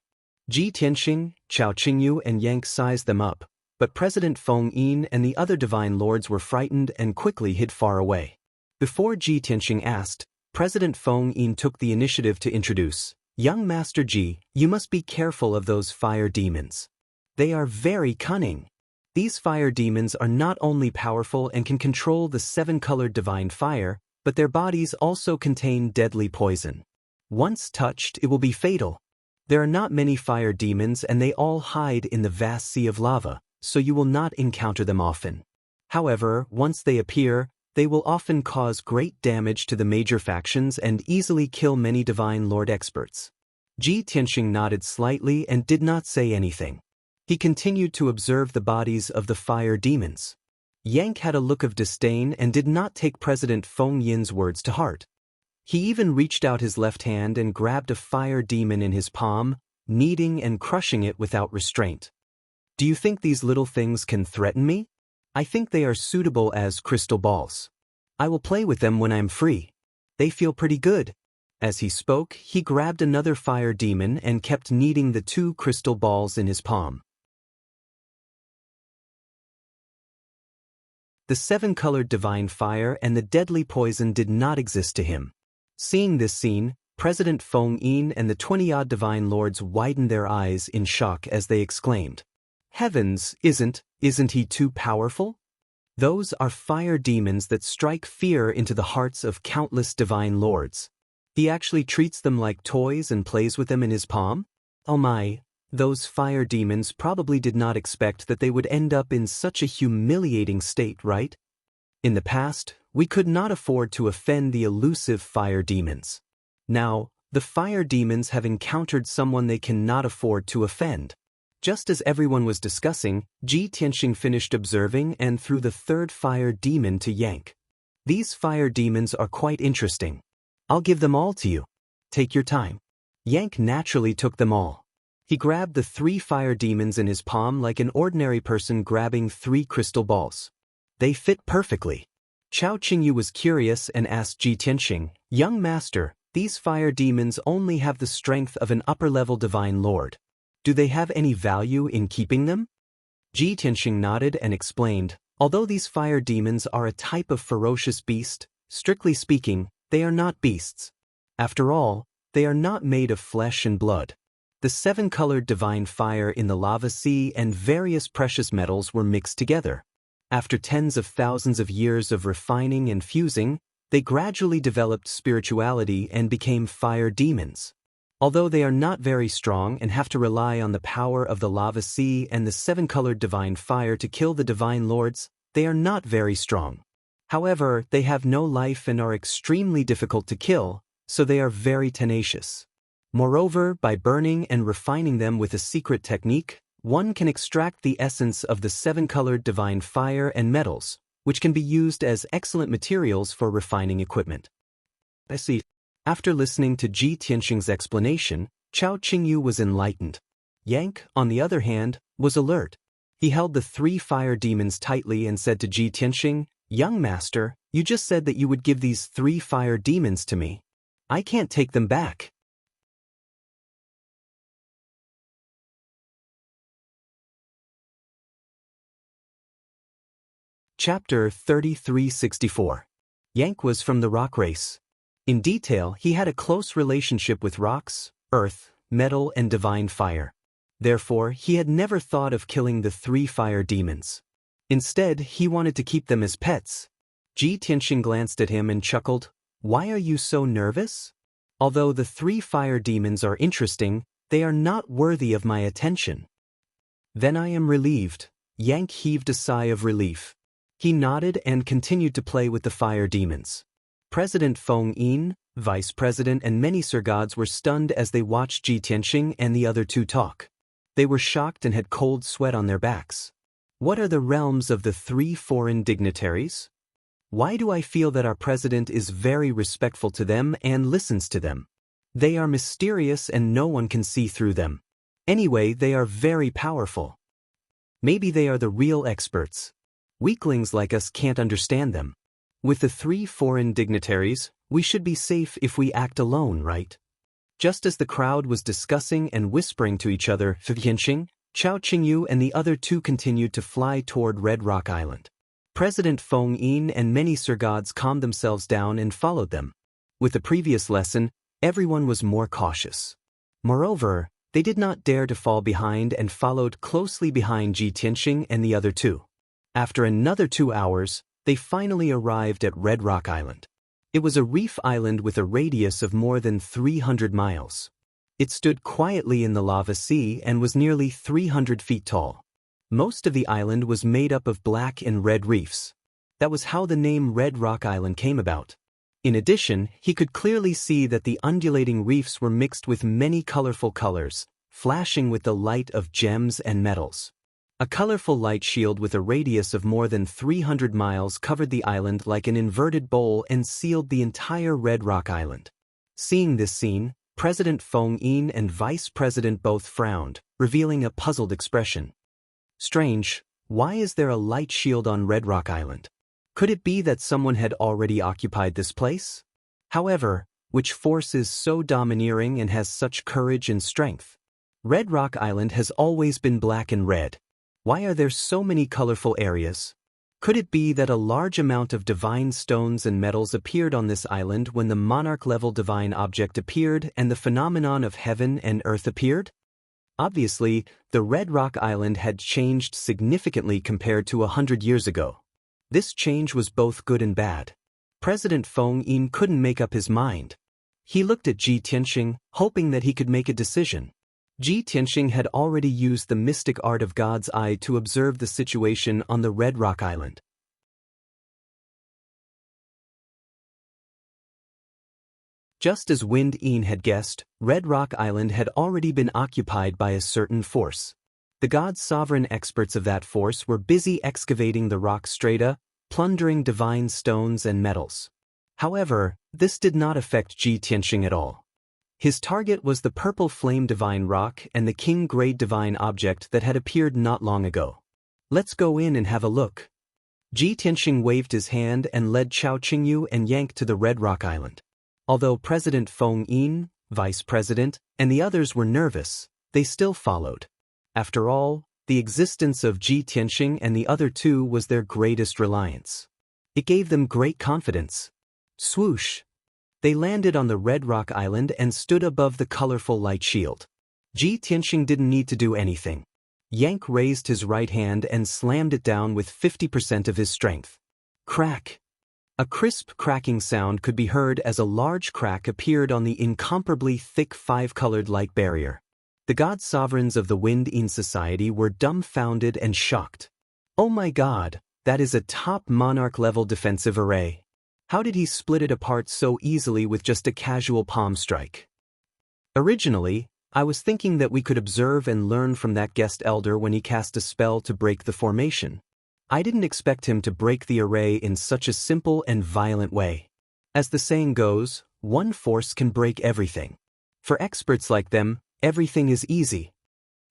Ji Tianxing, Chao Qingyu and Yang sized them up, but President Feng Yin and the other divine lords were frightened and quickly hid far away. Before Ji Tianxing asked, President Feng Yin took the initiative to introduce, "Young Master Ji, you must be careful of those fire demons. They are very cunning. These fire demons are not only powerful and can control the seven-colored divine fire, but their bodies also contain deadly poison. Once touched, it will be fatal. There are not many fire demons and they all hide in the vast sea of lava, so you will not encounter them often. However, once they appear, they will often cause great damage to the major factions and easily kill many Divine Lord experts." Ji Tianxing nodded slightly and did not say anything. He continued to observe the bodies of the fire demons. Yang had a look of disdain and did not take President Feng Yin's words to heart. He even reached out his left hand and grabbed a fire demon in his palm, kneading and crushing it without restraint. "Do you think these little things can threaten me? I think they are suitable as crystal balls. I will play with them when I am free. They feel pretty good." As he spoke, he grabbed another fire demon and kept kneading the two crystal balls in his palm. The seven-colored divine fire and the deadly poison did not exist to him. Seeing this scene, President Feng Yin and the 20-odd divine lords widened their eyes in shock as they exclaimed, "Heavens, isn't he too powerful? Those are fire demons that strike fear into the hearts of countless divine lords. He actually treats them like toys and plays with them in his palm? Oh my, those fire demons probably did not expect that they would end up in such a humiliating state, right? In the past, we could not afford to offend the elusive fire demons. Now, the fire demons have encountered someone they cannot afford to offend." Just as everyone was discussing, Ji Tianxing finished observing and threw the third fire demon to Yang. "These fire demons are quite interesting. I'll give them all to you. Take your time." Yang naturally took them all. He grabbed the three fire demons in his palm like an ordinary person grabbing three crystal balls. They fit perfectly. Chao Qingyu was curious and asked Ji Tianxing, "Young master, these fire demons only have the strength of an upper-level divine lord. Do they have any value in keeping them?" Ji Tianxing nodded and explained, "Although these fire demons are a type of ferocious beast, strictly speaking, they are not beasts. After all, they are not made of flesh and blood. The seven-colored divine fire in the lava sea and various precious metals were mixed together. After tens of thousands of years of refining and fusing, they gradually developed spirituality and became fire demons. Although they are not very strong and have to rely on the power of the lava sea and the seven-colored divine fire to kill the divine lords, they are not very strong. However, they have no life and are extremely difficult to kill, so they are very tenacious. Moreover, by burning and refining them with a secret technique, one can extract the essence of the seven-colored divine fire and metals, which can be used as excellent materials for refining equipment. I see. After listening to Ji Tianxing's explanation, Chao Qingyu was enlightened. Yank, on the other hand, was alert. He held the three fire demons tightly and said to Ji Tianxing, "Young master, you just said that you would give these three fire demons to me. I can't take them back." Chapter 3364. Yank was from the rock race. In detail, he had a close relationship with rocks, earth, metal, and divine fire. Therefore, he had never thought of killing the three fire demons. Instead, he wanted to keep them as pets. Ji Tianxing glanced at him and chuckled, "Why are you so nervous? Although the three fire demons are interesting, they are not worthy of my attention." "Then I am relieved." Yank heaved a sigh of relief. He nodded and continued to play with the fire demons. President Feng Yin, Vice President, and many Sir Gods were stunned as they watched Ji Tianxing and the other two talk. They were shocked and had cold sweat on their backs. What are the realms of the three foreign dignitaries? Why do I feel that our president is very respectful to them and listens to them? They are mysterious and no one can see through them. Anyway, they are very powerful. Maybe they are the real experts. Weaklings like us can't understand them. With the three foreign dignitaries, we should be safe if we act alone, right? Just as the crowd was discussing and whispering to each other, Tianxing, Chao Qingyu and the other two continued to fly toward Red Rock Island. President Feng Yin and many Sir Gods calmed themselves down and followed them. With the previous lesson, everyone was more cautious. Moreover, they did not dare to fall behind and followed closely behind Ji Tianxing and the other two. After another 2 hours, they finally arrived at Red Rock Island. It was a reef island with a radius of more than 300 miles. It stood quietly in the lava sea and was nearly 300 feet tall. Most of the island was made up of black and red reefs. That was how the name Red Rock Island came about. In addition, he could clearly see that the undulating reefs were mixed with many colorful colors, flashing with the light of gems and metals. A colorful light shield with a radius of more than 300 miles covered the island like an inverted bowl and sealed the entire Red Rock Island. Seeing this scene, President Feng Yin and Vice President both frowned, revealing a puzzled expression. Strange, why is there a light shield on Red Rock Island? Could it be that someone had already occupied this place? However, which force is so domineering and has such courage and strength? Red Rock Island has always been black and red. Why are there so many colorful areas? Could it be that a large amount of divine stones and metals appeared on this island when the monarch-level divine object appeared and the phenomenon of heaven and earth appeared? Obviously, the Red Rock Island had changed significantly compared to 100 years ago. This change was both good and bad. President Feng Yin couldn't make up his mind. He looked at Ji Tianxing, hoping that he could make a decision. Ji Tianxing had already used the mystic art of God's eye to observe the situation on the Red Rock Island. Just as Wind Yin had guessed, Red Rock Island had already been occupied by a certain force. The God's sovereign experts of that force were busy excavating the rock strata, plundering divine stones and metals. However, this did not affect Ji Tianxing at all. His target was the purple flame divine rock and the king grade divine object that had appeared not long ago. Let's go in and have a look. Ji Tianxing waved his hand and led Chao Qingyu and Yank to the Red Rock Island. Although President Feng Yin, Vice President, and the others were nervous, they still followed. After all, the existence of Ji Tianxing and the other two was their greatest reliance. It gave them great confidence. Swoosh! They landed on the Red Rock Island and stood above the colorful light shield. Ji Tianxing didn't need to do anything. Yank raised his right hand and slammed it down with 50% of his strength. Crack! A crisp cracking sound could be heard as a large crack appeared on the incomparably thick five-colored light barrier. The god-sovereigns of the Wind-In Society were dumbfounded and shocked. Oh my god, that is a top monarch-level defensive array. How did he split it apart so easily with just a casual palm strike? Originally, I was thinking that we could observe and learn from that guest elder when he cast a spell to break the formation. I didn't expect him to break the array in such a simple and violent way. As the saying goes, one force can break everything. For experts like them, everything is easy.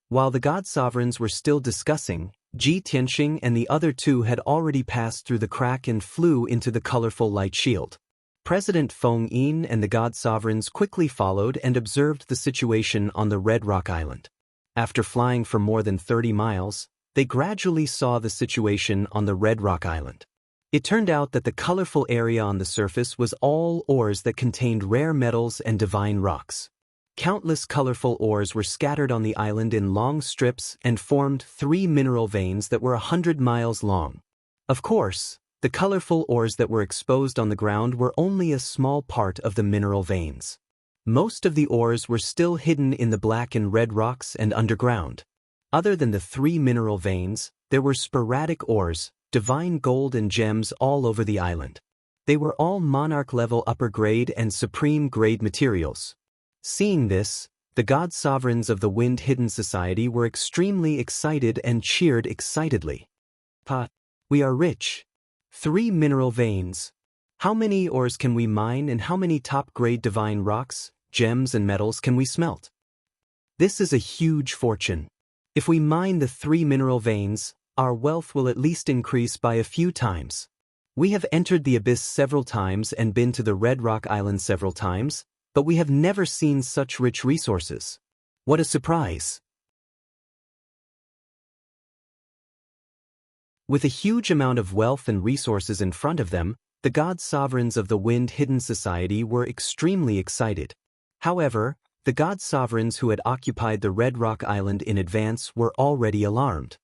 While the god-sovereigns were still discussing, Xianxia and the other two had already passed through the crack and flew into the colorful light shield. President Feng Yin and the god-sovereigns quickly followed and observed the situation on the Red Rock Island. After flying for more than 30 miles, they gradually saw the situation on the Red Rock Island. It turned out that the colorful area on the surface was all ores that contained rare metals and divine rocks. Countless colorful ores were scattered on the island in long strips and formed 3 mineral veins that were 100 miles long. Of course, the colorful ores that were exposed on the ground were only a small part of the mineral veins. Most of the ores were still hidden in the black and red rocks and underground. Other than the 3 mineral veins, there were sporadic ores, divine gold and gems all over the island. They were all monarch-level upper-grade and supreme-grade materials. Seeing this, the god-sovereigns of the Wind-Hidden Society were extremely excited and cheered excitedly. "Pa, we are rich. 3 mineral veins. How many ores can we mine and how many top-grade divine rocks, gems and metals can we smelt? This is a huge fortune. If we mine the 3 mineral veins, our wealth will at least increase by a few times. We have entered the abyss several times and been to the Red Rock Island several times, but we have never seen such rich resources. What a surprise!" With a huge amount of wealth and resources in front of them, the god-sovereigns of the Wind-Hidden Society were extremely excited. However, the god-sovereigns who had occupied the Red Rock Island in advance were already alarmed.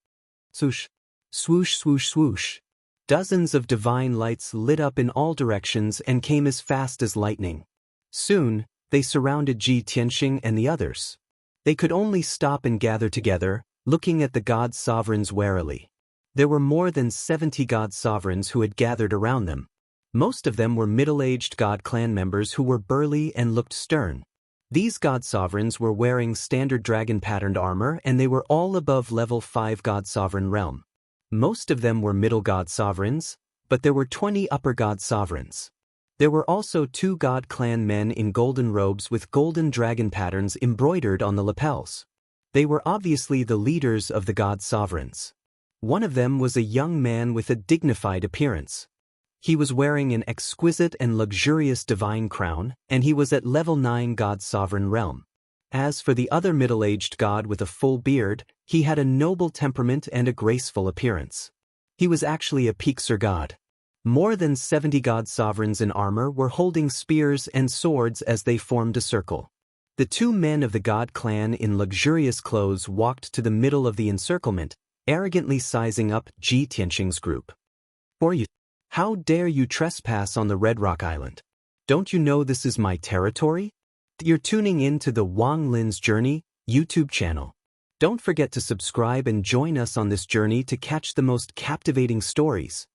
Swoosh, swoosh, swoosh, swoosh. Dozens of divine lights lit up in all directions and came as fast as lightning. Soon, they surrounded Xianxia and the others. They could only stop and gather together, looking at the god-sovereigns warily. There were more than 70 god-sovereigns who had gathered around them. Most of them were middle-aged god clan members who were burly and looked stern. These god-sovereigns were wearing standard dragon-patterned armor and they were all above level 5 god-sovereign realm. Most of them were middle god-sovereigns, but there were 20 upper god-sovereigns. There were also 2 god clan men in golden robes with golden dragon patterns embroidered on the lapels. They were obviously the leaders of the god-sovereigns. One of them was a young man with a dignified appearance. He was wearing an exquisite and luxurious divine crown, and he was at level 9 god-sovereign realm. As for the other middle-aged god with a full beard, he had a noble temperament and a graceful appearance. He was actually a Peaksur god. More than 70 god-sovereigns in armor were holding spears and swords as they formed a circle. The 2 men of the god clan in luxurious clothes walked to the middle of the encirclement, arrogantly sizing up Xianxia's group. "For you, how dare you trespass on the Red Rock Island? Don't you know this is my territory?" You're tuning in to the Wang Lin's Journey YouTube channel. Don't forget to subscribe and join us on this journey to catch the most captivating stories.